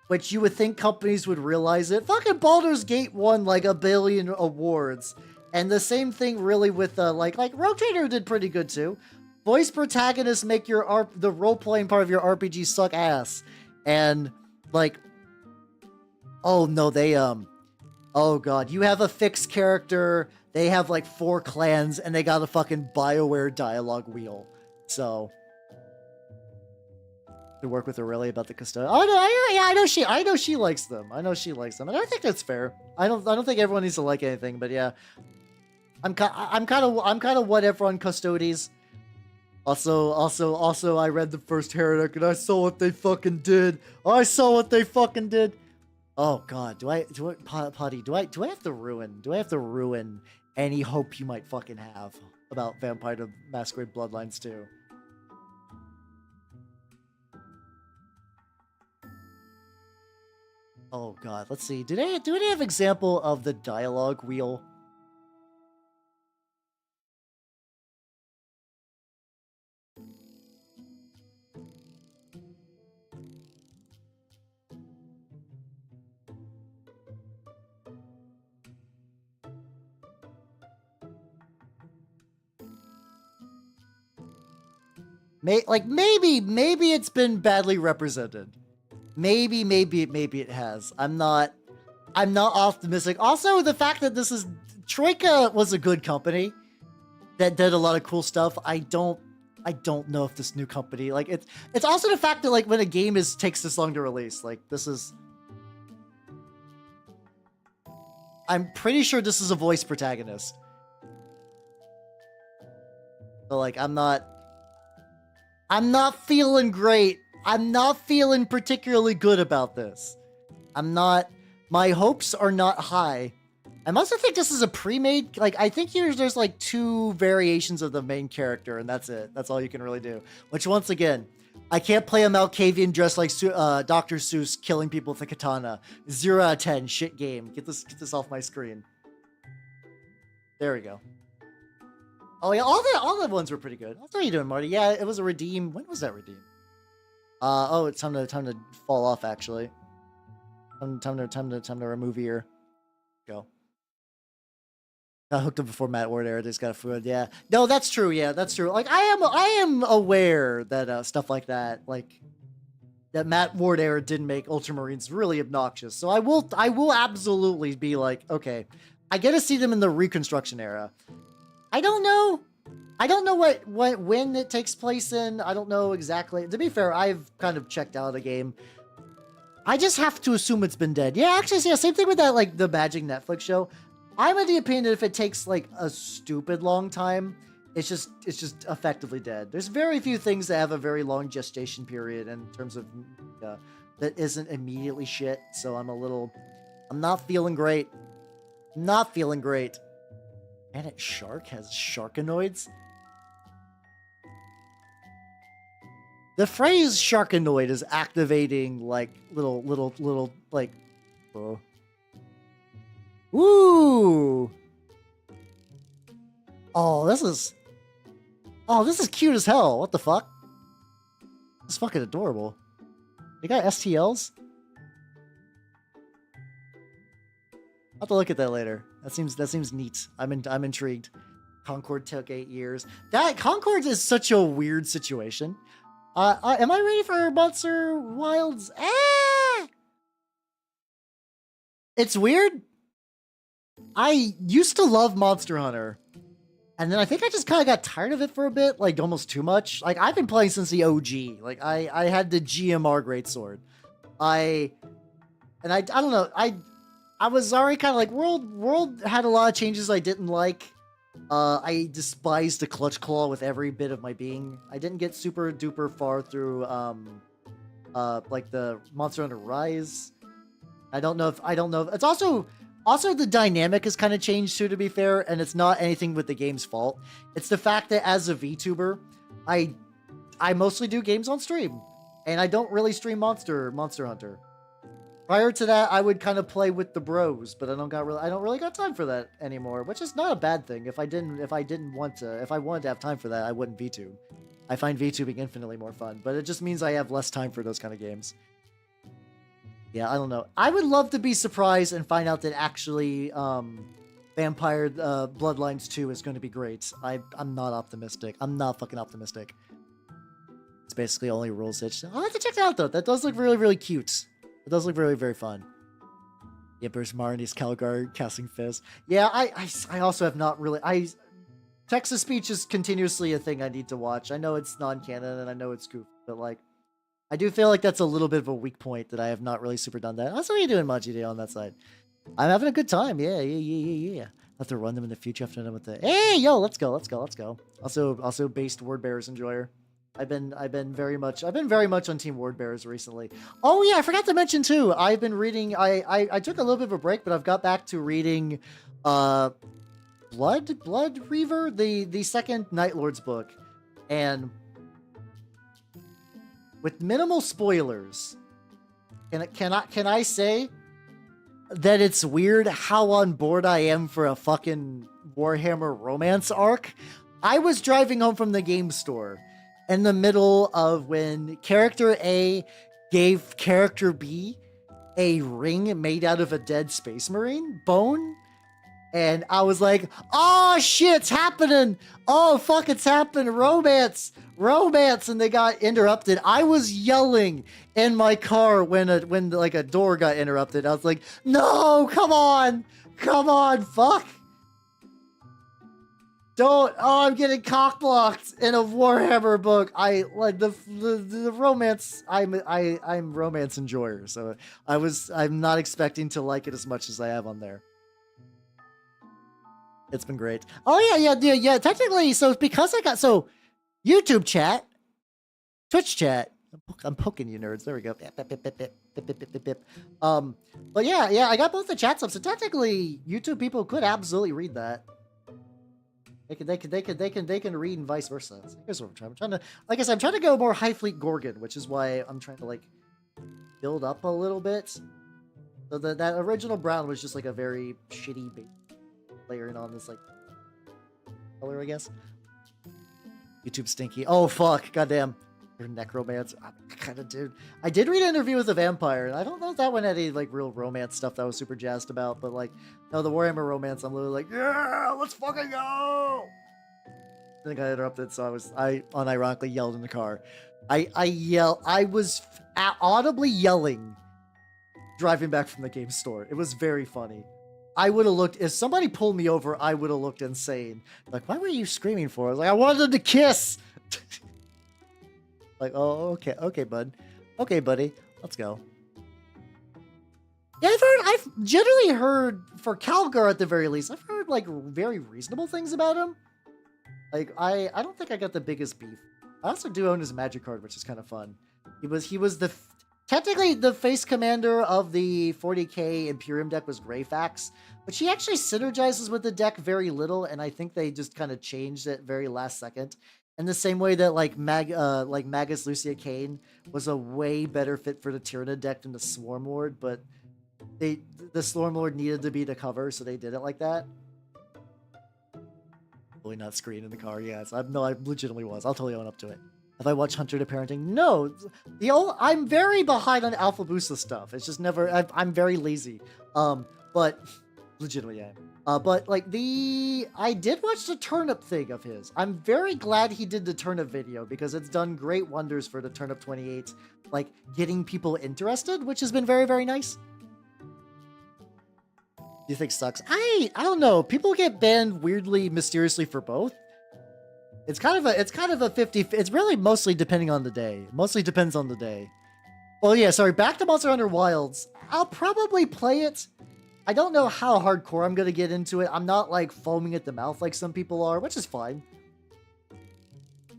Which you would think companies would realize it. Fucking Baldur's Gate won like 1 billion awards. And the same thing really with like Rogue Trader did pretty good too. Voice protagonists make the role-playing part of your RPG suck ass. And like, oh no, they oh god, you have a fixed character, they have like 4 clans, and they got a fucking BioWare dialogue wheel. So to work with Aurelia about the custodian. Oh no, I know she likes them. I know she likes them, and I think that's fair. I don't think everyone needs to like anything, but yeah, I'm kind of whatever on custodies. Also, I read the first Heretic, and I saw what they fucking did. I saw what they fucking did. Oh god, Potty, do I have to ruin any hope you might fucking have about Vampire the Masquerade Bloodlines 2? Oh god, let's see. Do they have example of the dialogue wheel? Maybe it's been badly represented. Maybe it has. I'm not optimistic. Also, the fact that this is Troika was a good company that did a lot of cool stuff. I don't know if this new company, like, it's also the fact that like when a game takes this long to release, like this is, I'm pretty sure this is a voice protagonist. So like I'm not feeling great. I'm not feeling particularly good about this. My hopes are not high. I also think this is a pre-made, like, I think there's like 2 variations of the main character, and that's it. That's all you can really do. Which, once again, I can't play a Malkavian dressed like Dr. Seuss killing people with a katana. 0 out of 10, shit game. Get this off my screen. There we go. Oh yeah, all the ones were pretty good. How are you doing, Marty? Yeah, it was a redeem. When was that redeem? Oh, it's time to fall off, actually. Time to remove ear. Go. Got hooked up before Matt Ward era. Just got food. Yeah. No, that's true. Yeah, that's true. Like I am aware that stuff like that, like that Matt Ward era didn't make Ultramarines really obnoxious. So I will absolutely be like, okay, I get to see them in the Reconstruction era. I don't know when it takes place in. I don't know exactly. To be fair, I've kind of checked out of the game. I just have to assume it's been dead. Yeah, actually, yeah, same thing with that, like, the Magic Netflix show. I'm of the opinion that if it takes, like, a stupid long time, it's just effectively dead. There's very few things that have a very long gestation period in terms of that isn't immediately shit. So I'm not feeling great. Not feeling great. Planet Shark has Sharkanoids? The phrase Sharkanoid is activating like little like, oh. Ooh. Oh, this is cute as hell. What the fuck? It's fucking adorable. They got STLs? I'll have to look at that later. That seems neat. I'm intrigued. Concord took 8 years. Concord is such a weird situation. Am I ready for Monster Wilds? It's weird. I used to love Monster Hunter. And then I think I just kind of got tired of it for a bit, like almost too much. Like I've been playing since the OG. Like I had the GMR greatsword. I don't know. I was already kind of like World had a lot of changes I didn't like. I despised the clutch claw with every bit of my being. I didn't get super duper far through like the Monster Hunter Rise. I don't know if it's also the dynamic has kind of changed too, to be fair, and it's not anything with the game's fault. It's the fact that as a VTuber, I mostly do games on stream, and I don't really stream Monster Hunter. Prior to that, I would kind of play with the bros, but I don't really got time for that anymore, which is not a bad thing. If I wanted to have time for that, I wouldn't VTube. I find VTubing infinitely more fun, but it just means I have less time for those kind of games. Yeah, I don't know. I would love to be surprised and find out that actually Vampire Bloodlines 2 is going to be great. I'm not optimistic. I'm not fucking optimistic. It's basically only rules itch. I'll have to check that out, though. That does look really, really cute. It does look really, very fun. Yeah, Bruce Marnie's Calgar casting Fizz. Yeah, I also have not really... Text-to-speech is continuously a thing I need to watch. I know it's non-canon and I know it's goofy, but like... I do feel like that's a little bit of a weak point that I have not really super done that. How's what are you doing, Maji Day, on that side? I'm having a good time. Yeah. I'll have to run them in the future after I'm with the... Hey, yo, let's go. Also based Word Bearers enjoyer. I've been very much on Team Word Bearers recently. Oh yeah, I forgot to mention too. I've been reading. I took a little bit of a break, but I've got back to reading, Blood Reaver, the second Night Lord's book, and with minimal spoilers, can I say that it's weird how on board I am for a fucking Warhammer romance arc? I was driving home from the game store in the middle of when character A gave character B a ring made out of a dead Space Marine bone. And I was like, oh shit, it's happening. Oh fuck, it's happening. Romance. And they got interrupted. I was yelling in my car when like a door got interrupted. I was like, no, come on, fuck. Don't. Oh, I'm getting cockblocked in a Warhammer book. I like the romance. I'm romance enjoyer, so I'm not expecting to like it as much as I have on there. It's been great. Oh yeah. Technically, so because I got YouTube chat, Twitch chat. I'm poking you nerds. There we go. But yeah, I got both the chats up. So technically, YouTube people could absolutely read that. They can read and vice versa. So here's what I'm trying to, like I said, I'm trying to go more High Fleet Gorgon, which is why I'm trying to like build up a little bit. So that original brown was just like a very shitty base layering on this like color, I guess. YouTube stinky. Oh fuck, goddamn. You're necromancer. Kind of dude. I did read an interview with a vampire, and I don't know if that one had any like real romance stuff that I was super jazzed about, but like, no, the Warhammer romance, I'm literally like, yeah, let's fucking go. I think I interrupted, so I unironically yelled in the car. I was audibly yelling driving back from the game store. It was very funny. I would have looked, if somebody pulled me over, I would have looked insane. Like, why were you screaming for? I was like, I wanted them to kiss. Like, oh, okay, bud. Okay, buddy, let's go. Yeah, I've generally heard, for Calgar at the very least, I've heard, like, very reasonable things about him. Like, I don't think I got the biggest beef. I also do own his magic card, which is kind of fun. He was technically the face commander of the 40k Imperium deck was Greyfax, but she actually synergizes with the deck very little, and I think they just kind of changed it very last second. In the same way that like Magus Lucia Kane was a way better fit for the Tyrannid deck than the Swarm Lord, but the Swarm Lord needed to be the cover, so they did it like that. Really not screen in the car, yes. I legitimately was. I'll totally own up to it. Have I watched Hunter to Parenting? No. I'm very behind on Alpha Boosta stuff. It's just never. I'm very lazy. But legitimately, yeah. But like I did watch the turnip thing of his. I'm very glad he did the turnip video because it's done great wonders for the Turnip 28, like getting people interested, which has been very, very nice. you think sucks? I don't know. People get banned weirdly, mysteriously for both. It's kind of a 50. It's really mostly depending on the day. Mostly depends on the day. Well, yeah, sorry. Back to Monster Hunter Wilds. I'll probably play it. I don't know how hardcore I'm gonna get into it. I'm not like foaming at the mouth like some people are, which is fine.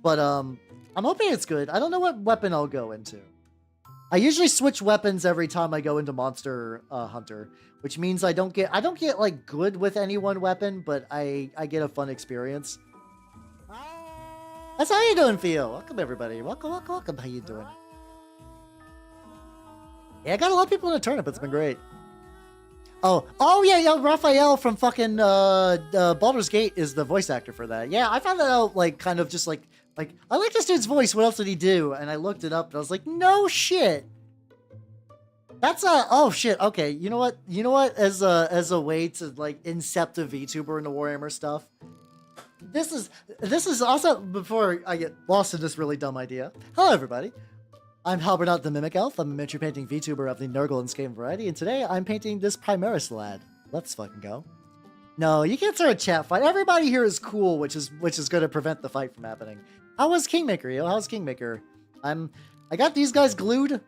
But I'm hoping it's good. I don't know what weapon I'll go into. I usually switch weapons every time I go into Monster Hunter, which means I don't get like good with any one weapon, but I get a fun experience. That's how you doing, Theo? Welcome everybody. Welcome. How you doing? Yeah, I got a lot of people in the tournament. It's been great. Oh yeah, Raphael from fucking Baldur's Gate is the voice actor for that. Yeah, I found that out like kind of just like I like this dude's voice. What else did he do? And I looked it up and I was like, no shit. That's oh shit. Okay, you know what? As a way to like incept a VTuber into Warhammer stuff. This is also before I get lost in this really dumb idea. Hello everybody. I'm Halbernot the Mimic Elf. I'm a miniature painting VTuber of the Nurgle and Skaven variety, and today I'm painting this Primaris lad. Let's fucking go. No, you can't start a chat fight. Everybody here is cool, which is going to prevent the fight from happening. How was Kingmaker, yo? How's Kingmaker? I got these guys glued, and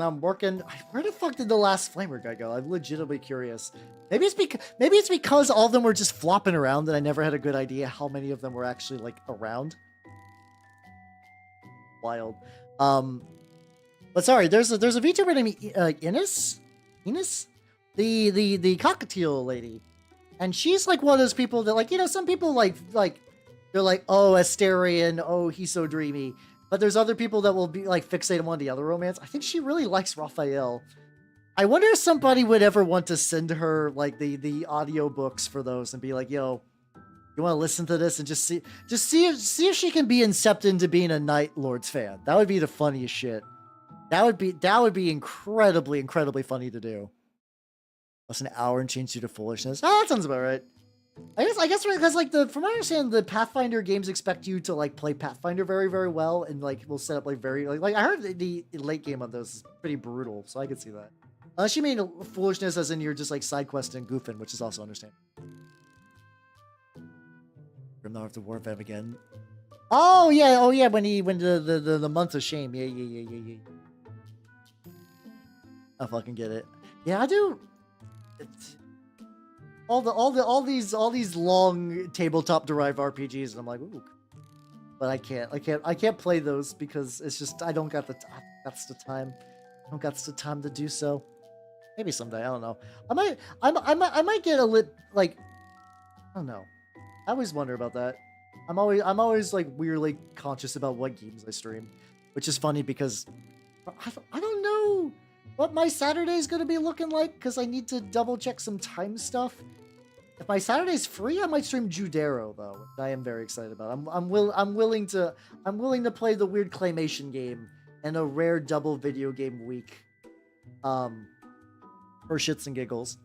I'm working. Where the fuck did the last flamer guy go? I'm legitimately curious. Maybe it's because all of them were just flopping around that I never had a good idea how many of them were actually like around. Wild. But sorry, there's a VTuber named Ines, the cockatiel lady, and she's like one of those people that like, you know, some people like they're like, oh, Asterion, oh, he's so dreamy, but there's other people that will be like fixated on the other romance. I think she really likes Raphael. I wonder if somebody would ever want to send her like the audio books for those and be like, yo, you want to listen to this and just see if she can be incepted into being a Night Lords fan. That would be the funniest shit. That would be incredibly funny to do. That's an hour and change you to foolishness. Oh, that sounds about right. I guess because like from what I understand, the Pathfinder games expect you to like play Pathfinder very, very well, and like will set up like very like I heard the late game of those is pretty brutal, so I could see that. Unless you mean foolishness as in you're just like side questing and goofing, which is also understandable. Grimnar of the War Fam again. Oh yeah, when the month of shame. Yeah. I fucking get it. Yeah, I do. All these long tabletop derived RPGs, and I'm like, ooh. But I can't play those because it's just I don't got the time. I don't got the time to do so. Maybe someday, I don't know. I might get a lit like I don't know. I always wonder about that. I'm always like weirdly conscious about what games I stream, which is funny because I don't know what my Saturday is going to be looking like because I need to double check some time stuff. If my Saturday's free, I might stream Judero though, which I am very excited about. I'm willing to play the weird claymation game and a rare double video game week, for shits and giggles.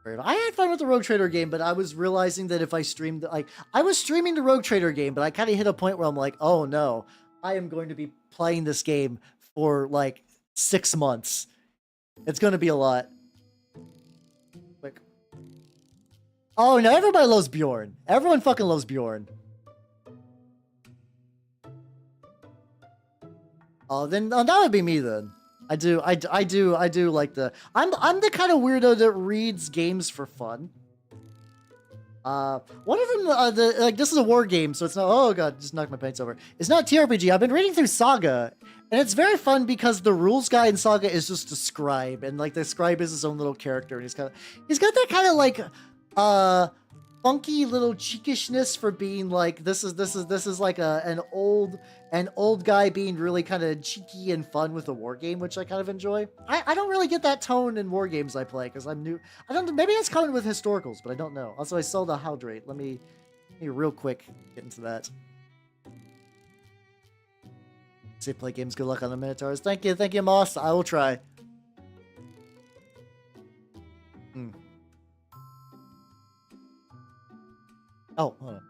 I had fun with the Rogue Trader game, but I was realizing that if I streamed, like, I was streaming the Rogue Trader game, but I kind of hit a point where I'm like, oh no, I am going to be playing this game for like 6 months. It's going to be a lot. Like, oh no, everybody loves Bjorn. Everyone fucking loves Bjorn. Oh, then that would be me then. I do like the I'm the kind of weirdo that reads games for fun. One of them like this is a war game, so it's not, oh god, just knocked my paints over. It's not TRPG. I've been reading through Saga, and it's very fun because the rules guy in Saga is just a scribe, and like the scribe is his own little character, and he's got that kind of like funky little cheekishness for being like this is like an old guy being really kind of cheeky and fun with a war game, which I kind of enjoy. I don't really get that tone in war games I play because I'm new. I don't. Maybe it's coming with historicals, but I don't know. Also, I saw the Haldrate. Let me real quick get into that. Say play games. Good luck on the Minotaurs. Thank you, Moss. I will try. Oh, hold on.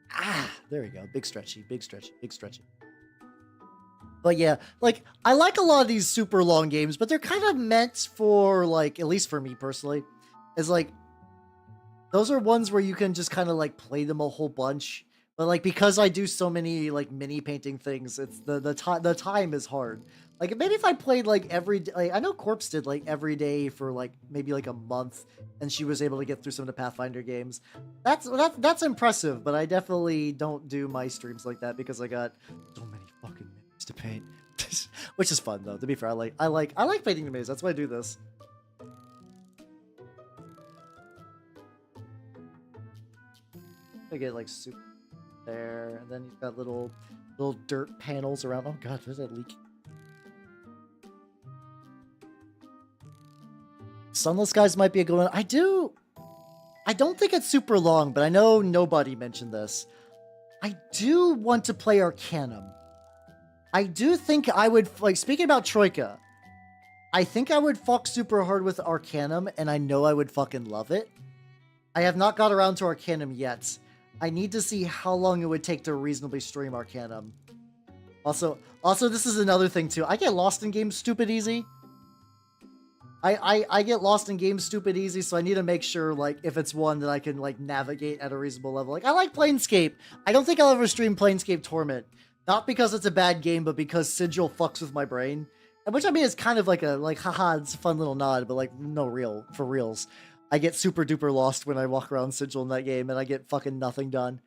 Ah, there we go. Big stretchy. But yeah, like, I like a lot of these super long games, but they're kind of meant for, like, at least for me personally, is like, those are ones where you can just kind of like play them a whole bunch. But like, because I do so many like mini painting things, it's the time is hard. Like maybe if I played like every day, like, I know Corpse did like every day for like maybe like a month, and she was able to get through some of the Pathfinder games. That's impressive, but I definitely don't do my streams like that because I got so many fucking minis to paint, which is fun though. To be fair, I like painting the minis. That's why I do this. I get like super there, and then you've got little dirt panels around. Oh god, there's that leak. Sunless Skies might be a good one. I don't think it's super long, but I know nobody mentioned this. I do want to play Arcanum. I do think I would, like, speaking about Troika, I think I would fuck super hard with Arcanum, and I know I would fucking love it. I have not got around to Arcanum yet. I need to see how long it would take to reasonably stream Arcanum. Also, this is another thing too. I get lost in games stupid easy. I get lost in games stupid easy, so I need to make sure, like, if it's one that I can, like, navigate at a reasonable level. Like, I like Planescape. I don't think I'll ever stream Planescape Torment. Not because it's a bad game, but because Sigil fucks with my brain. And which, I mean, is kind of like a, like, haha, it's a fun little nod, but, like, for reals. I get super duper lost when I walk around Sigil in that game, and I get fucking nothing done.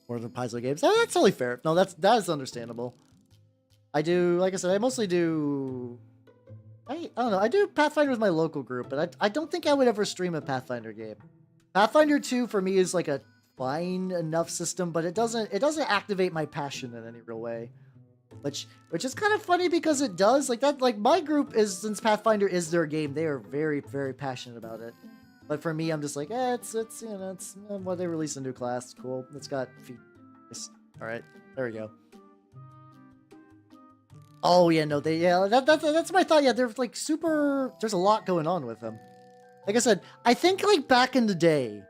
More than Paizo games. Oh, that's totally fair. No, that is understandable. I do, like I said, I mostly do... I don't know. I do Pathfinder with my local group, but I don't think I would ever stream a Pathfinder game. Pathfinder 2 for me is like a fine enough system, but it doesn't activate my passion in any real way. Which is kind of funny because it does. Like that, like my group is, since Pathfinder is their game, they are very, very passionate about it. But for me, I'm just like, it's you know, it's well, they released a new class, cool. It's got features. All right, there we go. Oh yeah, no, that's my thought. Yeah, they're like super. There's a lot going on with them. Like I said, I think like back in the day,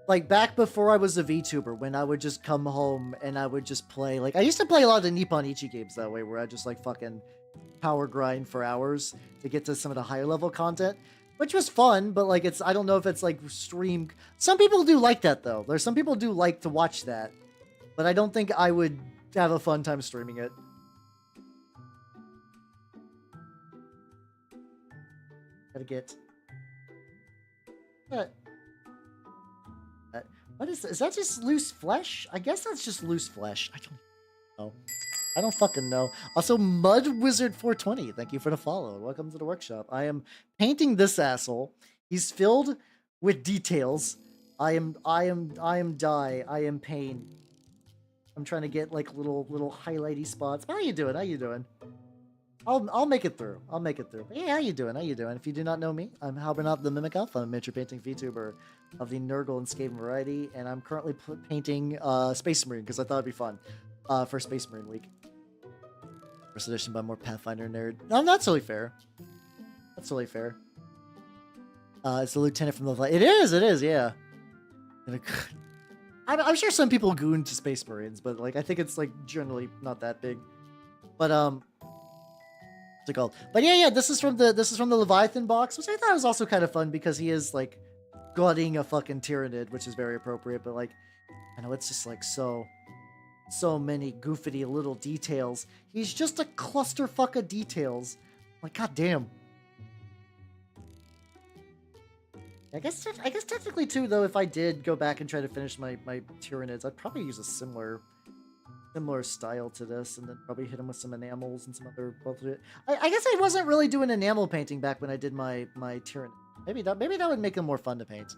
like back before I was a VTuber, when I would just come home and I would just play. Like I used to play a lot of the Nippon Ichi games that way, where I just like fucking power grind for hours to get to some of the higher level content, which was fun. But like I don't know if it's like stream. Some people do like that though. There's some people do like to watch that, but I don't think I would have a fun time streaming it. Gotta get that. What is that? Just loose flesh? I guess that's just loose flesh. I don't know. I don't fucking know. Also, Mud Wizard 420, thank you for the follow. Welcome to the workshop. I am painting this asshole. He's filled with details. I am dye. I am pain. I'm trying to get like little highlighty spots. How you doing? How you doing? I'll make it through. I'll make it through. Hey, how you doing? How you doing? If you do not know me, I'm Halbernot the Mimic Elf. I'm a miniature painting VTuber of the Nurgle and Skaven variety, and I'm currently painting Space Marine because I thought it'd be fun for Space Marine Week. First edition by more Pathfinder nerd. No, that's totally fair. That's totally fair. It's the lieutenant from the flight. It is, yeah. I'm sure some people goon to Space Marines, but like I think it's like generally not that big. But what's it called? But yeah, this is from the Leviathan box, which I thought was also kind of fun because he is like gutting a fucking Tyrannid, which is very appropriate. But like, I know it's just like so many goofy little details. He's just a clusterfuck of details. Like, goddamn. I guess technically too, though, if I did go back and try to finish my Tyrannids, I'd probably use a similar style to this, and then probably hit him with some enamels and some other bullshit. I guess I wasn't really doing enamel painting back when I did my Tyrannid. Maybe that would make them more fun to paint.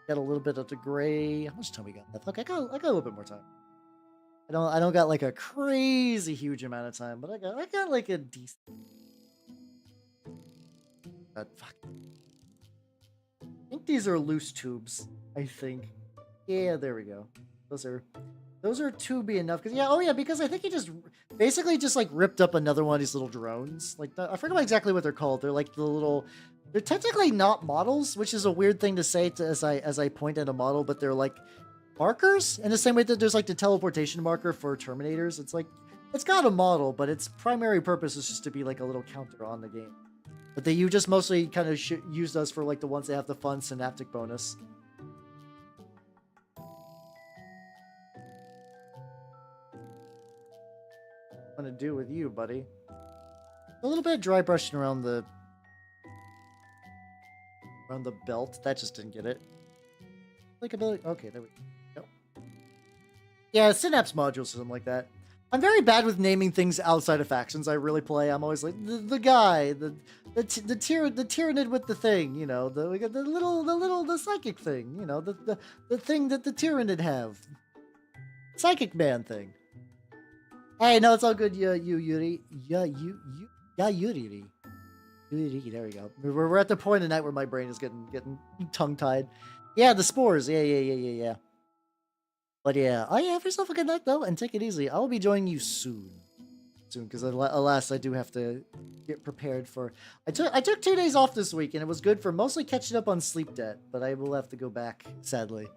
Got a little bit of the gray. How much time we got left? Look, I got a little bit more time. I don't got like a crazy huge amount of time, but I got like a decent. God, fuck. I think these are loose tubes. I think. Yeah, there we go. Those are tubey enough. Because because I think he just basically just like ripped up another one of these little drones. Like I forget exactly what they're called. They're like the little. They're technically not models, which is a weird thing to say as I point at a model, but they're like markers in the same way that there's like the teleportation marker for Terminators. It's like, it's got a model, but its primary purpose is just to be like a little counter on the game. But you just mostly kind of use those for like the ones that have the fun synaptic bonus. What I'm gonna do with you, buddy? A little bit of dry brushing around the belt. That just didn't get it. Like ability. Okay, there we go. Yeah, synapse modules or something like that. I'm very bad with naming things outside of factions I really play. I'm always like the guy, the tyrannid with the thing, you know, the psychic thing, you know, the thing that the tyrannid have. Psychic man thing. Hey, no, it's all good. Yuri. Yuri. There we go. We're at the point of night where my brain is getting tongue-tied. Yeah, the spores. Yeah. But yeah, oh yeah, have yourself a good night though, and take it easy. I will be joining you soon, because alas, I do have to get prepared for. I took 2 days off this week, and it was good for mostly catching up on sleep debt. But I will have to go back, sadly.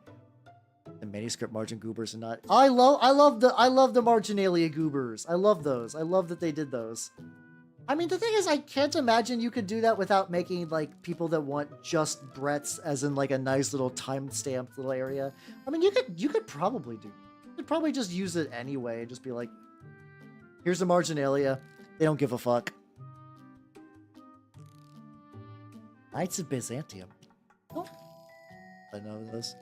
The manuscript margin goobers and not. I love the marginalia goobers. I love those. I love that they did those. I mean, the thing is, I can't imagine you could do that without making, like, people that want just Bretts as in, like, a nice little time-stamped little area. I mean, you could probably do. You could probably just use it anyway and just be like, here's the marginalia. They don't give a fuck. Knights of Byzantium. Oh. I know those.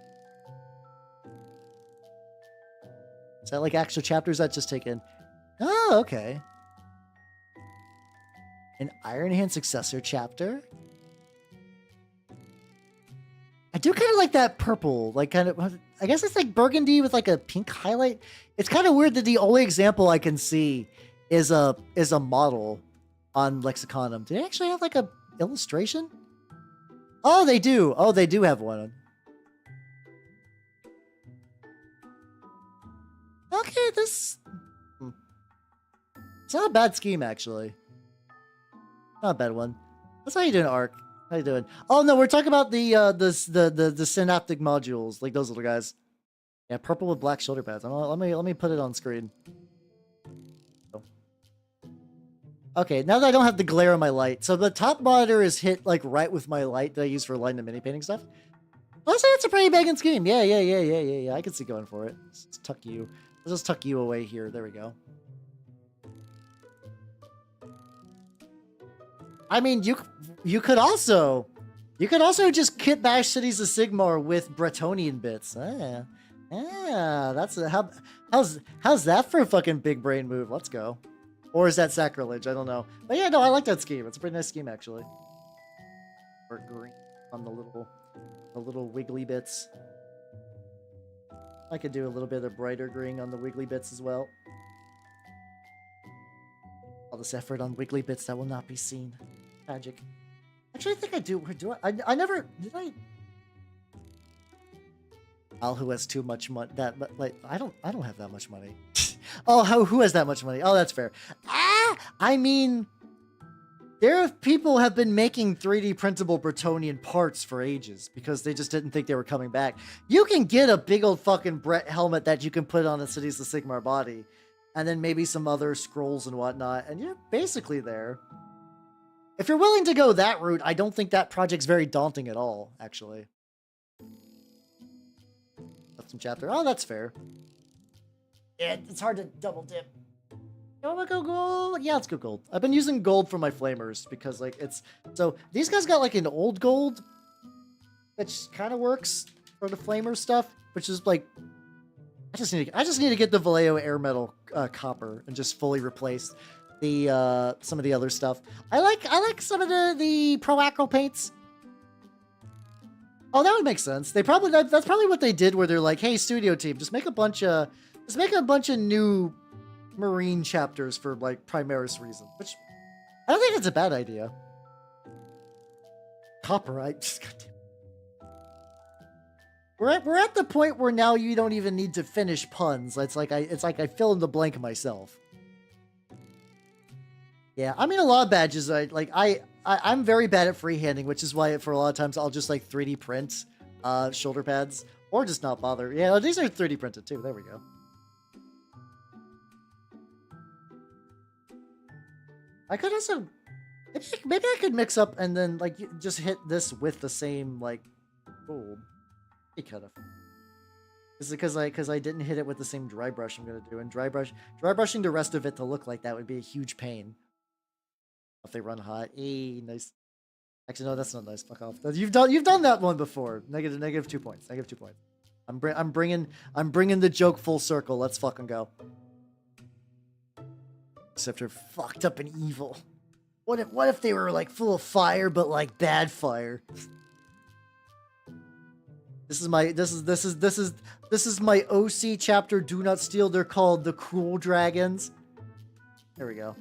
Is that, like, extra chapters that just take in? Oh, okay. An Iron Hand successor chapter. I do kind of like that purple, like kind of, I guess it's like burgundy with like a pink highlight. It's kind of weird that the only example I can see is a model on Lexiconum. Do they actually have like a illustration? Oh, they do. Oh, they do have one. Okay, this. It's not a bad scheme actually. Not a bad one. That's how you doing, Ark. How you doing? Oh no, we're talking about the synaptic modules, like those little guys. Yeah, purple with black shoulder pads. Let me put it on screen. Okay, now that I don't have the glare on my light, so the top monitor is hit like right with my light that I use for lighting the mini painting stuff. I'll say it's a pretty banging scheme. Yeah. I can see going for it. Let's tuck you. Let's just tuck you away here. There we go. I mean, you could also just kit bash Cities of Sigmar with Bretonnian bits. That's how's that for a fucking big brain move? Let's go. Or is that sacrilege? I don't know. But yeah, no, I like that scheme. It's a pretty nice scheme actually. Or green on the little wiggly bits. I could do a little bit of brighter green on the wiggly bits as well. All this effort on wiggly bits that will not be seen. Tragic. Actually, I think I do. I never did. Al, who has too much money? Like I don't have that much money. Oh, who has that much money? Oh, that's fair. I mean, people have been making 3D printable Bretonnian parts for ages because they just didn't think they were coming back. You can get a big old fucking Brett helmet that you can put on a Cities of Sigmar body. And then maybe some other scrolls and whatnot, and you're basically there. If you're willing to go that route, I don't think that project's very daunting at all, actually. Left some chapter. Oh, that's fair. Yeah, it's hard to double dip. You wanna go gold? Yeah, let's go gold. I've been using gold for my flamers because, like, it's... So, these guys got, like, an old gold, which kind of works for the flamer stuff, which is, like... I just need to get the Vallejo air metal copper and just fully replace the some of the other stuff. I like some of the pro acro paints. Oh, that would make sense. That's probably what they did where they're like, hey, studio team, just make a bunch of new marine chapters for like Primaris reasons. Which I don't think that's a bad idea. Copper, goddamn. We're at the point where now you don't even need to finish puns. It's like I fill in the blank myself. Yeah, I mean a lot of badges. I'm very bad at freehanding, which is why for a lot of times I'll just like 3D print shoulder pads Or just not bother. Yeah, these are 3D printed too. There we go. I could also... Maybe I could mix up and then, like, just hit this with the same, like, gold. Be kind of... Is it because I didn't hit it with the same dry brush I'm gonna do, and dry brushing the rest of it to look like that would be a huge pain. If they run hot, nice. Actually, no, that's not nice. Fuck off. You've done that one before. Negative 2 points. Negative 2 points. I'm bringing the joke full circle. Let's fucking go. Except they're fucked up and evil. What if they were like full of fire, but like bad fire? This is my OC chapter. Do not steal. They're called the Cruel Dragons. There we go.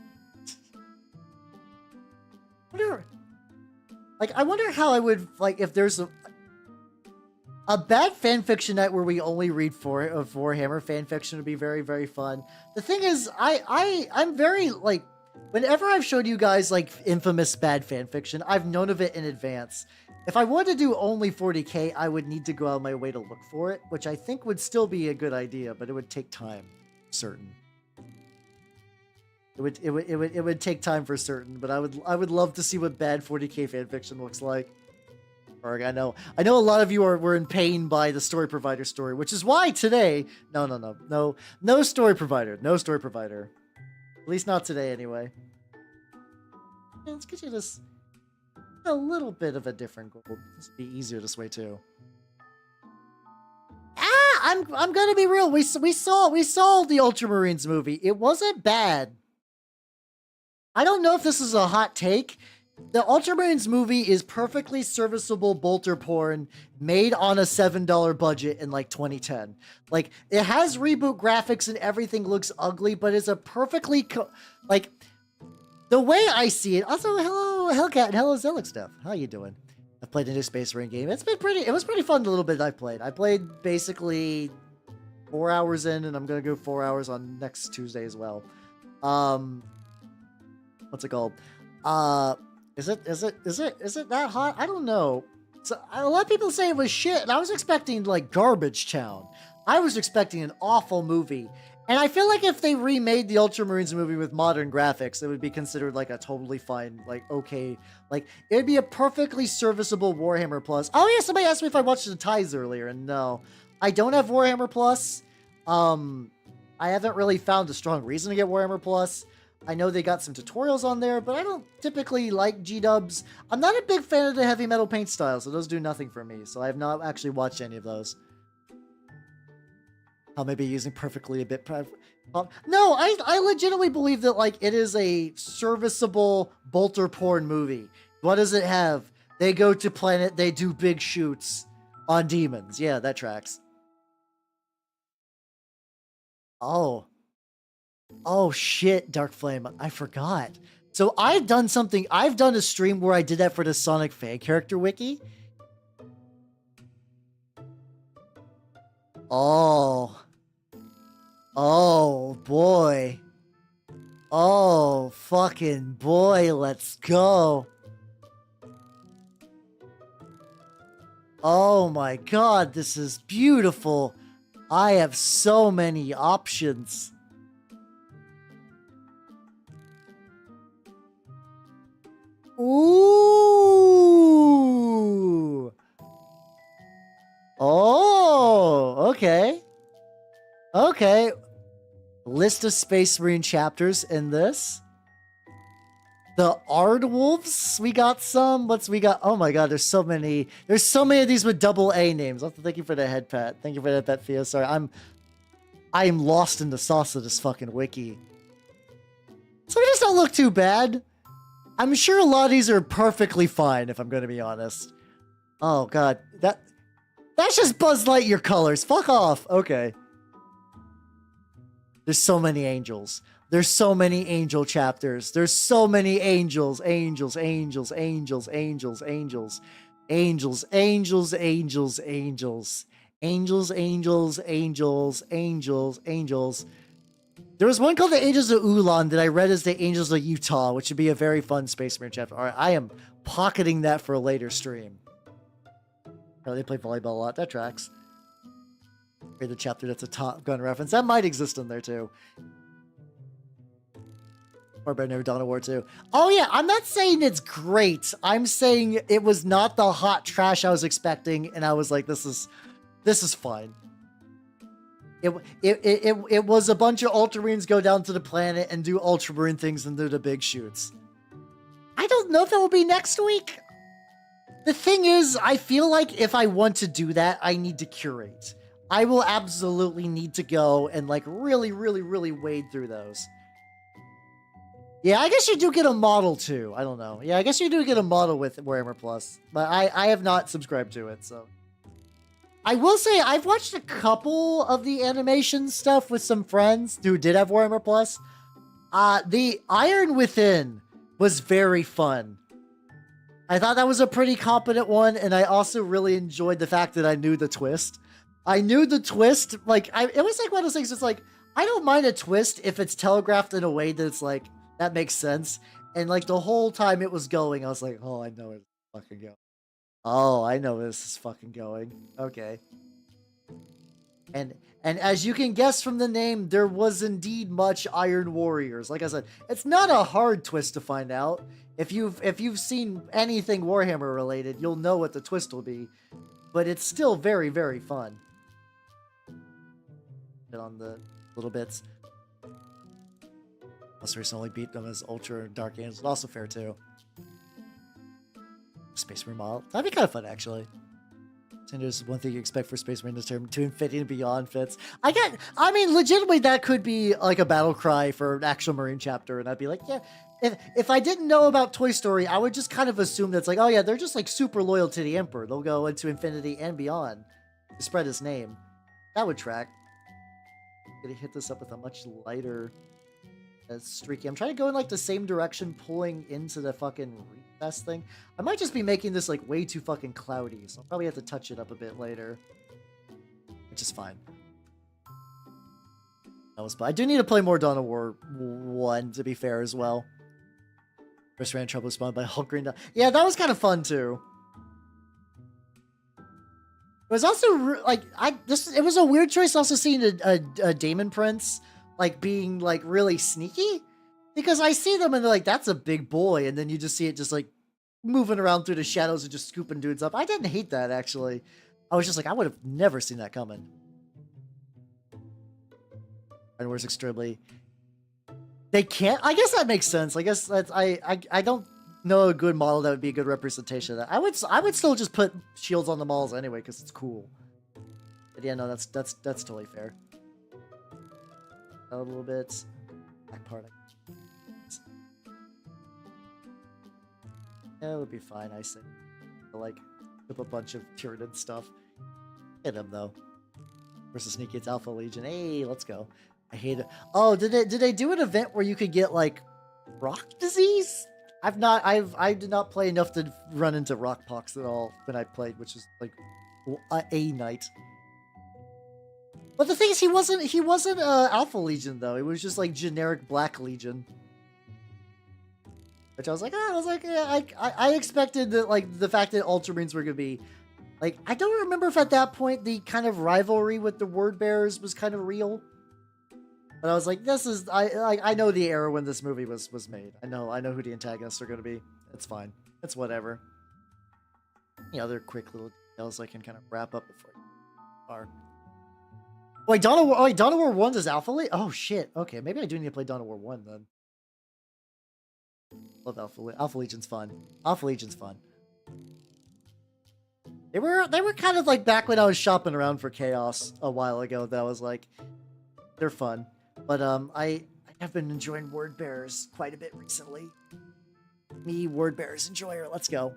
I wonder how I would like if there's a bad fanfiction night where we only read Warhammer fanfiction would be very, very fun. The thing is, I'm very like. Whenever I've showed you guys, like, infamous bad fanfiction, I've known of it in advance. If I wanted to do only 40k, I would need to go out of my way to look for it, which I think would still be a good idea, but it would take time, certain. It would take time for certain, but I would love to see what bad 40k fanfiction looks like. Or I know a lot of you were in pain by the story provider story, which is why today, no story provider, no story provider. At least not today, anyway. Yeah, let's get you this a little bit of a different gold. This would be easier this way too. I'm gonna be real. We saw the Ultramarines movie. It wasn't bad. I don't know if this is a hot take. The Ultramarines movie is perfectly serviceable bolter porn made on a $7 budget in like 2010. Like, it has reboot graphics and everything looks ugly, but it's a perfectly like the way I see it. Also, hello Hellcat and hello Zelix stuff. How you doing? I've played a new Space Marine game. It was pretty fun the little bit I played. I played basically 4 hours in, and I'm gonna go 4 hours on next Tuesday as well. What's it called? Is it that hot? I don't know. So a lot of people say it was shit, and I was expecting like Garbage Town. I was expecting an awful movie. And I feel like if they remade the Ultramarines movie with modern graphics, it would be considered like a totally fine, like okay, like it would be a perfectly serviceable Warhammer Plus. Oh yeah, somebody asked me if I watched the ties earlier, and no, I don't have Warhammer Plus. I haven't really found a strong reason to get Warhammer Plus. I know they got some tutorials on there, but I don't typically like G-dubs. I'm not a big fan of the heavy metal paint style, so those do nothing for me. So I have not actually watched any of those. I'll maybe using perfectly a bit. No, I legitimately believe that like it is a serviceable bolter porn movie. What does it have? They go to planet, they do big shoots on demons. Yeah, that tracks. Oh shit, Dark Flame, I forgot. So I've done a stream where I did that for the Sonic fan character wiki. Oh boy. Oh fucking boy, let's go. Oh my god, this is beautiful. I have so many options. Ooh. Oh, okay. Okay. List of Space Marine chapters in this. The Ardwolves, we got some. We got? Oh my god, there's so many. There's so many of these with double A names. Thank you for the head pat. Thank you for that pat, Fia. Sorry, I am lost in the sauce of this fucking wiki. Some of these don't look too bad. I'm sure a lot of these are perfectly fine, if I'm going to be honest. Oh, God. That's just Buzz Lightyear colors. Fuck off. Okay. There's so many angels. There's so many angel chapters. There's so many angels. Angels. Angels. Angels. Angels. Angels. Angels. Angels. Angels. Angels. Angels. Angels. Angels. Angels. Angels. There was one called the Angels of Ulan that I read as the Angels of Utah, which would be a very fun Space Marine chapter. All right, I am pocketing that for a later stream. Oh, they play volleyball a lot. That tracks. Read the chapter that's a Top Gun reference. That might exist in there too. Warbear never Dawn of War 2. Oh yeah, I'm not saying it's great. I'm saying it was not the hot trash I was expecting, and I was like, this is fine. It was a bunch of Ultramarines go down to the planet and do Ultramarine things and do the big shoots. I don't know if it will be next week. The thing is, I feel like if I want to do that, I need to curate. I will absolutely need to go and like really, really, really wade through those. Yeah, I guess you do get a model too. I don't know. Yeah, I guess you do get a model with Warhammer Plus, but I have not subscribed to it, so. I will say I've watched a couple of the animation stuff with some friends who did have Warhammer Plus. The Iron Within was very fun. I thought that was a pretty competent one, and I also really enjoyed the fact that I knew the twist. I knew the twist, like, it was like one of those things, it's like, I don't mind a twist if it's telegraphed in a way that's like, that makes sense. And like the whole time it was going, I was like, oh, I know it's fucking going. Oh, I know this is fucking going. Okay. And as you can guess from the name, there was indeed much Iron Warriors. Like I said, it's not a hard twist to find out. If you've seen anything Warhammer related, you'll know what the twist will be. But it's still very, very fun. Bit on the little bits. Most recently beat them as Ultra Dark Angels. Also fair too. Space Marine model. That'd be kind of fun, actually. There's one thing you expect for Space Marine to Infinity and Beyond fits. I mean, legitimately, that could be like a battle cry for an actual Marine chapter, and I'd be like, yeah. If I didn't know about Toy Story, I would just kind of assume that's like, oh yeah, they're just like super loyal to the Emperor. They'll go into Infinity and Beyond to spread his name. That would track. Gonna hit this up with a much lighter streaky. I'm trying to go in like the same direction, pulling into the fucking recess thing. I might just be making this like way too fucking cloudy, so I'll probably have to touch it up a bit later, which is fine. I do need to play more Dawn of War 1, to be fair, as well. First ran trouble spawned by Hulk Green. Yeah, that was kind of fun too. It was also like it was a weird choice. Also seeing a Daemon Prince like being like really sneaky, because I see them and they're like, that's a big boy, and then you just see it just like moving around through the shadows and just scooping dudes up. I didn't hate that, actually. I was just like, I would have never seen that coming. And where's extremely, they can't, I guess that makes sense. I guess that's I don't know a good model that would be a good representation of that. I would still just put shields on the models anyway because it's cool. But yeah, no, that's totally fair. A little bit back part. Yeah, it would be fine, I think. Like, flip a bunch of Tyranid stuff. Hit him though. Versus Sneaky, it's Alpha Legion. Hey, let's go. I hate it. Oh, did they do an event where you could get like rock disease? I did not play enough to run into rock pox at all when I played, which was like a night. But the thing is, he wasn't Alpha Legion though. It was just like generic Black Legion, which I was like, yeah, I expected that, like the fact that Ultramarines were gonna be, like, I don't remember if at that point the kind of rivalry with the Word Bearers was kind of real. But I was like, this is I know the era when this movie was made. I know who the antagonists are gonna be. It's fine. It's whatever. Any other quick little details I can kind of wrap up before you are. Wait, Dawn of War 1 does Alpha Legion? Oh shit. Okay, maybe I do need to play Dawn of War 1 then. Love Alpha Legion's fun. Alpha Legion's fun. They were kind of like back when I was shopping around for Chaos a while ago, that I was like, they're fun. But I have been enjoying Word Bearers quite a bit recently. Me, Word Bearers enjoyer. Let's go.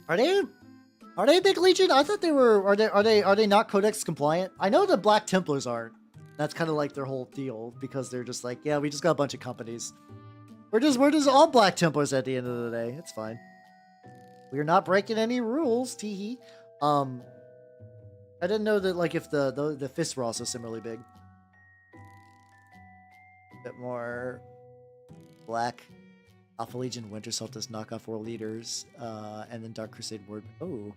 Are they big Legion? I thought they were. Are they not Codex compliant? I know the Black Templars aren't. That's kind of like their whole deal, because they're just like, yeah, we just got a bunch of companies. We're just all Black Templars at the end of the day. It's fine. We're not breaking any rules, teehee. I didn't know that, like, if the fists were also similarly big. A bit more black. Alpha Legion Winter Solstice knockoff World Leaders, and then Dark Crusade Word. Oh,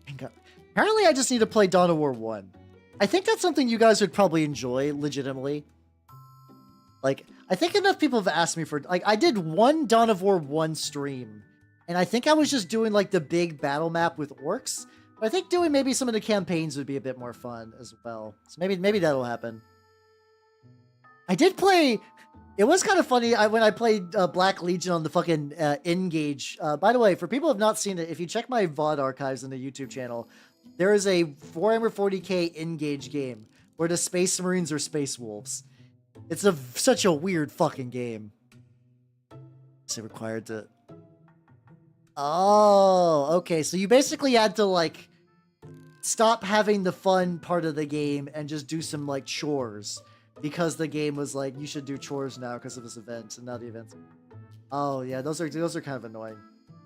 apparently I just need to play Dawn of War 1. I think that's something you guys would probably enjoy, legitimately. Like, I think enough people have asked me for, like, I did one Dawn of War 1 stream, and I think I was just doing, like, the big battle map with orcs, but I think doing maybe some of the campaigns would be a bit more fun as well. So maybe that'll happen. I did play, it was kind of funny when I played Black Legion on the fucking Engage. By the way, for people who have not seen it, if you check my VOD archives on the YouTube channel, there is a Warhammer 40k Engage game where the Space Marines are Space Wolves. It's such a weird fucking game. Is it required to... Oh, okay. So you basically had to, like, stop having the fun part of the game and just do some, like, chores. Because the game was like, you should do chores now because of this event, and now the events. Oh, yeah, those are kind of annoying.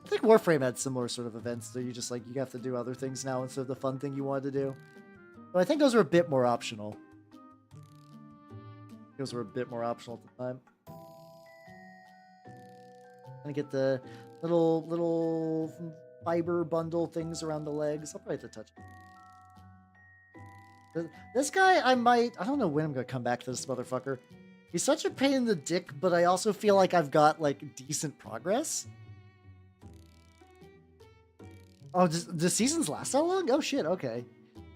I think Warframe had similar sort of events that you just, like, you have to do other things now instead of the fun thing you wanted to do. But I think those are a bit more optional. Those were a bit more optional at the time. Gonna get the little fiber bundle things around the legs. I'll probably have to touch it. This guy, I don't know when I'm gonna come back to this motherfucker. He's such a pain in the dick, but I also feel like I've got, like, decent progress. Oh, the seasons last that long? Oh shit, okay.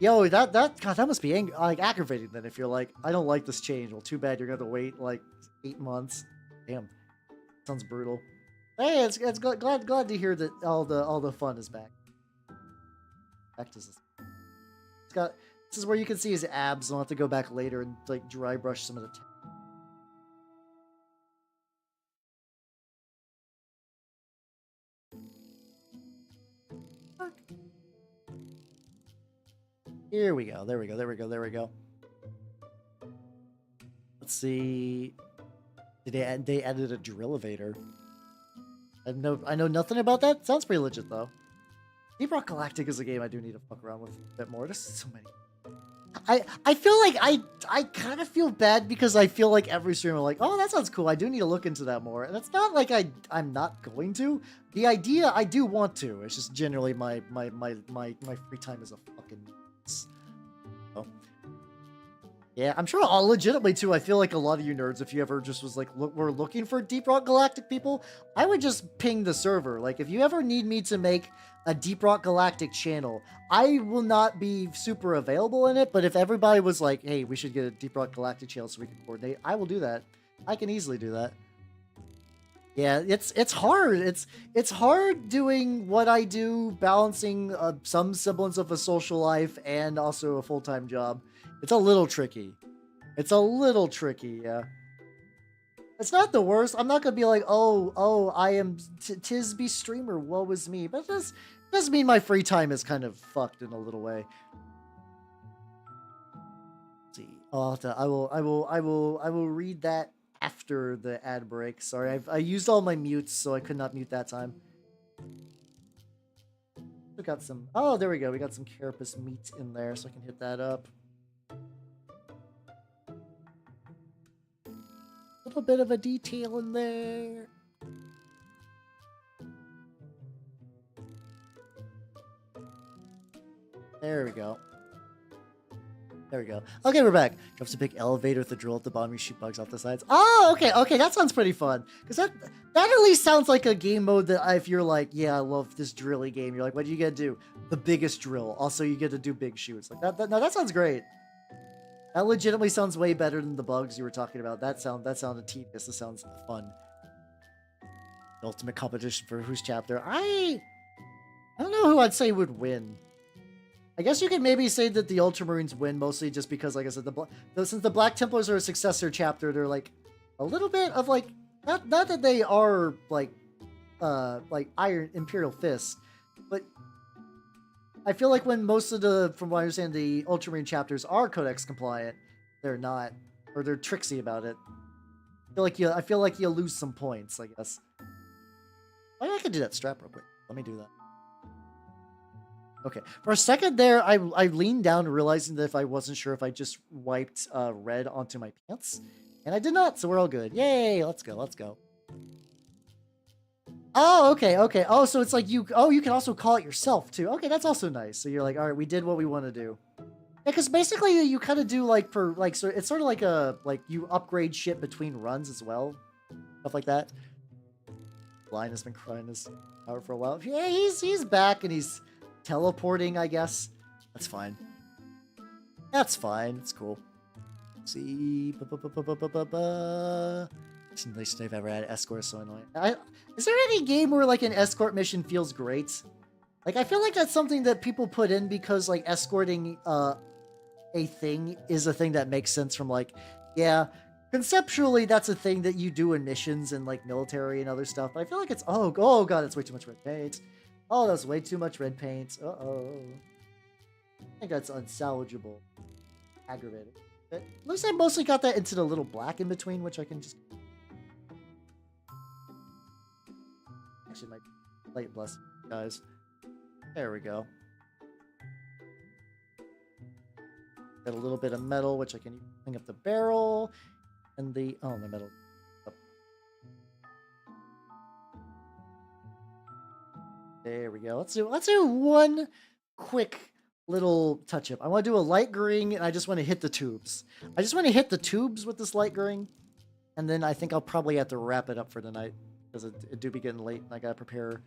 Yo, God, that must be like aggravating then if you're like, I don't like this change. Well, too bad you're gonna have to wait like 8 months. Damn. Sounds brutal. Hey, it's glad to hear that all the fun is back. Back to this. This is where you can see his abs. I'll have to go back later and, like, dry brush some of the Here we go. There we go. Let's see. They added a drill evader. I know nothing about that. Sounds pretty legit though. Deep Rock Galactic is a game I do need to fuck around with a bit more. There's so many. I feel like I kind of feel bad because I feel like every streamer like, oh, that sounds cool. I do need to look into that more. And it's not like I'm not going to. The idea I do want to. It's just generally my free time is a fucking mess. Oh. Yeah, I'm sure legitimately too. I feel like a lot of you nerds, if you ever just was like, we're looking for Deep Rock Galactic people, I would just ping the server. Like, if you ever need me to make a Deep Rock Galactic channel, I will not be super available in it, but if everybody was like, hey, we should get a Deep Rock Galactic channel so we can coordinate, I will do that. I can easily do that. Yeah, it's hard. It's hard doing what I do, balancing some semblance of a social life and also a full-time job. It's a little tricky. Yeah. It's not the worst. I'm not gonna be like, oh, I am Tisby streamer, woe is me. But it does mean my free time is kind of fucked in a little way. Let's see. I will read that after the ad break. Sorry, I used all my mutes, so I could not mute that time. We got some. Oh, there we go. We got some carapace meat in there, so I can hit that up. A little bit of a detail in there. There we go. There we go. Okay, we're back. Drops a big elevator with the drill at the bottom. You shoot bugs off the sides. Oh, okay. Okay, that sounds pretty fun. Because that at least sounds like a game mode that if you're like, yeah, I love this drilly game. You're like, what do you get to do? The biggest drill. Also, you get to do big shoots. Like that sounds great. That legitimately sounds way better than the bugs you were talking about. That sounded tedious. This sounds fun. The ultimate competition for whose chapter? I don't know who I'd say would win. I guess you could maybe say that the Ultramarines win mostly just because, like I said, since the Black Templars are a successor chapter, they're like a little bit of like not that they are like Iron Imperial Fists, but I feel like when most of from what I understand, the Ultramarine chapters are Codex compliant, they're not, or they're tricksy about it. I feel like you lose some points, I guess. I could do that strap real quick. Let me do that. Okay, for a second there, I leaned down realizing that if I wasn't sure if I just wiped red onto my pants, and I did not, so we're all good. Yay, let's go. Oh, okay, okay. Oh, so it's like you can also call it yourself too. Okay, that's also nice. So you're like, all right, we did what we want to do. Yeah, because basically you kind of do like for like, so it's sort of like you upgrade shit between runs as well, stuff like that. Blind has been crying his power for a while. Yeah, he's back and he's teleporting, I guess. That's fine. That's fine. It's cool. Let's see. It's the least I've ever had. Escort is so annoying. Is there any game where like an escort mission feels great? Like, I feel like that's something that people put in because like escorting a thing is a thing that makes sense from like, yeah, conceptually that's a thing that you do in missions and like military and other stuff. But I feel like it's, oh god, it's way too much red paint. Oh, that's way too much red paint. Uh-oh. I think that's unsalvageable. Aggravating. But at least I mostly got that into the little black in between, which I can just... Actually, my light bless guys. There we go. Got a little bit of metal, which I can bring up the barrel. And the... Oh, my metal. Up. There we go. Let's do one quick little touch up. I want to do a light green, and I just want to hit the tubes. I just want to hit the tubes with this light green, and then I think I'll probably have to wrap it up for tonight because it do be getting late. And I gotta prepare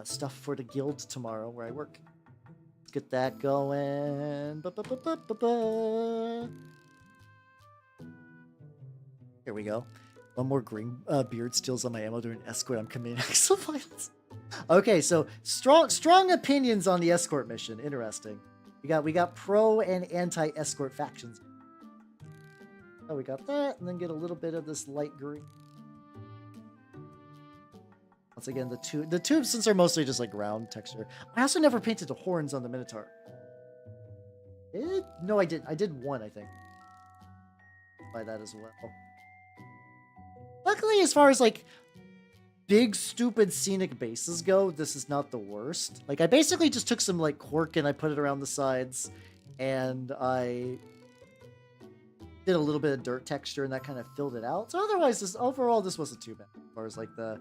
stuff for the guild tomorrow where I work. Let's get that going. Here we go. One more green beard steals on my ammo during escort. I'm committing acts of violence. Okay, so strong opinions on the escort mission. Interesting. We got pro and anti-escort factions. Oh, we got that, and then get a little bit of this light green. Once again, the tubes, since they're mostly just like round texture. I also never painted the horns on the Minotaur. No, I didn't. I did one, I think. By that as well. Luckily, as far as like big stupid scenic bases go, this is not the worst. Like, I basically just took some like cork and I put it around the sides, and I did a little bit of dirt texture, and that kind of filled it out. So otherwise, overall this wasn't too bad as far as like the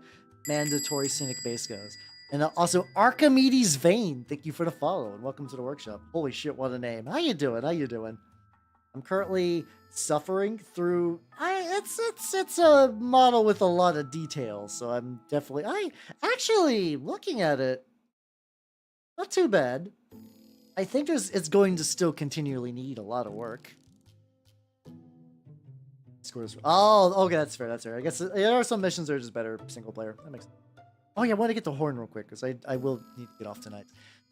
mandatory scenic base goes. And also Archimedes Vein, thank you for the follow and welcome to the workshop. Holy shit, what a name! How you doing? How you doing? I'm currently suffering through. It's a model with a lot of details, so I'm definitely. Actually looking at it, not too bad. I think it's going to still continually need a lot of work. Scores. Oh, okay, that's fair. That's fair. I guess there are some missions that are just better single player. That makes sense. Oh yeah, I want to get the horn real quick because I will need to get off tonight.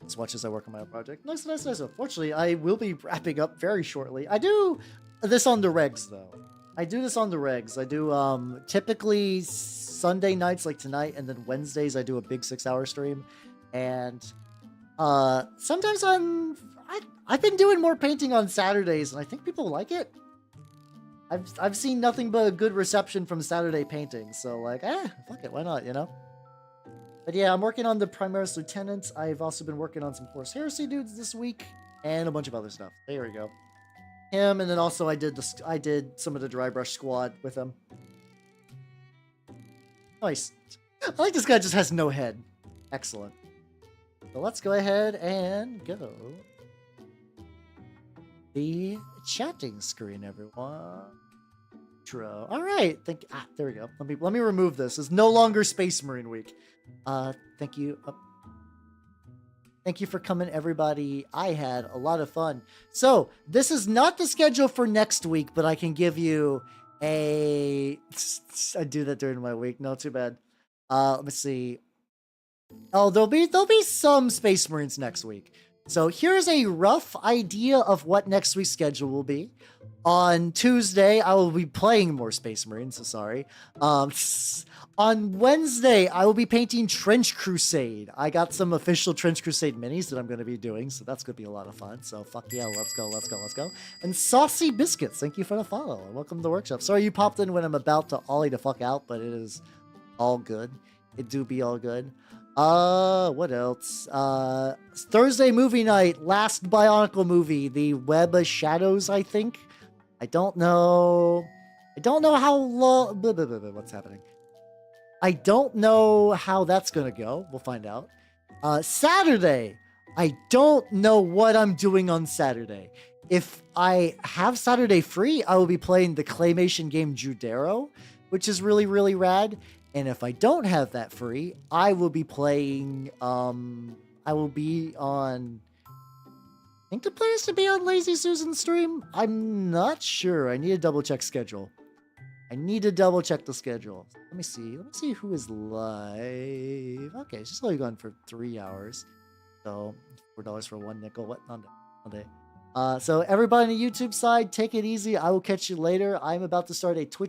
As much as I work on my project. Nice. Unfortunately, I will be wrapping up very shortly. I do this on the regs, though. I do this on the regs. I do typically Sunday nights like tonight, and then Wednesdays I do a big 6-hour stream. And sometimes I've been doing more painting on Saturdays, and I think people like it. I've seen nothing but a good reception from Saturday painting. So like, fuck it, why not, you know? But yeah, I'm working on the Primaris Lieutenants. I've also been working on some Horse Heresy dudes this week, and a bunch of other stuff. There we go. Him, and then also I did some of the dry brush squad with him. Nice. I like this guy just has no head. Excellent. So let's go ahead and go the chatting screen, everyone. All right, there we go. Let me remove this. It's no longer Space Marine Week. Thank you. Thank you for coming, everybody. I had a lot of fun. So this is not the schedule for next week, but I can give you I do that during my week. No, too bad. Let me see. Oh, there'll be some Space Marines next week. So here's a rough idea of what next week's schedule will be. On Tuesday, I will be playing more Space Marines, so sorry. On Wednesday, I will be painting Trench Crusade. I got some official Trench Crusade minis that I'm going to be doing, so that's going to be a lot of fun. So fuck yeah, let's go. And Saucy Biscuits, thank you for the follow, and welcome to the workshop. Sorry you popped in when I'm about to ollie the fuck out, but it is all good. It do be all good. What else? Thursday movie night, last Bionicle movie, the Web of Shadows, I think. I don't know how long. What's happening? I don't know how that's gonna go. We'll find out. Saturday. I don't know what I'm doing on Saturday. If I have Saturday free, I will be playing the claymation game Judero, which is really, really rad. And if I don't have that free, I will be playing, I will be on, I think the plan is to be on Lazy Susan's stream. I'm not sure. I need to double check schedule. I need to double check the schedule. Let me see. Let me see who is live. Okay, it's just only gone for 3 hours. So $4 for 1 nickel. What? Not day. So everybody on the YouTube side, take it easy. I will catch you later. I'm about to start a Twitch